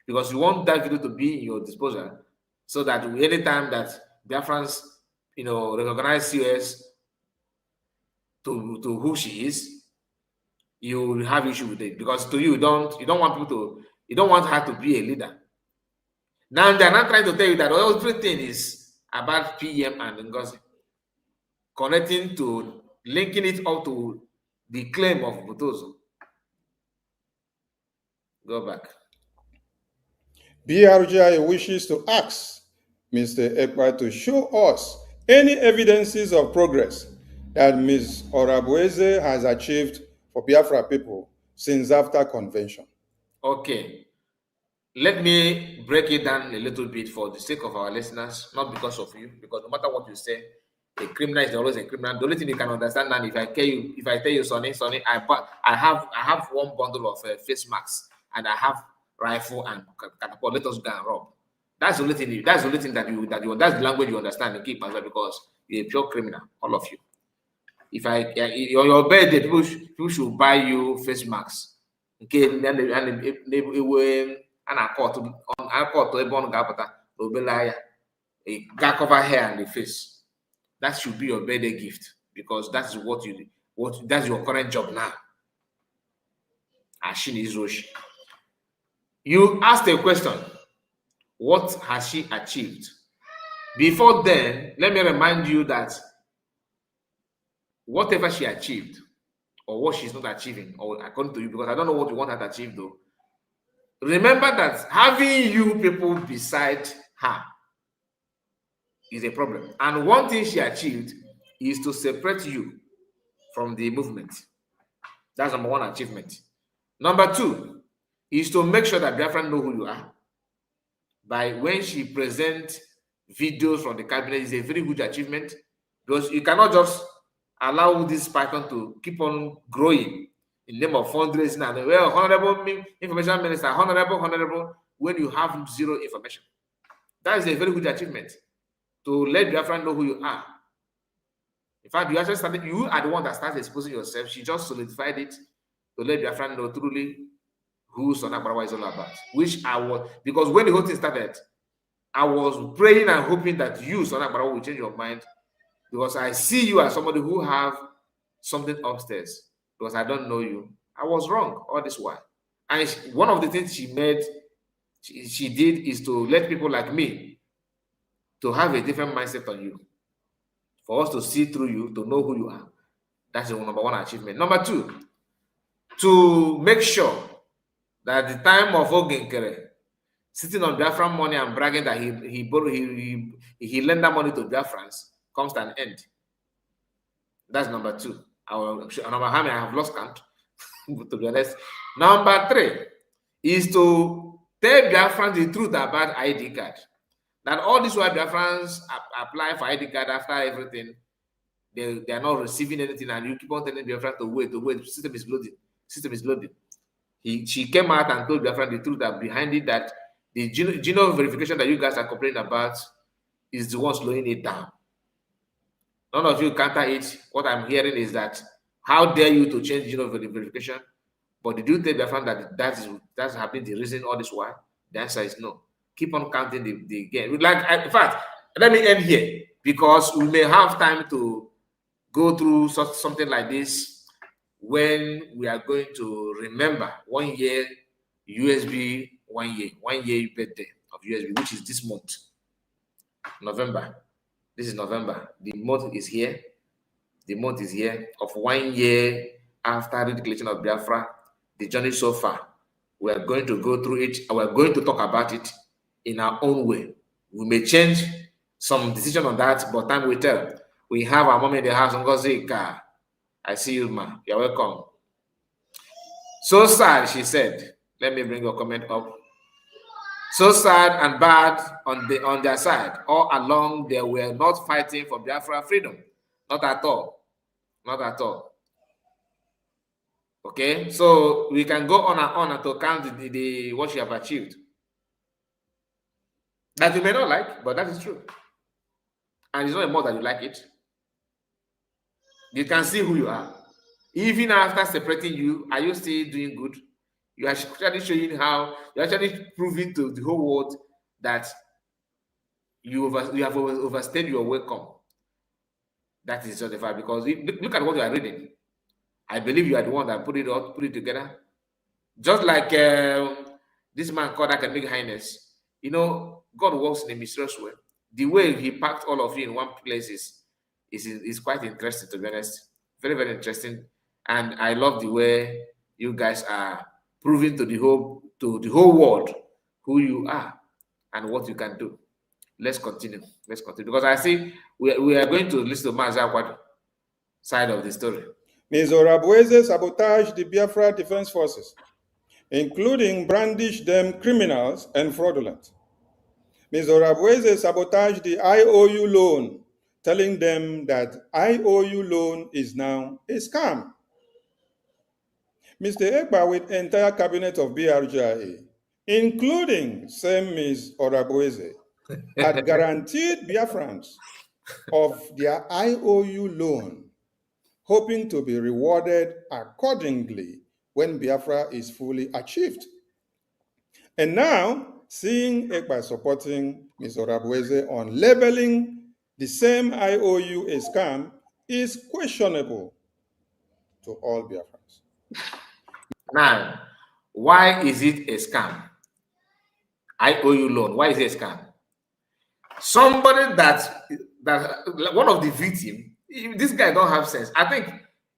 Because you want that video to be in your disposal, so that anytime that Biafrans, recognize CS to who she is, you will have issue with it. Because to you don't want her to be a leader. Now they're not trying to tell you that everything is about PM and Ngozi, linking it up to the claim of Butozo. Go back. BRGI wishes to ask Mr. Ekpa to show us any evidences of progress that Ms. Orabueze has achieved for Biafra people since after convention. Okay. Let me break it down a little bit for the sake of our listeners, not because of you, because no matter what you say, a criminal is always a criminal. The only thing you can understand now, if I tell you, Sonny, I have one bundle of face masks, and I have rifle and catapult. Let us go and rob. That's the only thing. That's the only thing that's the language you understand and keep answer, because you're a pure criminal, all of you. If on your birthday, people should buy you face masks. Okay, and I caught everyone cover hair and the face. That should be your birthday gift, because that's that's your current job now. Ashin is Roshi. You asked a question. What has she achieved? Before then, let me remind you that whatever she achieved, or what she's not achieving, or according to you, because I don't know what you want her to achieve though. Remember that having you people beside her is a problem. And one thing she achieved is to separate you from the movement. That's number one achievement. Number two is to make sure that Biafran know who you are. By when she presents videos from the cabinet, is a very good achievement, because you cannot just allow this python to keep on growing in the name of fundraising and honorable information minister, honorable, when you have zero information. That is a very good achievement, to let Biafran know who you are. In fact, you actually started, you are the one that started exposing yourself. She just solidified it to let Biafran know truly who Akparawa is all about. Which I was, because when the whole thing started, I was praying and hoping that you, Akparawa, will change your mind, because I see you as somebody who have something upstairs. Because I don't know you. I was wrong all this while. And one of the things she did is to let people like me to have a different mindset on you, for us to see through you, to know who you are. That's the number one achievement. Number two, to make sure that the time of Nkere sitting on Biafran money and bragging that he lent that money to Biafrans comes to an end. That's number two. I have lost count, to be honest. Number three is to tell Biafrans the truth about ID card. That all this while Biafrans apply for ID card after everything, they are not receiving anything, and you keep on telling Biafrans to wait. The system is loading. System is loading. She came out and told Biafran the truth that behind it, that the genome verification that you guys are complaining about is the one slowing it down. None of you counter it. What I'm hearing is that, how dare you to change genome verification? But did you tell Biafran that that's happening the reason all this while? The answer is no. Keep on counting the game. Like, in fact, let me end here, because we may have time to go through something like this when we are going to remember 1 year USB, 1 year birthday of USB, which is this month, November. This is November. The month is here. The month is here of 1 year after the declaration of Biafra. The journey so far, we are going to go through it. We are going to talk about it in our own way. We may change some decision on that, but time will tell. We have our mom in the house, Nkere. I see you, ma. You're welcome. So sad, she said. Let me bring your comment up. So sad and bad on their side. All along, they were not fighting for Biafra freedom. Not at all. Not at all. Okay, so we can go on and on to count what you have achieved. That you may not like, but that is true. And it's not more that you like it. You can see who you are. Even after separating you, are you still doing good? You are actually showing how, you're actually proving to the whole world that you have overstayed your welcome. That is justified, because look at what you are reading. I believe you are the one that put it together. Just like this man called Academic Highness. You know, God works in a mysterious way. The way he packed all of you in one place is quite interesting, to be honest. Very, very interesting. And I love the way you guys are proving to the whole world who you are and what you can do. Let's continue. Let's continue. Because I see we are going to listen to Mazakwa's side of the story. Ms. Orabueze sabotaged the Biafra Defense Forces, including brandished them criminals and fraudulent. Ms. Orabueze sabotaged the IOU loan, telling them that IOU loan is now a scam. Mr. Ekpa with entire cabinet of BRGIA, including same Ms. Orabueze, had guaranteed Biafrans of their IOU loan, hoping to be rewarded accordingly when Biafra is fully achieved. And now, seeing Ekpa supporting Ms. Orabueze on labeling the same IOU a scam is questionable to all Biafrans. Now, why is it a scam? IOU loan, why is it a scam? Somebody that one of the victims, this guy don't have sense. I think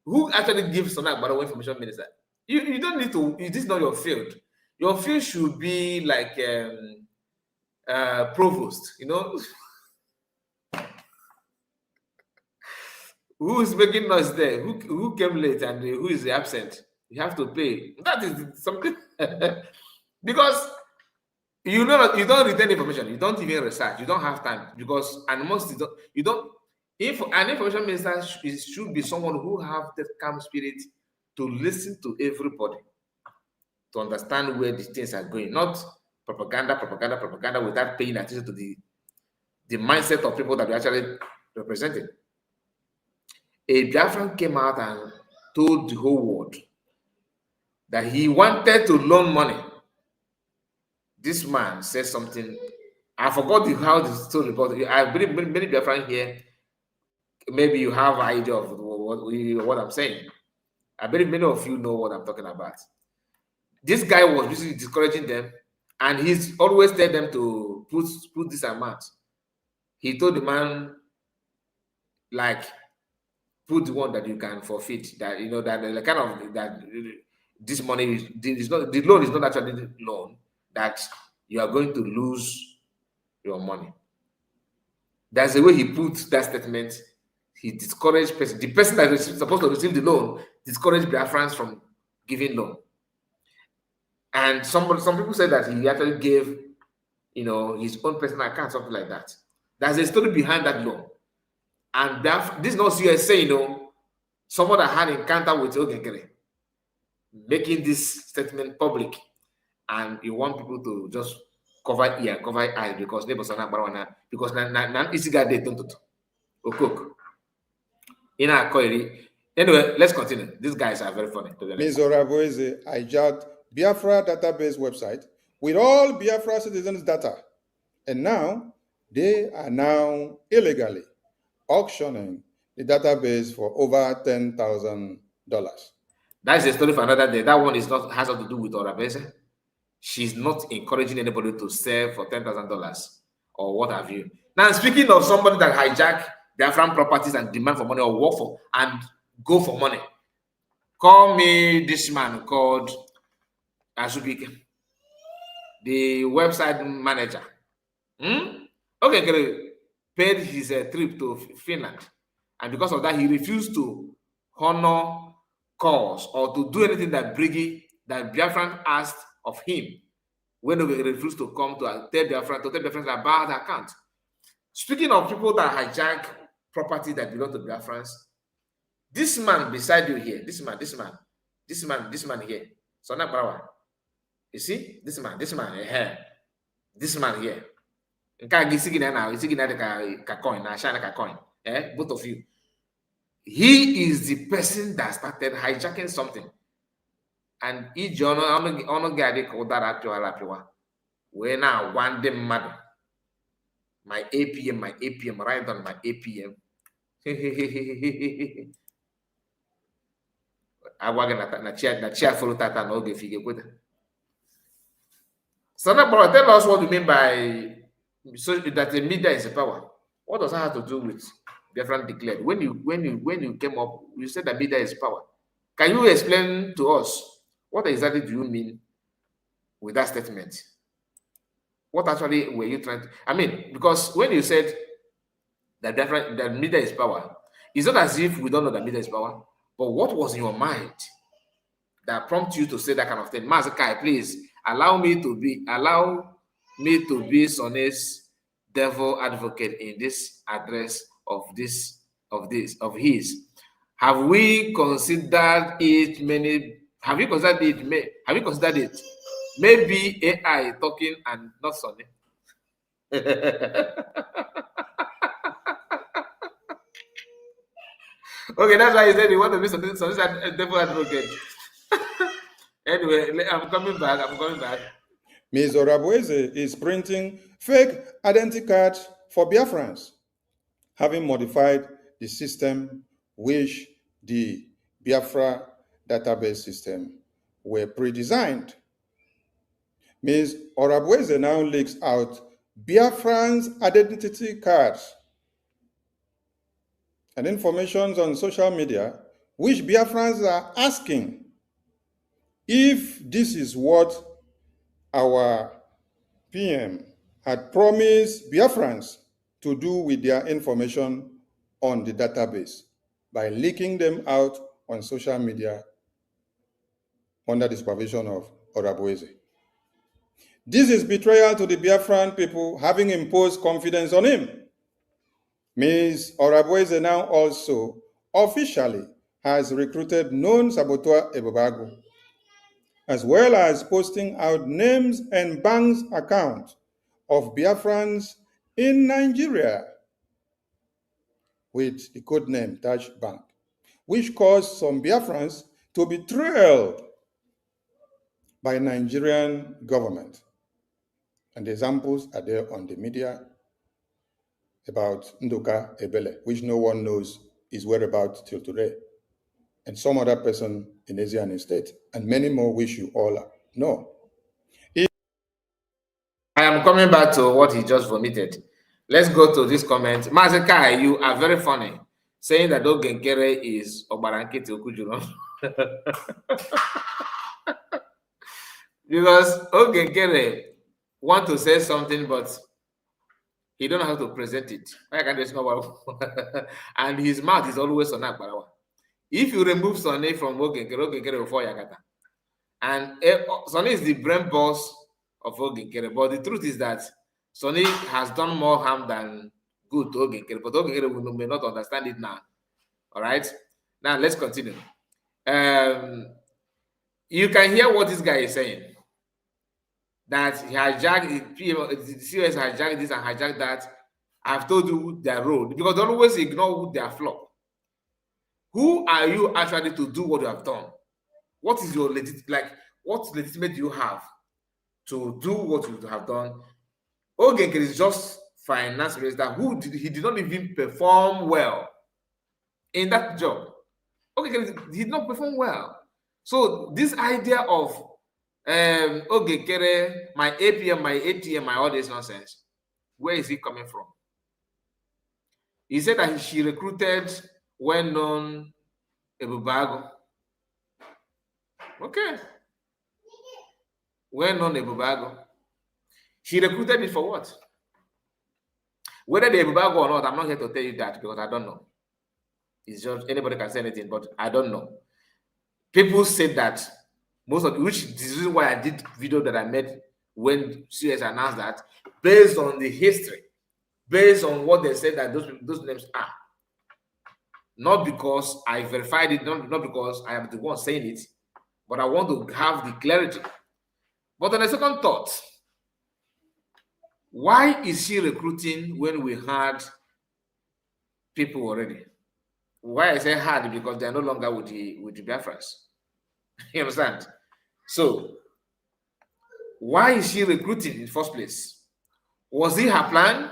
who actually gives Sonak Akparawa information minister? You don't need to. This is not your field. Your field should be like provost. You know, who is making noise there? Who came late and who is absent? You have to pay. That is something because you know you don't retain information. You don't even research. You don't have time because and most you don't. If an information minister should be someone who have that calm spirit to listen to everybody, to understand where the things are going, not propaganda without paying attention to the mindset of people that we actually represented. A Biafran came out and told the whole world that he wanted to loan money. This man said something. I forgot how the story, but I believe many Biafran here. Maybe you have an idea of what I'm saying. I believe many of you know what I'm talking about. This guy was basically discouraging them, and he's always telling them to put this amount. He told the man, like, put the one that you can forfeit. That you know that the kind of that this money is not, the loan is not actually the loan, that you are going to lose your money. That's the way he put that statement. He discouraged the person that is supposed to receive the loan, discouraged Biafrans from giving loan. And some people said that he actually gave his own personal account, something like that. There's a story behind that law. And this is not USA, someone that had encounter with Nkere, making this statement public, and you want people to just cover ear, cover eyes because neighbors are not Akparawa, because now easy guy they don't cook. Anyway, let's continue. These guys are very funny. Ms. Oraboeze hijacked Biafra database website with all Biafra citizens' data, and now they are now illegally auctioning the database for over $10,000. That's a story for another day. That one has nothing to do with Oraboeze. She's not encouraging anybody to sell for $10,000 or what have you. Now, speaking of somebody that hijack Biafran properties and demand for money or work for and go for money, call me this man called Azubike, the website manager. Okay, paid his trip to Finland, and because of that, he refused to honor calls or to do anything that Biafran asked of him when he refused to come to tell Biafran about the account. Speaking of people that hijack property that belong to Biafrans, this man beside you here, this man here, so Akparawa. You see, this man here, this man here. Both of you. He is the person that started hijacking something. And each honor guy called that we're now one day mad. My APM, right on my APM. I wagon na chair follow tata no ge figure with. So now, tell us what you mean by that the media is a power. What does that have to do with Biafran declared? When you came up, you said that media is power. Can you explain to us what exactly do you mean with that statement? What actually were you trying to? I mean, because when you said that media is power, it's not as if we don't know that media is power. But what was in your mind that prompted you to say that kind of thing? Mazakai, please allow me to be Sonny's devil advocate in this address of his. Have we considered it? Have you considered it? Maybe AI talking and not Sonny. Okay, that's why he said he want to be Sonny's devil advocate. Anyway, I'm coming back. Ms. Oraboeze is printing fake identity cards for Biafrans, having modified the system which the Biafra database system were pre-designed. Ms. Oraboeze now leaks out Biafrans' identity cards and information on social media which Biafrans are asking if this is what our PM had promised Biafrans to do with their information on the database by leaking them out on social media under the supervision of Oraboeze. This is betrayal to the Biafran people having imposed confidence on him. Ms. Oraboeze now also officially has recruited known saboteur Ebobago, as well as posting out names and banks accounts of Biafrans in Nigeria with the codename Taj Bank, which caused some Biafrans to be trailed by Nigerian government. And the examples are there on the media about Nduka Ebele, which no one knows his whereabouts till today, and some other person in Asian state, and many more which you all know. I am coming back to what he just vomited. Let's go to this comment. Mazekai, you are very funny, saying that Nkere is Obarankiti Okujuro. Because Nkere want to say something, but he don't know how to present it. And his mouth is always on Akparawa. If you remove Sonny from Nkere will fall Yakata. And Sonny is the brain boss of Nkere. But the truth is that Sonny has done more harm than good to Nkere, but Nkere may not understand it now. All right. Now let's continue. You can hear what this guy is saying. That he hijacked the COS hijacked this and hijacked that. I've told you their role because they always ignore their flaw. Who are you actually to do what you have done? What is your what legitimate do you have to do what you have done? Nkere is just finance minister he did not even perform well in that job. Nkere did not perform well. So this idea of Nkere, my APM, my ATM, my all this nonsense, where is it coming from? He said that she recruited well-known Ebubago. Okay. Well-known Ebubago. She recruited it for what? Whether the Ebubago or not, I'm not here to tell you that because I don't know. It's just anybody can say anything, but I don't know. People said that which is the reason why I did video that I made when CS announced that, based on the history, based on what they said that those names are. Not because I verified it, not because I am the one saying it, but I want to have the clarity. But on a second thought, why is she recruiting when we had people already? Why I say had? Because they are no longer with the Biafrans. You understand? So, why is she recruiting in the first place? Was it her plan?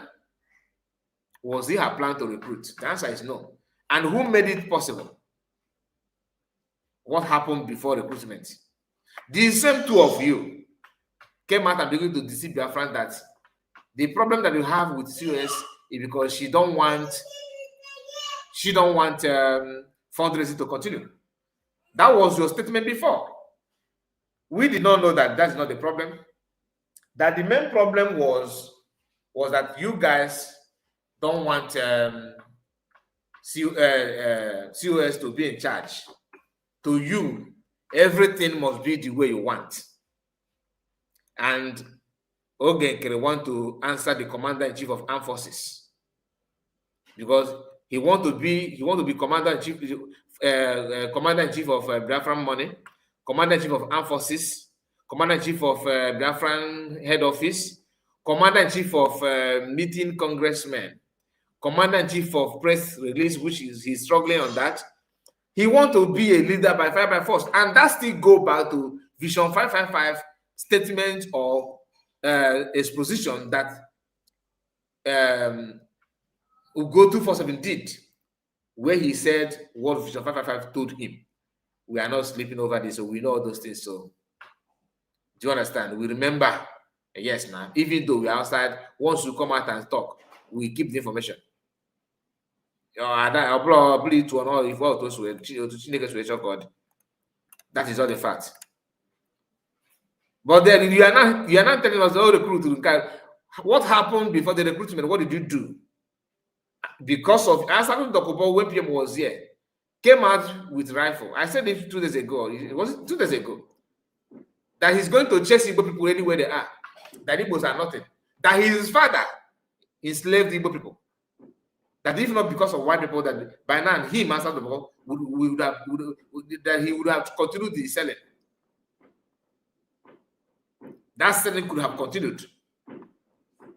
Was it her plan to recruit? The answer is no. And who made it possible? What happened before recruitment? The same two of you came out and began to deceive Biafrans that the problem that you have with COS is because she don't want fundraising to continue. That was your statement before. We did not know that that's not the problem. That the main problem was that you guys don't want COS to be in charge. To you, everything must be the way you want. And Nkere want to answer the commander-in-chief of armed forces because he want to be commander-in-chief of Biafran money, commander-in-chief of armed forces, commander-in-chief of Biafran head office, commander-in-chief of meeting congressmen, commander-in-chief of press release, which he's struggling on that. He want to be a leader by fire by force, and that still go back to Vision 555 statement or exposition that Ugo 247 did, where he said what Vision 555 told him. We are not sleeping over this, so we know all those things. So, do you understand? We remember, yes, now, even though we're outside, once you come out and talk, we keep the information. That is all the fact. But then you are not telling us all recruit. What happened before the recruitment? What did you do? Because of Asakun Dokubo, when PM was here, came out with rifle. I said it 2 days ago. It was 2 days ago. That he's going to chase Igbo people anywhere they are. That Igbos are nothing. That his father enslaved Igbo people. That if not because of white people, that by now him as the ball that he would have continued the selling. That selling could have continued.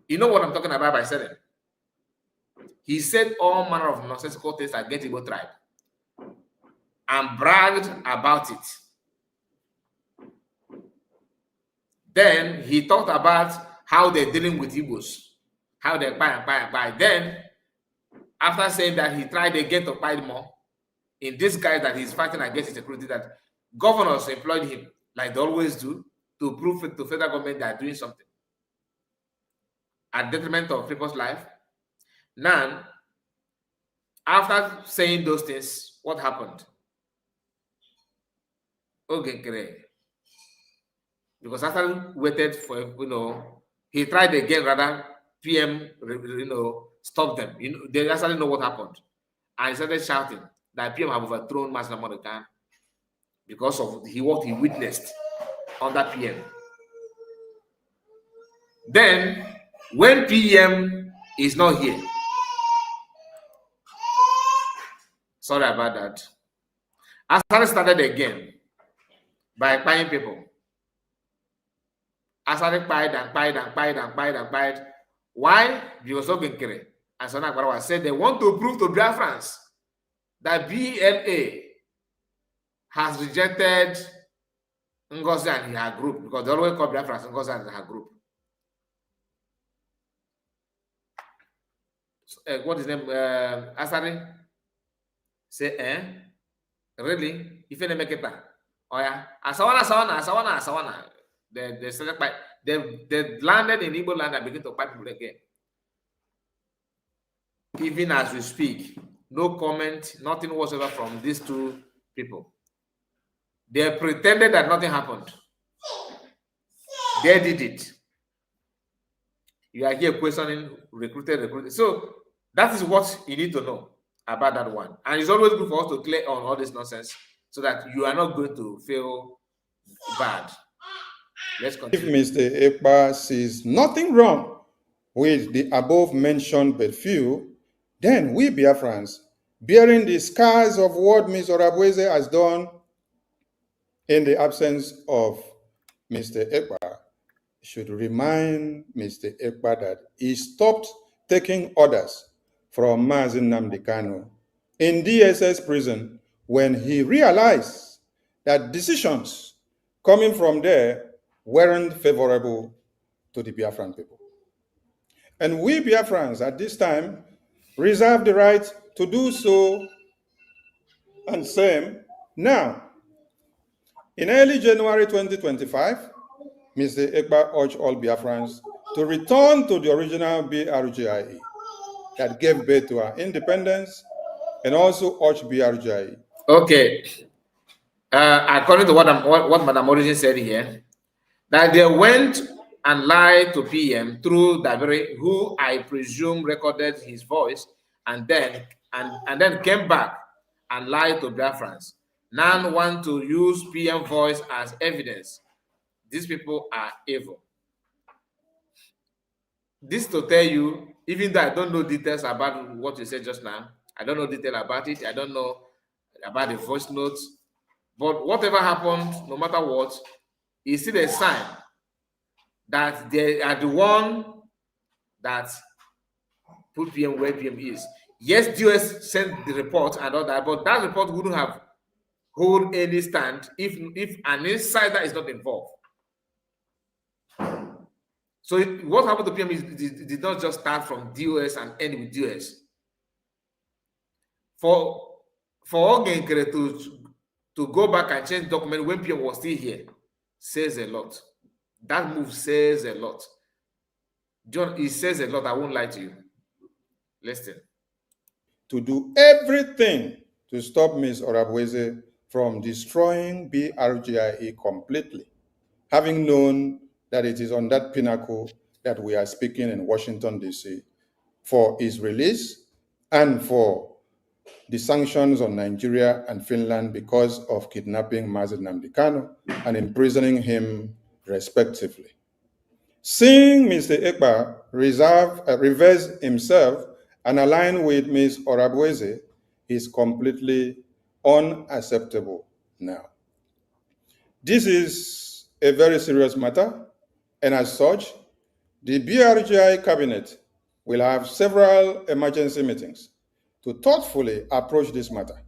You know what I'm talking about by selling? He said all manner of nonsensical things against Igbo tribe and bragged about it. Then he talked about how they're dealing with Igbos, how they buy. Then, after saying that, he tried again to buy more in this guy that he's fighting against the security, that governors employed him, like they always do, to prove it to federal government they are doing something at detriment of people's life. Now, after saying those things, what happened? Nkere, because after waited for, he tried again, rather, PM, stop them. They actually know what happened. And he started shouting that PM have overthrown Master Monica because of what he witnessed under PM. Then, When PM is not here, sorry about that. Asari started again by buying people. Asari pied. Why? Because of Nkere and Akparawa said they want to prove to Biafrans that BLA has rejected Ngozi and her group, because they always call Biafrans Ngozi and her group. What is his name? Asari say, really? If you make it back, oh yeah, Asawana. They started by they landed in Igbo land and begin to fight people again. Even as we speak, no comment, nothing whatsoever from these two people. They pretended that nothing happened. They did it. You are here questioning recruited. So that is what you need to know about that one. And it's always good for us to clear on all this nonsense so that you are not going to feel bad. Let's continue. If Mr. Ekpa sees nothing wrong with the above mentioned but few, then we Biafrans, bearing the scars of what Ms. Orabweze has done in the absence of Mr. Ekpa, should remind Mr. Ekpa that he stopped taking orders from Mazi Nnamdi Kanu in DSS prison when he realized that decisions coming from there weren't favorable to the Biafran people. And we Biafrans at this time reserve the right to do so, and same now. In early January 2025, Mr. Ekpa urged all Biafrans to return to the original BRGIE that gave birth to our independence, and also urged BRGIE. Okay. According to what Madam Origin said here, that they went and lied to PM through Dabiri, who I presume recorded his voice, and then came back and lied to Biafrans. Now want to use PM voice as evidence. These people are evil. This to tell you, even though I don't know details about what you said just now, I don't know detail about it, I don't know about the voice notes, but whatever happened, no matter what, is still a sign that they are the one that put PM where PM is. Yes, US sent the report and all that, but that report wouldn't have hold any stand if an insider is not involved. So what happened to PM is it did not just start from DOS and end with DOS. For Nkere to go back and change the document when PM was still here says a lot. That move says a lot. John, it says a lot. I won't lie to you. Listen. To do everything to stop Ms. Orabweze from destroying BRGIE completely, having known that it is on that pinnacle that we are speaking in Washington, D.C., for his release and for the sanctions on Nigeria and Finland because of kidnapping Mazi Nnamdi Kanu and imprisoning him respectively. Seeing Mr. Ekpa reverse himself and align with Ms. Orabweze is completely unacceptable now. This is a very serious matter, and as such, the BRGI cabinet will have several emergency meetings to thoughtfully approach this matter.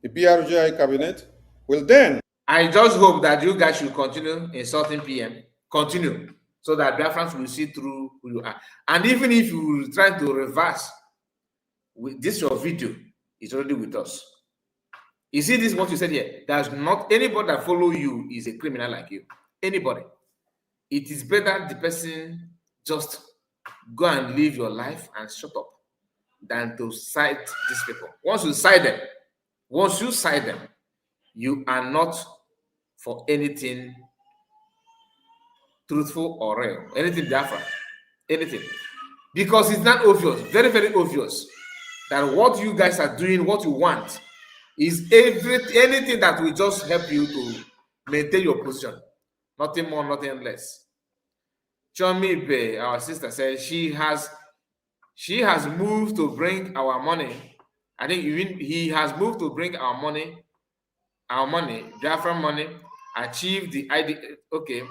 The BRGI cabinet will then... I just hope that you guys should continue insulting PM. Continue, so that Biafrans will see through who you are. And even if you will try to reverse, with this your video is already with us. You see this, what you said here? There's not anybody that follow you is a criminal like you. Anybody. It is better the person just go and live your life and shut up than to cite these people. Once you cite them, you are not for anything truthful or real, anything different, anything. Because it's not obvious, very, very obvious, that what you guys are doing, what you want, is anything that will just help you to maintain your position. Nothing more, nothing less. Chomipe, our sister, says she has moved to bring our money. I think even he has moved to bring our money, Biafra money, achieve the ID. Okay,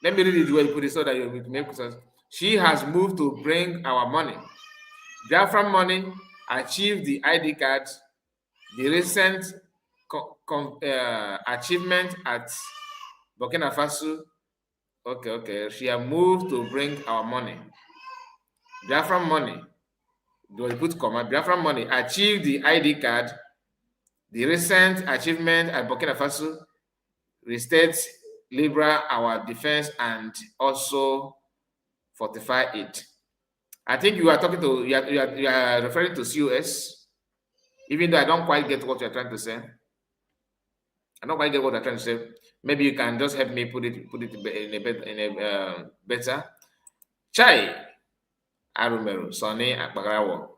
let me read it the way you put it so that you will make sense. She has moved to bring our money, Biafra money, achieve the ID card, the recent achievement at Burkina Faso. Okay. She has moved to bring our money, Biafra money. Do I put comma? Biafra money, achieve the ID card, the recent achievement at Burkina Faso, restate Libra our defense, and also fortify it. I think you are talking to you are referring to COS, even though I don't quite get what you're trying to say. I don't quite get what you're trying to say. Maybe you can just help me put it in a better. Chai Arumero, Sonny Akparawa,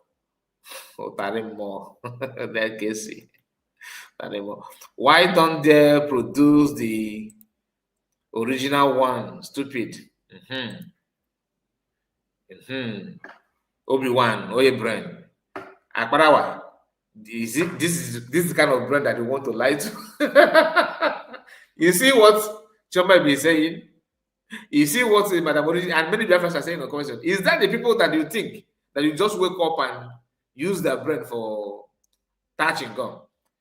Otarimo, that case. Why don't they produce the original one? Stupid. Obi-Wan, Oye brand. Akparawa. This is the kind of brand that you want to lie to? You see what Choma be saying? You see what Madam Origin and many Biafrans are saying in the comment section. Is that the people that you think that you just wake up and use their brain for touching gum?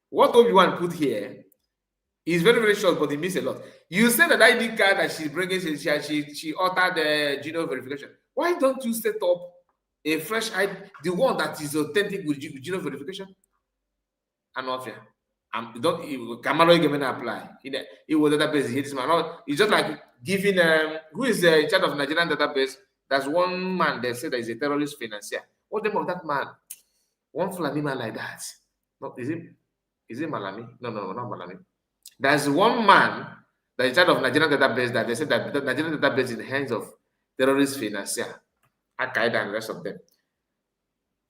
What Obi-Wan put here is very, very short, but it means a lot. You said that ID card that she's bringing, she altered the genome verification. Why don't you set up a fresh ID, the one that is authentic with genome verification? And not fair. Don't Kamalo given apply. It was database. It's just like giving who is in charge of Nigerian database. That's one man they say that is a terrorist financier. What's the name of that man? One Fulani man like that. No, is it Malami? No, not Malami. There's one man that is in charge of Nigerian database that they said that the Nigerian database is in the hands of terrorist financier, Al-Qaeda and the rest of them.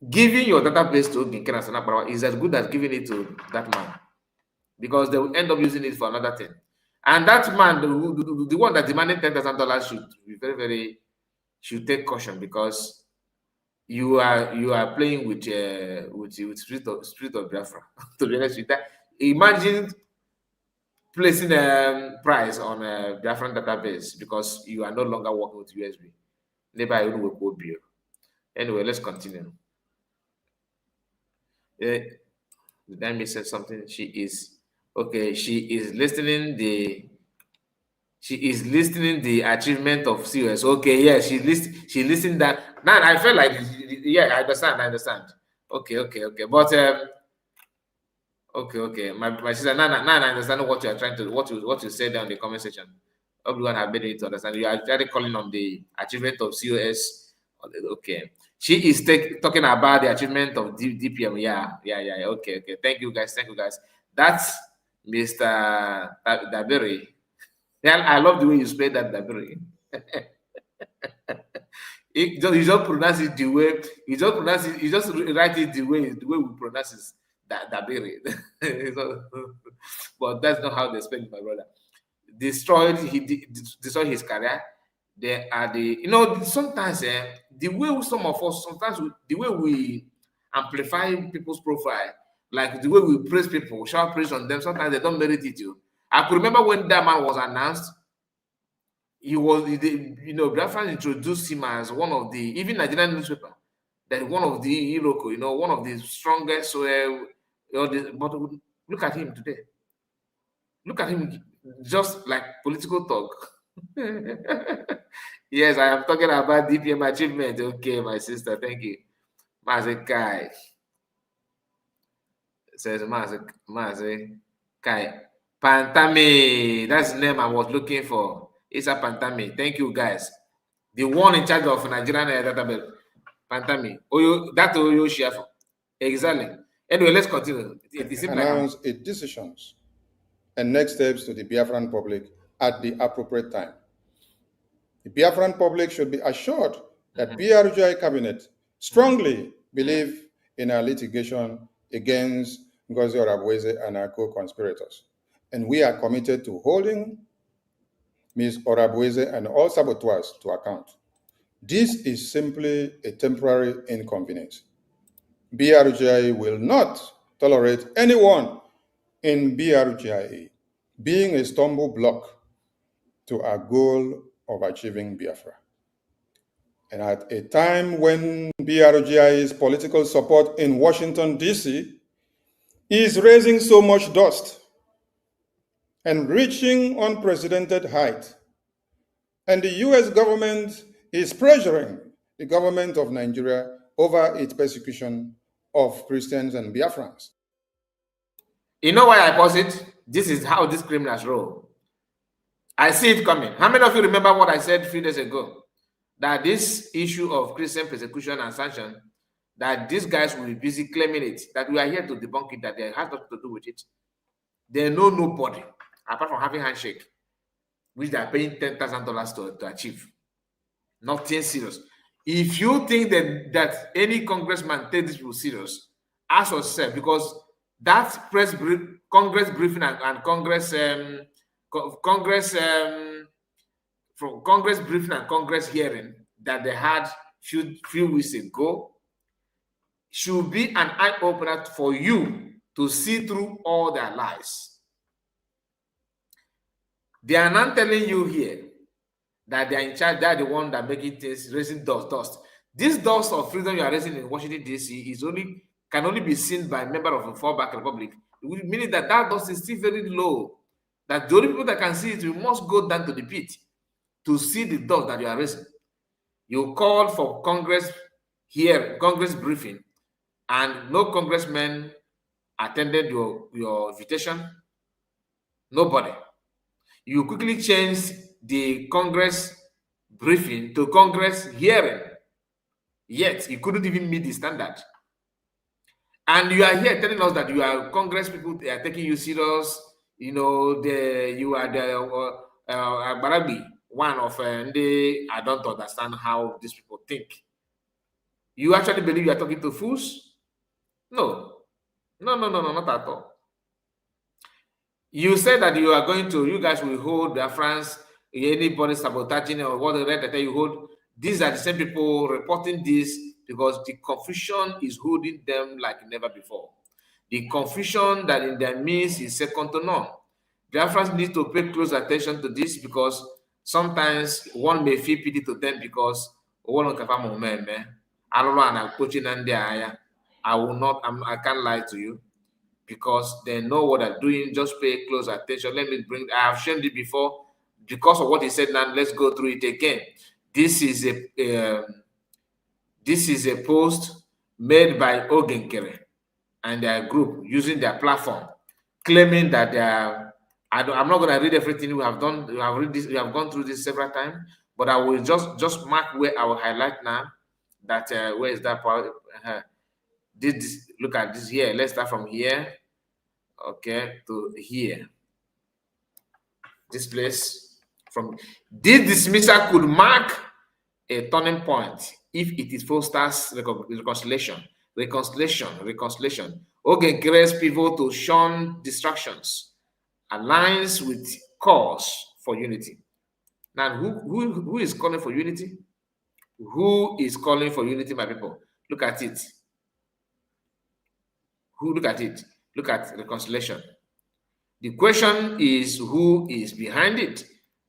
Giving your database to Nkere and Akparawa is as good as giving it to that man, because they will end up using it for another thing. And that man, the one that demanded $10,000 should be should take caution, because you are playing with spirit of Biafra. To be honest with that, imagine placing a price on a Biafran database because you are no longer working with USB. Anyway, let's continue. Let me say something. She is listening the achievement of COS. Okay, yeah, she listened that. Now I felt like, yeah, I understand. Okay. But okay. My sister, now I understand what you are trying to what you said down in the comment section. Everyone have made it to understand. You are actually calling on the achievement of COS. Okay. She is talking about the achievement of DPM. Yeah. Okay. Thank you guys. That's Mr. Dabiri. Yeah, I love the way you spell that Dabiri. You just pronounce it the way you just write it the way we pronounce it. Dabiri. But that's not how they spell it, my brother. Destroyed his career. There are sometimes the way some of us the way we amplify people's profile, like the way we praise people, shout praise on them, sometimes they don't merit it. I could remember when that man was announced, Biafran introduced him as one of the, even Nigerian newspaper, that one of the Iroko, one of the strongest. But look at him today. Look at him, just like political talk. Yes, I am talking about DPM achievement. Okay, my sister, thank you. Mazekai says Mazekai Pantami. That's the name I was looking for. Isa Pantami. Thank you, guys. The one in charge of Nigerian database. Pantami. That's Oyo chef. Exactly. Anyway, let's continue. Announce its decisions and next steps to the Biafran public at the appropriate time. The Biafran public should be assured that BRGI cabinet strongly believe in our litigation against Ngozi Orabweze and our co-conspirators. And we are committed to holding Ms. Orabueze, and all saboteurs to account. This is simply a temporary inconvenience. BRGIA will not tolerate anyone in BRGIA being a stumble block to our goal of achieving Biafra. And at a time when BRGIA's political support in Washington, D.C. is raising so much dust and reaching unprecedented height, and the US government is pressuring the government of Nigeria over its persecution of Christians and Biafrans. You know why I pause it? This is how these criminals roll. I see it coming. How many of you remember what I said 3 days ago? That this issue of Christian persecution and sanction, that these guys will be busy claiming it, that we are here to debunk it, that they have nothing to do with it. They know nobody, apart from having handshake, which they are paying $10,000 to achieve. Nothing serious. If you think that any congressman takes this people serious, ask yourself, because that Congress briefing and Congress from Congress briefing and Congress hearing that they had few weeks ago should be an eye-opener for you to see through all their lies. They are not telling you here that they are in charge, they are the one that making things, raising dust. This dust of freedom you are raising in Washington, D.C. can only be seen by a member of a fallback republic, meaning that dust is still very low. That the only people that can see it, you must go down to the pit to see the dust that you are raising. You call for Congress briefing, and no congressman attended your invitation. Nobody. You quickly change the Congress briefing to Congress hearing. Yet you couldn't even meet the standard. And you are here telling us that you are Congress people, they are taking you serious. You know, you are the Akparawa, one of I don't understand how these people think. You actually believe you are talking to fools? No, not at all. You said that you guys will hold the France, anybody sabotaging or whatever that you hold. These are the same people reporting this because the confusion is holding them like never before. The confusion that in their midst is second to none. Biafrans need to pay close attention to this, because sometimes one may feel pity to them because I can't lie to you, because they know what they're doing. Just pay close attention. I have shown it before. Because of what he said now, let's go through it again. This is a post made by Nkere and their group using their platform, claiming that they are. I'm not going to read everything we have done. We have read this. We have gone through this several times, but I will just mark where I will highlight now. That where is that part? Look at this here. Let's start from here. Okay, to here. This place. From this dismissal could mark a turning point if it fosters reconciliation. Nkere's pivot to shun distractions aligns with cause for unity. Now, who is calling for unity? Who is calling for unity, my people? Look at it. Look at it. Look at reconciliation. The question is, who is behind it?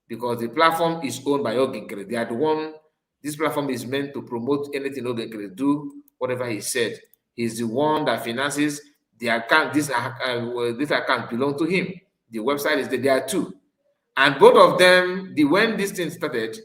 Because the platform is owned by Nkere. They are the one. This platform is meant to promote anything Nkere do, whatever he said. He's the one that finances the account. This account belongs to him. The website is there too. And both of them, when this thing started,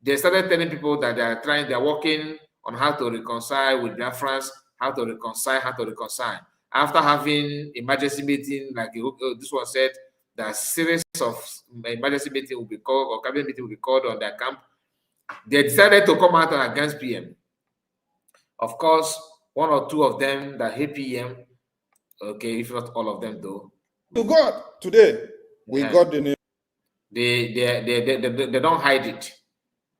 they started telling people that they're working on how to reconcile with Biafrans, how to reconcile. After having emergency meeting, like this one said, that series of emergency meeting will be called, or cabinet meeting will be called on their camp. They decided to come out against PM. Of course, one or two of them that hate PM, okay, if not all of them though. To God, today, we got the name. They don't hide it.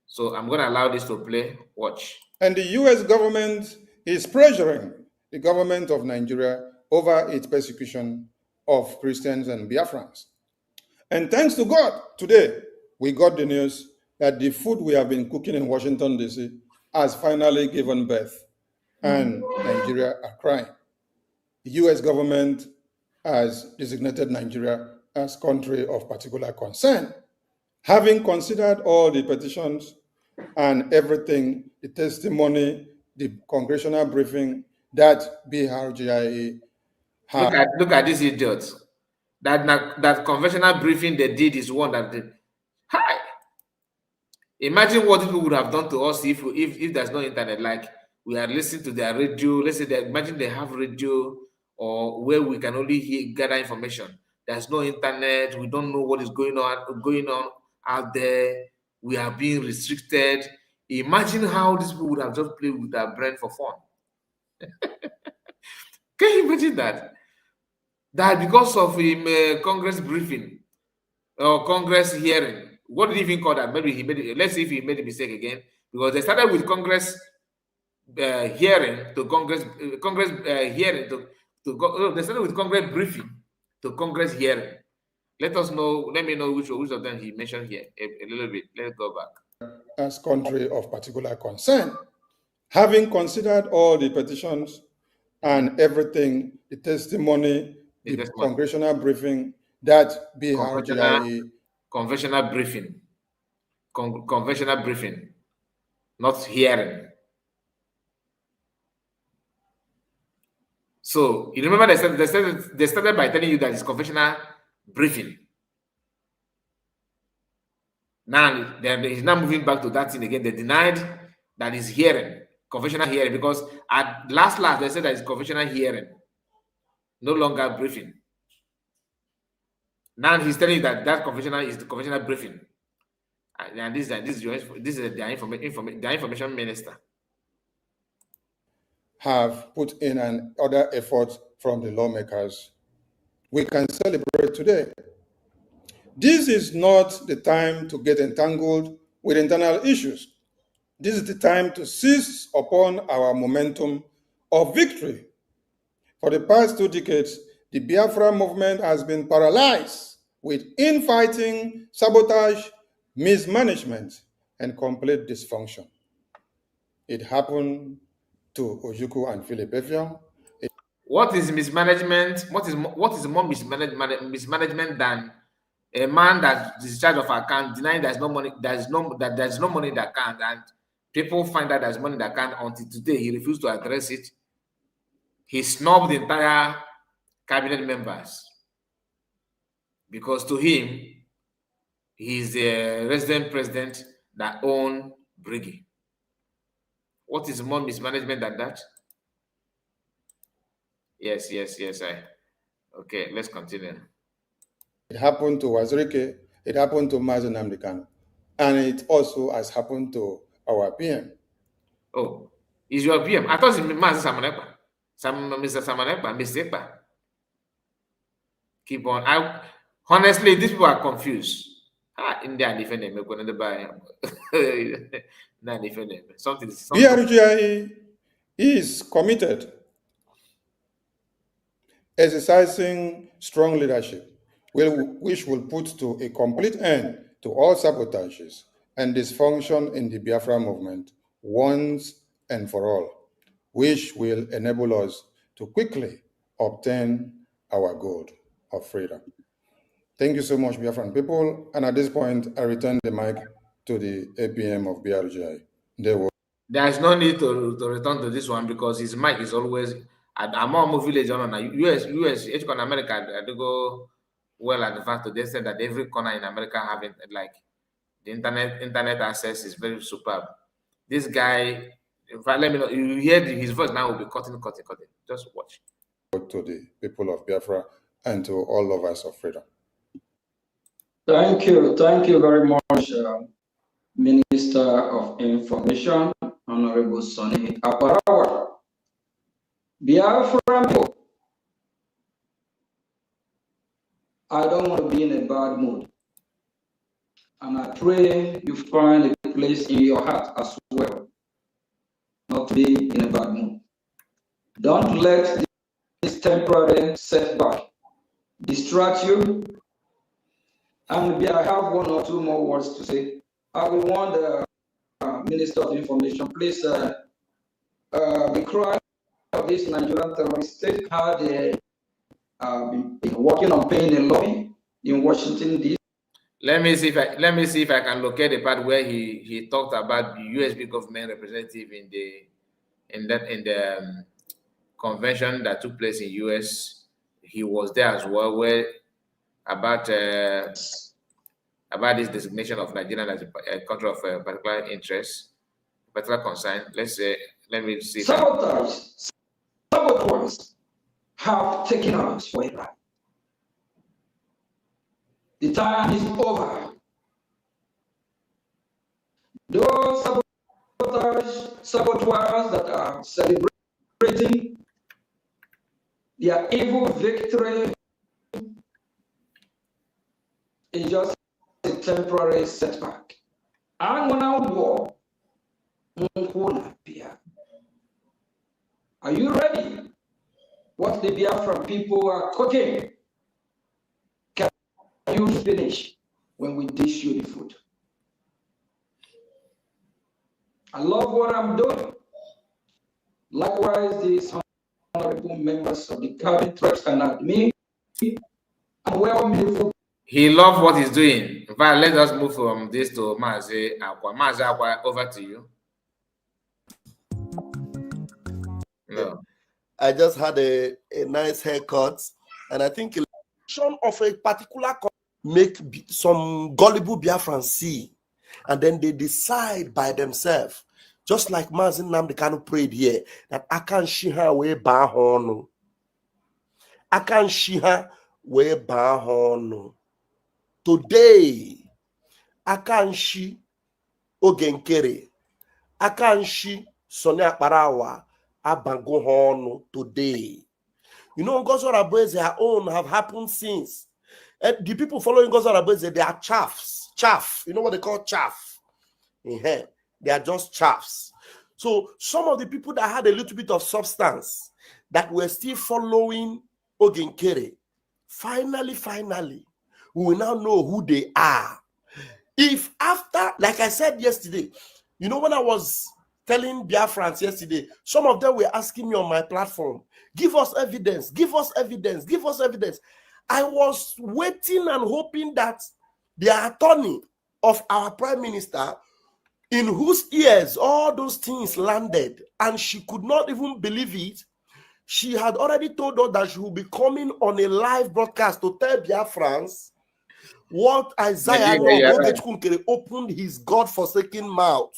So I'm going to allow this to play. Watch. And the US government is pressuring the government of Nigeria over its persecution of Christians and Biafrans. And thanks to God, today, we got the news that the food we have been cooking in Washington, D.C. has finally given birth, and Nigeria are crying. The U.S. government has designated Nigeria as country of particular concern. Having considered all the petitions and everything, the testimony, the congressional briefing that BRGIA had. Look at these idiots. That conventional briefing they did is one that did. Hi! Imagine what people would have done to us if there's no internet. Like we are listening to their radio. Let's say that imagine they have radio or where we can only gather information. There's no internet. We don't know what is going on out there. We are being restricted. Imagine how these people would have just played with their brain for fun. Can you imagine that? That because of him Congress briefing or Congress hearing. What did he even call that? Maybe he made it. Let's see if he made a mistake again. Because they started with Congress hearing to Congress hearing to they started with Congress briefing to Congress hearing. Let me know which of them he mentioned here a little bit. Let's go back. As country of particular concern, having considered all the petitions and everything, the testimony, the congressional briefing that BRGIA conventional briefing, conventional briefing, not hearing. So you remember they started by telling you that it's conventional briefing. Now he's now moving back to that thing again. They denied that is hearing, conventional hearing, because at last they said that it's conventional hearing, no longer briefing. Now he's telling you that conventional is the conventional briefing, and this is their information minister. Have put in an other effort from the lawmakers. We can celebrate today. This is not the time to get entangled with internal issues. This is the time to seize upon our momentum of victory. For the past 2 decades, the Biafra movement has been paralyzed with infighting, sabotage, mismanagement, and complete dysfunction. It happened to Ojukwu and Philip Efiong. What is mismanagement? What is more mismanagement than a man that is in charge of account denying there's no money, there's no money in the account, and people find out there's money in the account until today he refused to address it. He snubbed the entire cabinet members because to him, he's the resident president that owns Briggy. What is more mismanagement than that? Yes. Okay, let's continue. It happened to Wazirike, it happened to Mazen Nnamdi Kanu, and it also has happened to our PM. Oh, is your PM? I thought it was Mazen Samanekpa. Mr. Samanekpa, Mr. Ekpa. Keep on. Honestly, these people are confused. India defending me, going to buy something. BRGIA is committed, exercising strong leadership, which will put to a complete end to all sabotages and dysfunction in the Biafra movement once and for all, which will enable us to quickly obtain our goal of freedom. Thank you so much, Biafran people. And at this point, I return the mic to the APM of BRGI. There is no need to return to this one because his mic is always at Amamo village on US, each corner America, they go well advanced to the extent that every corner in America having like the internet access is very superb. This guy, in fact, let me know, you hear his voice now will be cutting. Just watch. To the people of Biafra and to all lovers of freedom. Thank you very much, Minister of Information, Honorable Sonny Akparawa. Biafra people, I don't want to be in a bad mood. And I pray you find a place in your heart as well, not to be in a bad mood. Don't let this temporary setback distract you And I have one or two more words to say. I will want the Minister of Information, please, the crime of this Nigerian terrorist state had been working on paying a lobby in Washington, D.C. Let me see if I can locate the part where he talked about the USB government representative in the convention that took place in US. He was there as well, where about this designation of Nigeria as a country of particular interest, particular concern. Let me see. Saboteurs have taken us for a ride. The time is over. Those saboteurs that are celebrating their evil victory is just a temporary setback. And when I war, are you ready? What the Biafran people are cooking, can you finish when we dish you the food? I love what I'm doing. Likewise, these honorable members of the cabinet trust and admin, and well, he loves what he's doing. In fact, let us move from this to Mazi Akwa. Mazi Akwa, over to you. No. I just had a nice haircut, and I think election of a particular make some gullible Biafrans see, and then they decide by themselves, just like Mazin Nnamdi Kanu prayed here, that Akan Shiha we bahonu. Akan Shiha we bahonu. Today, Akan Shi Nkere, Akan Shi Akparawa, Abango Hono today. You know, Ngozora Boys, their own have happened since. And the people following Ngozora Boys, they are chaffs. Chaff. You know what they call chaff? Yeah. They are just chaffs. So some of the people that had a little bit of substance that were still following Nkere, finally, we will now know who they are. If after, like I said yesterday, you know, when I was telling Biafrans yesterday, some of them were asking me on my platform, give us evidence, give us evidence, give us evidence. I was waiting and hoping that the attorney of our prime minister, in whose ears all those things landed, and she could not even believe it, she had already told us that she will be coming on a live broadcast to tell Biafrans what Isaiah Nkere opened his God-forsaken mouth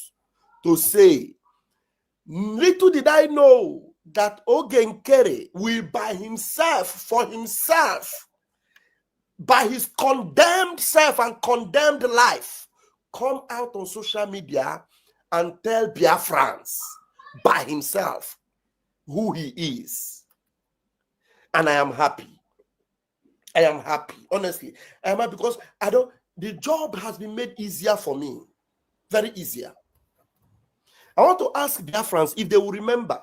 to say. Little did I know that Nkere will by himself, for himself, by his condemned self and condemned life, come out on social media and tell Biafrans by himself who he is. And I am happy. I am happy. Honestly, I am happy because the job has been made easier for me. Very easier. I want to ask Biafrans if they will remember.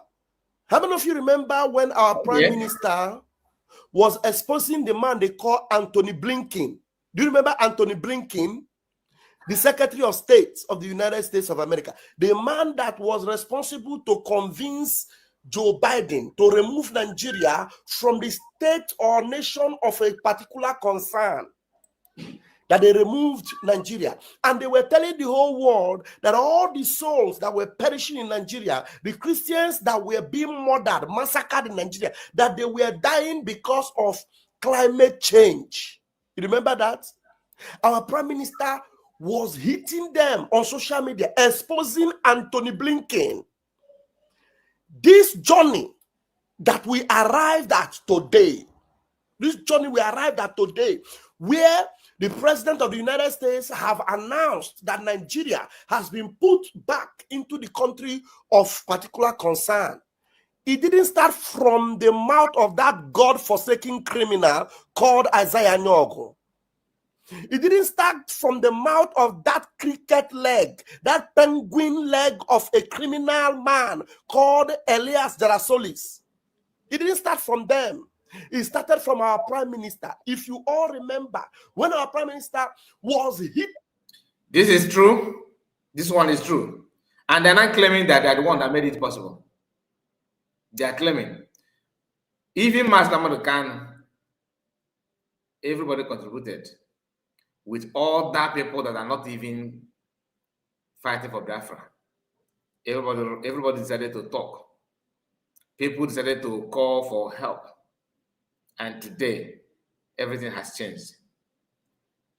How many of you remember when our prime minister was exposing the man they call Anthony Blinken? Do you remember Anthony Blinken, the Secretary of State of the United States of America? The man that was responsible to convince Joe Biden to remove Nigeria from the state or nation of a particular concern. That they removed Nigeria. And they were telling the whole world that all the souls that were perishing in Nigeria, the Christians that were being murdered, massacred in Nigeria, that they were dying because of climate change. You remember that? Our prime minister was hitting them on social media, exposing Anthony Blinken. This journey that we arrived at today, where the president of the United States have announced that Nigeria has been put back into the country of particular concern. It didn't start from the mouth of that God-forsaken criminal called Isaiah Nyogo. It didn't start from the mouth of that cricket leg, that penguin leg of a criminal man called Elias Jarasolis. It didn't start from them. It started from our prime minister. If you all remember, when our prime minister was hit. This is true. This one is true. And they're not claiming that they're the one that made it possible. They are claiming. Even Master Khan, everybody contributed with all that people that are not even fighting for Biafra. Everybody decided to talk. People decided to call for help. And today, everything has changed.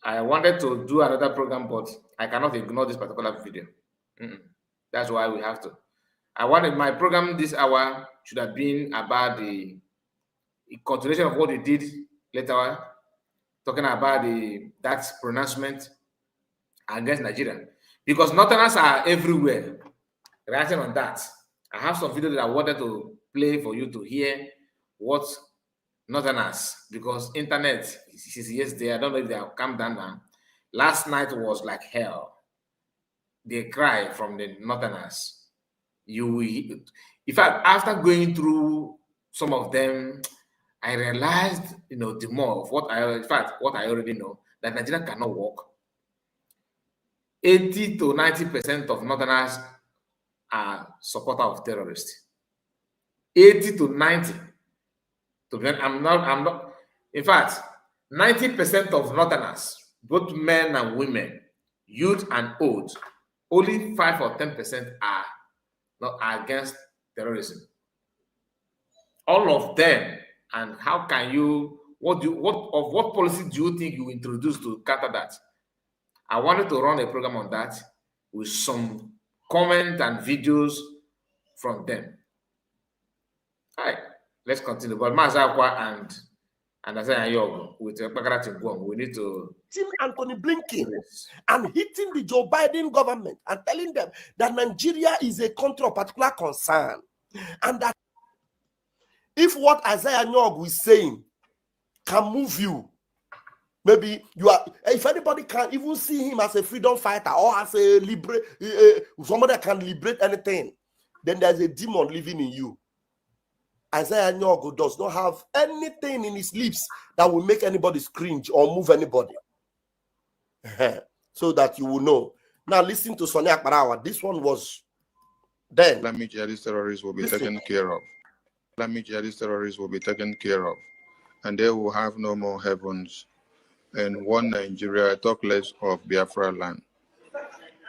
I wanted to do another program, but I cannot ignore this particular video. That's why we have to. I wanted my program this hour should have been about the continuation of what we did later, talking about that pronouncement against Nigeria. Because Northerners are everywhere reacting on that. I have some video that I wanted to play for you to hear what Northerners, because internet is yesterday. I don't know if they have come down now. Last night was like hell. They cry from the Northerners. In fact, after going through some of them, I realized, the more of what I already know, that Nigeria cannot work. 80 to 90% of Northerners are supporters of terrorists. 80 to 90. I'm not. In fact, 90% of Northerners, both men and women, youth and old, only 5 or 10% are against terrorism. All of them. And how can you? What policy do you think you introduce to counter that? I wanted to run a program on that with some comments and videos from them. All right, let's continue. But Mazakwa and Isaiah Yog with Ekpa Tingwom, we need to Anthony Blinken and hitting the Joe Biden government and telling them that Nigeria is a country of particular concern, and that if what Isaiah Yog is saying can move you, maybe you are. If anybody can even see him as a freedom fighter or as a somebody that can liberate anything, then there's a demon living in you. Isaiah Nyogo does not have anything in his lips that will make anybody cringe or move anybody. So that you will know. Now listen to Sonia Akparawa. This one was then. Islamic jihadist terrorists will be taken care of. Islamic jihadist terrorists will be taken care of. And they will have no more heavens. And one Nigeria, talk less of Biafra land.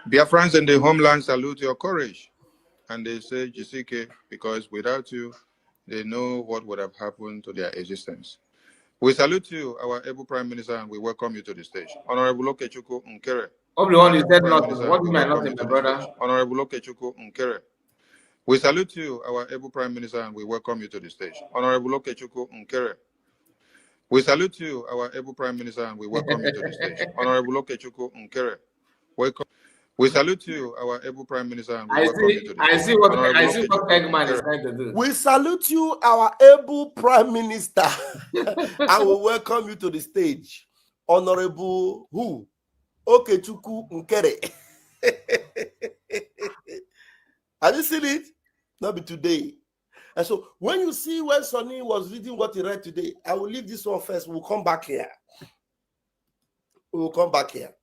Biafrans in the homeland salute your courage. And they say, Jisike, because without you, they know what would have happened to their existence. We salute you, our able Prime Minister, and we welcome you to the stage. Honorable Okechukwu Nkere. Everyone is said nothing. What do you mean nothing, my brother? Honorable Okechukwu Nkere. We salute you, our able Prime Minister, and we welcome you to the stage. Honorable Okechukwu Nkere. We salute you, our able Prime Minister, and we welcome you to the stage. Honorable Okechukwu Nkere. Welcome. We salute you, our able Prime Minister, and we welcome you to the stage. I see what Eggman is trying to do. We salute you, our able Prime Minister, and we welcome you to the stage. Honorable who? Okechukwu Nkere. Have you seen it? Not be today. And so when Sonny was reading what he read today, I will leave this one first. We'll come back here. We will come back here.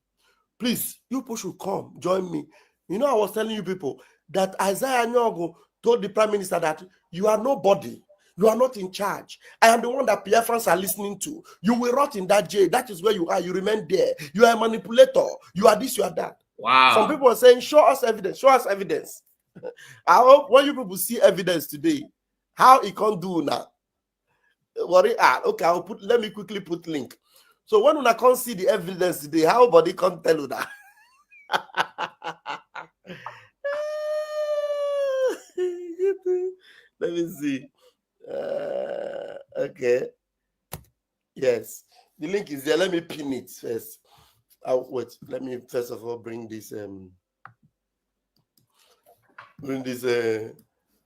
Please, you people should come, join me. You know, I was telling you people that Isaiah Nyogo told the Prime Minister that you are nobody. You are not in charge. I am the one that Biafrans are listening to. You will rot in that jail. That is where you are. You remain there. You are a manipulator. You are this, you are that. Wow. Some people are saying, show us evidence. Show us evidence. I hope when you people see evidence today, how it can do now. Okay, let me quickly put link. So when I can't see the evidence today, how body can't tell you that? Let me see. Okay. Yes. The link is there. Let me pin it first. Wait. Let me first of all bring this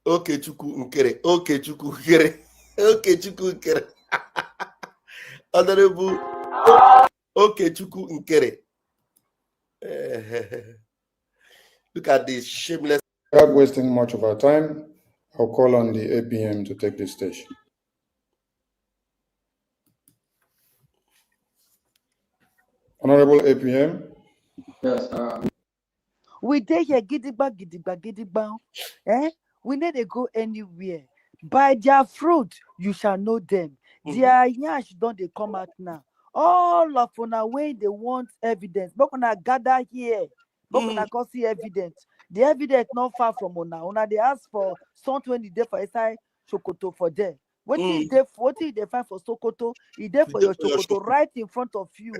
Okechukwu Nkere. Okechukwu Nkere. Okechukwu Nkere. Honorable Okechukwu Nkere. Look at this shameless. Without wasting much of our time, I'll call on the APM to take this station. Honorable APM. Yes. We dey here gidigba gidigba gidigba. We need to go anywhere. By their fruit you shall know them. Their yash don dey come out now. All of una wey dey want evidence, make una gather here. Make una come see evidence. The evidence not far from una. Una dey ask for something when e dey for inside Sokoto for there. Wetin e dey find for Sokoto, e dey for your Sokoto right in front of you,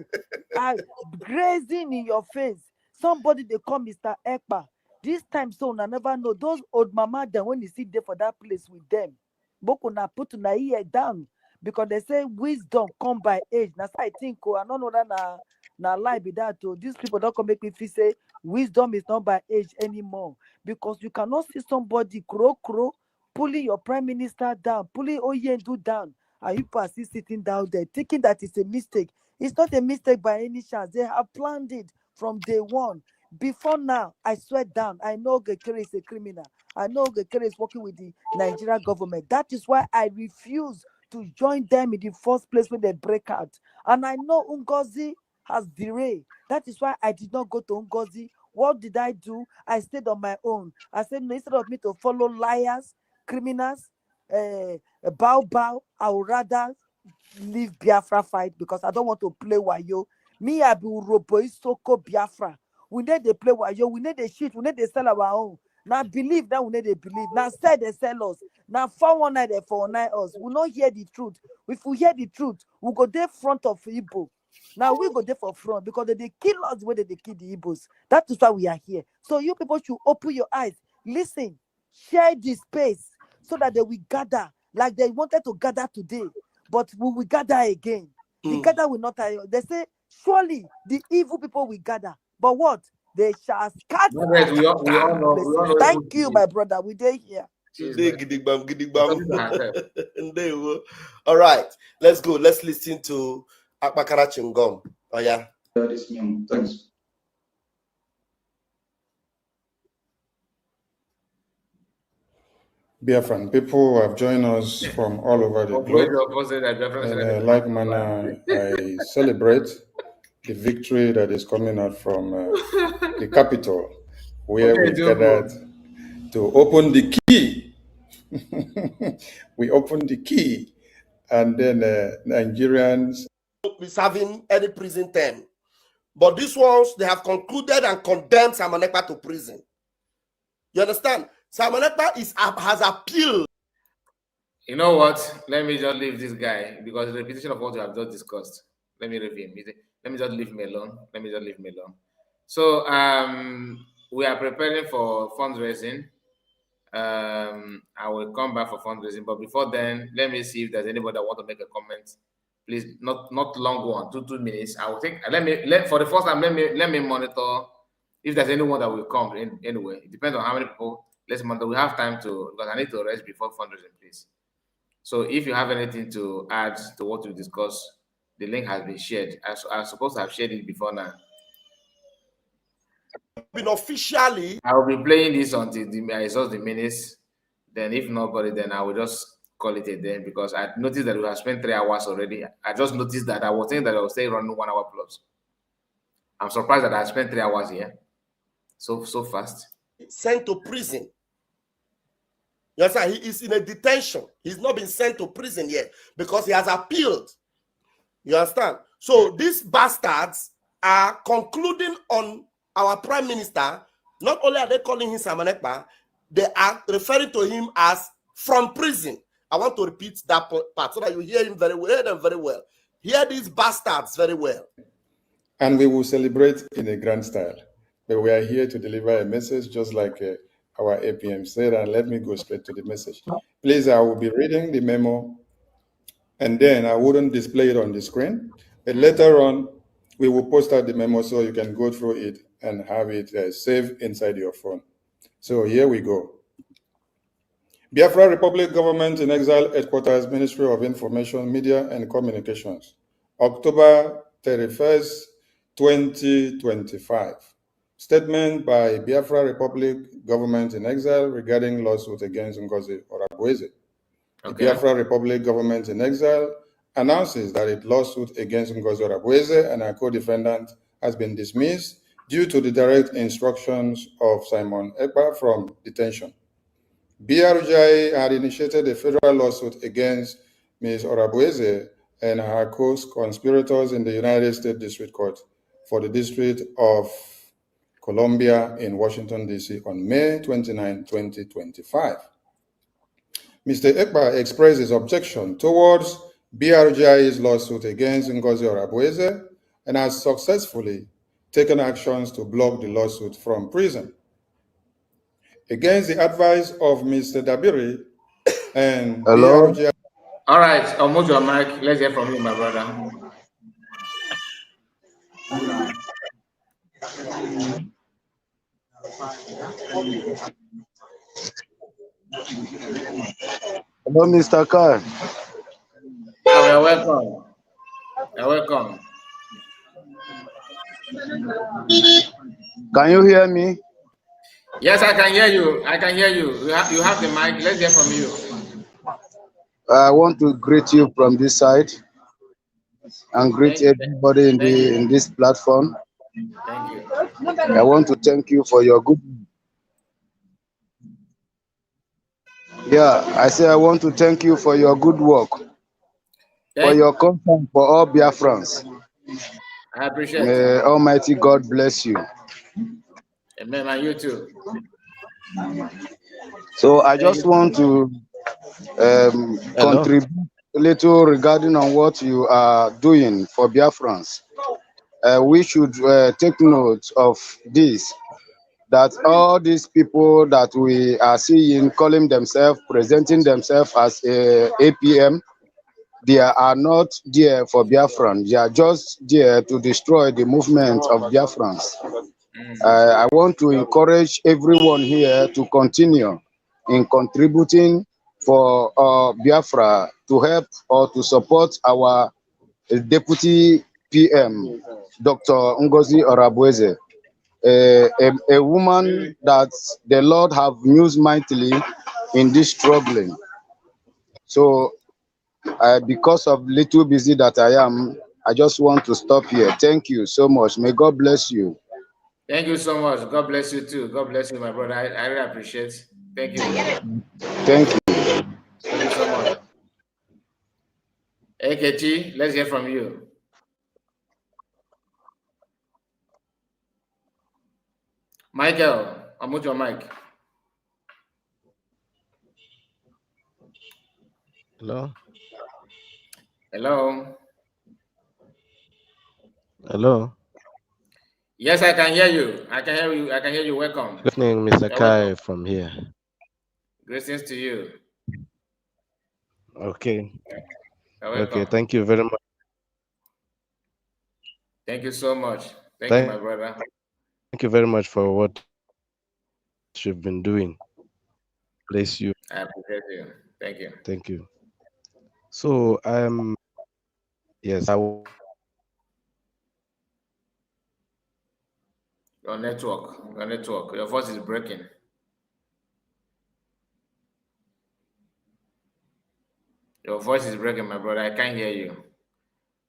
grazing in your face. Somebody they call Mr. Ekpa. This time, so I never know those old mama them when you sit there for that place with them. Bokuna put una ear down because they say wisdom come by age. That's I think. I don't know that na lie be that. These people don't come make me feel say wisdom is not by age anymore because you cannot see somebody crow pulling your prime minister down, pulling Oyendu down, and you are still sitting down there thinking that it's a mistake. It's not a mistake by any chance. They have planned it from day one. Before now, I swear down, I know Nkere is a criminal. I know Nkere is working with the Nigerian government. That is why I refuse to join them in the first place when they break out. And I know Ngozi has derailed. That is why I did not go to Ngozi. What did I do? I stayed on my own. I said, no, instead of me to follow liars, criminals, bow, I would rather leave Biafra fight because I don't want to play wayo. Me, I be Urobo Soko Biafra. We need to play wayo. We need to shit. We need to sell our own. Now believe that we need to believe. Now say they sell us. Now 419 they 419 us. We not hear the truth. If we hear the truth, we go there front of Igbo. Now we go there for front because they kill us when they kill the Igbos. That is why we are here. So you people should open your eyes. Listen, share this space so that they will gather like they wanted to gather today. But we will gather again. The gather will not tire. They say, surely the evil people will gather. But what? They shall scatter. We all know Thank you, my brother. We dey here. All right, let's go. Let's listen to Akparawa. Oh, yeah. This memo. Thanks. Biafran people have joined us from all over the globe. In like manner, I celebrate the victory that is coming out from the capital, where we gathered to open the key. We opened the key, and then Nigerians is having any prison term. But these ones, they have concluded and condemned Simon Ekpa to prison. You understand? Simon Ekpa has appealed. You know what? Let me just leave this guy because the repetition of what we have just discussed. Let me leave him. Let me just leave him alone. So we are preparing for fundraising. I will come back for fundraising, but before then, let me see if there's anybody that want to make a comment. Please, not long one, 2 minutes. I will take. For the first time. Let me monitor if there's anyone that will come in anyway. It depends on how many people. Let's monitor. We have time because I need to rest before fundraising, please. So if you have anything to add to what we discussed, the link has been shared. I'm supposed to have shared it before now. Been officially. I will be playing this until I exhaust the minutes. Then if nobody, then I will just call it a day because I noticed that we have spent 3 hours already. I just noticed that I was saying that I was stay running 1 hour plus. I'm surprised that I spent 3 hours here. So fast. Sent to prison. You understand? He is in a detention. He's not been sent to prison yet because he has appealed. You understand? So these bastards are concluding on our prime minister. Not only are they calling him Simon Ekpa, they are referring to him as from prison. I want to repeat that part so that you hear him very well. Hear them very well. Hear these bastards very well. And we will celebrate in a grand style. But we are here to deliver a message just like our APM said, and let me go straight to the message. Please, I will be reading the memo, and then I wouldn't display it on the screen. But later on, we will post out the memo so you can go through it and have it saved inside your phone. So here we go. Biafra Republic Government in Exile Headquarters, Ministry of Information, Media and Communications, October 31st, 2025. Statement by Biafra Republic Government in Exile regarding lawsuit against Ngozi Orabueze. The Biafra Republic Government in Exile announces that its lawsuit against Ngozi Orabueze and her co-defendant has been dismissed due to the direct instructions of Simon Ekpa from detention. BRGI had initiated a federal lawsuit against Ms. Orabueze and her co-conspirators in the United States District Court for the District of Columbia in Washington, D.C. on May 29, 2025. Mr. Ekpa expressed his objection towards BRGI's lawsuit against Ngozi Orabueze and has successfully taken actions to block the lawsuit from prison. Against the advice of Mr. Dabiri and BRGI. All right, I'll move your mic. Let's hear from you, my brother. Hello, Mr. Carr. Oh, you're welcome. You're welcome. Can you hear me? Yes, I can hear you. I can hear you. You have the mic. Let's hear from you. I want to greet you from this side and greet everybody in this platform. Thank you. I want to thank you for your good. Yeah, I say I want to thank you for your good work, for your concern for all Biafrans. I appreciate May it. Almighty God bless you. Amen, and you too. So I just want to contribute a little regarding on what you are doing for Biafrans. We should take note of this, that all these people that we are seeing calling themselves, presenting themselves as APM, they are not there for Biafran. They are just there to destroy the movement of Biafrans. I want to encourage everyone here to continue in contributing for Biafra to help or to support our Deputy PM, Dr. Ngozi Orabueze, a woman that the Lord have used mightily in this struggling. So because of little busy that I am, I just want to stop here. Thank you so much. May God bless you. Thank you so much. God bless you too. God bless you, my brother. I really appreciate it. Thank you. Thank you. Thank you so much. AKT, let's hear from you. Michael, unmute your mic. Hello. Hello. Hello. Yes, I can hear you. I can hear you. I can hear you. Welcome. Good evening, Mr. You're Kai welcome. from here. Greetings to you. Okay. You're welcome. Okay. Thank you very much. Thank you so much. Thank you, my brother. Thank you very much for what you've been doing. Bless you. I appreciate you. Thank you. Thank you. So yes, Your network. Your voice is breaking. Your voice is breaking, my brother. I can't hear you.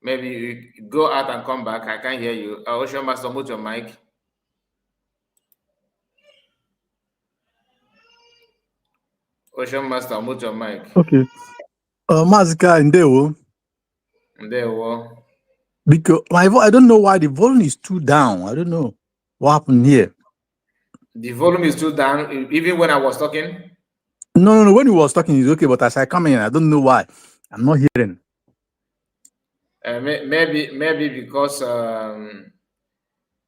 Maybe you go out and come back. I can't hear you. Ocean Master, mute your mic. Ocean Master, mute your mic. Okay. Mazika Ndewo. Ndewo. Because I don't know why the volume is too down. I don't know what happened here. The volume is too down, even when I was talking. No. When he was talking, it's okay. But as I come in, I don't know why. I'm not hearing. Maybe because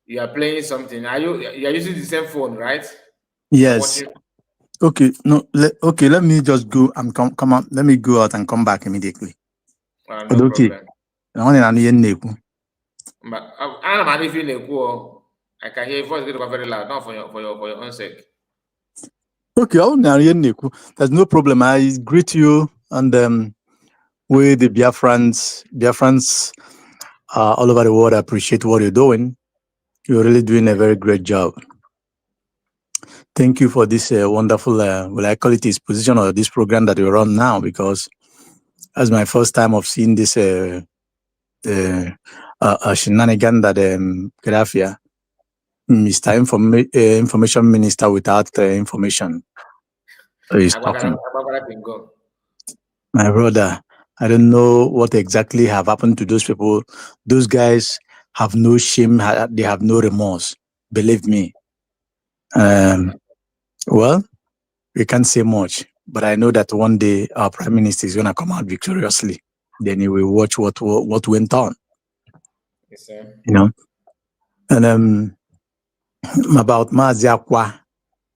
you are playing something. You are using the same phone, right? Yes. Okay. No. Let me just go and come on. Let me go out and come back immediately. No problem. But I can hear your voice get very loud. Not for your own sake. Okay. There's no problem. I greet you and with the Biafrans all over the world. I appreciate what you're doing. You're really doing a very great job. Thank you for this wonderful, will I call it this position or this program that you're on now, because That's my first time of seeing this shenanigan that Grafia, Mr. Information Minister without information is talking. My brother, I don't know what exactly have happened to those people. Those guys have no shame. They have no remorse. Believe me. Well, we can't say much, but I know that one day our prime minister is going to come out victoriously. Then he will watch what went on. Yes, sir. You know, and about Mazi Akwa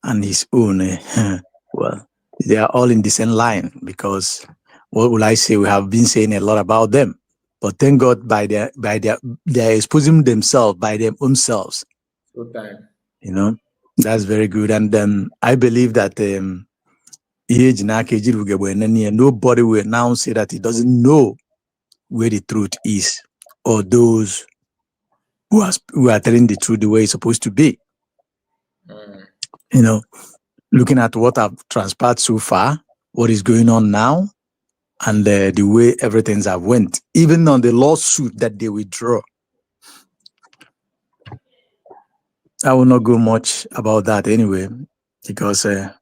and his own, well, they are all in the same line, because what will I say? We have been saying a lot about them, but thank God they're exposing themselves by their own selves. Good time. You know, that's very good. And I believe that nobody will now say that he doesn't know where the truth is, or those who are telling the truth the way it's supposed to be. You know, looking at what have transpired so far, what is going on now, and the way everything's have went, even on the lawsuit that they withdraw. I will not go much about that anyway, because I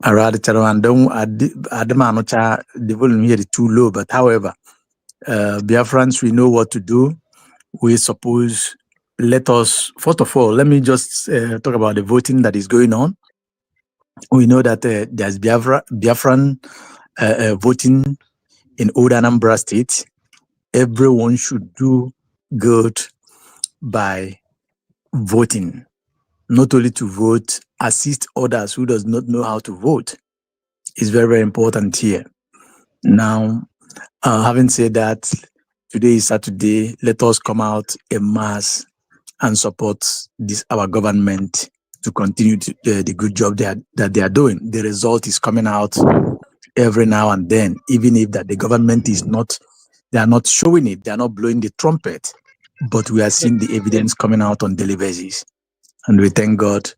rather tell and don't the volume here is too low. But however, Biafrans, we know what to do. We suppose, let us, first of all, let me just talk about the voting that is going on. We know that there's Biafran voting in Old Anambra State. Everyone should do good by voting, not only to vote, assist others who does not know how to vote. It's very, very important here. Now, having said that, today is Saturday. Let us come out en masse and support our government to continue the good job that they are doing. The result is coming out every now and then, even if that the government is not, they are not showing it, they are not blowing the trumpet, but we are seeing the evidence coming out on daily basis. And we thank God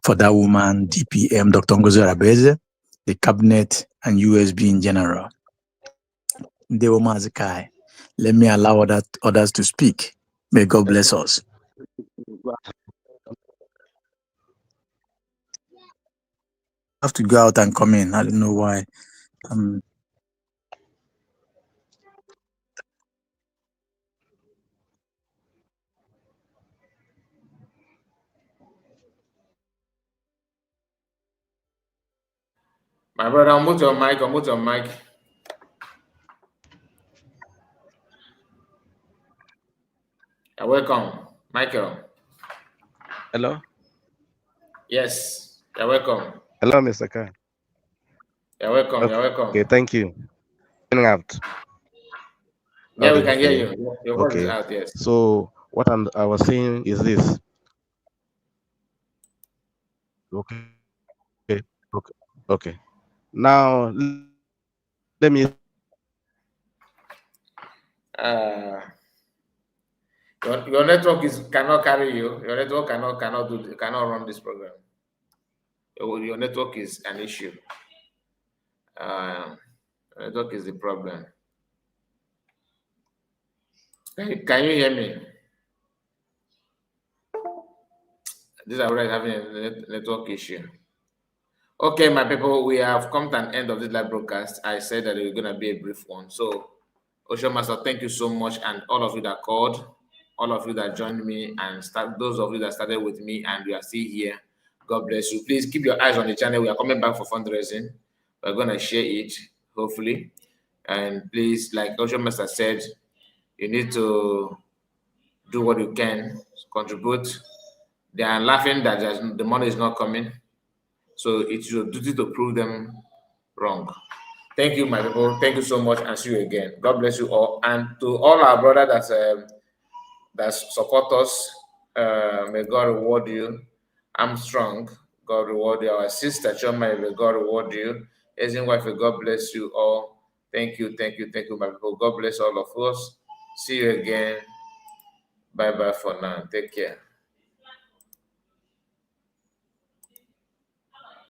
for that woman, DPM, Dr. Ngozi Arabeze, the cabinet, and USB in general. Let me allow others to speak. May God bless us. I have to go out and come in. I don't know why. My brother, unmute your mic, unmute your mic. You're welcome, Michael. Hello? Yes, you're welcome. Hello, Mr. Khan. You're welcome, Okay. you're welcome. Okay, thank you. Out. Yeah, we can hear you. Your voice is out, yes. So what I was saying is this. Okay. Now let me. Your network cannot carry you. Your network cannot run this program. Your network is an issue. Network is the problem. Can you hear me? This is already having a network issue. Okay, my people, we have come to an end of this live broadcast. I said that it was going to be a brief one. So, Ocean Master, thank you so much. And all of you that called, all of you that joined me, and those of you that started with me and you are still here, God bless you. Please keep your eyes on the channel. We are coming back for fundraising. We're going to share it, hopefully. And please, like Ocean Master said, you need to do what you can, contribute. They are laughing that the money is not coming. So it's your duty to prove them wrong. Thank you, my people. Thank you so much, and see you again. God bless you all. And to all our brothers that support us, may God reward you. I'm strong. God reward you. Our sister Choma, may God reward you. Asian wife, may God bless you all. Thank you, my people. God bless all of us. See you again. Bye-bye for now. Take care.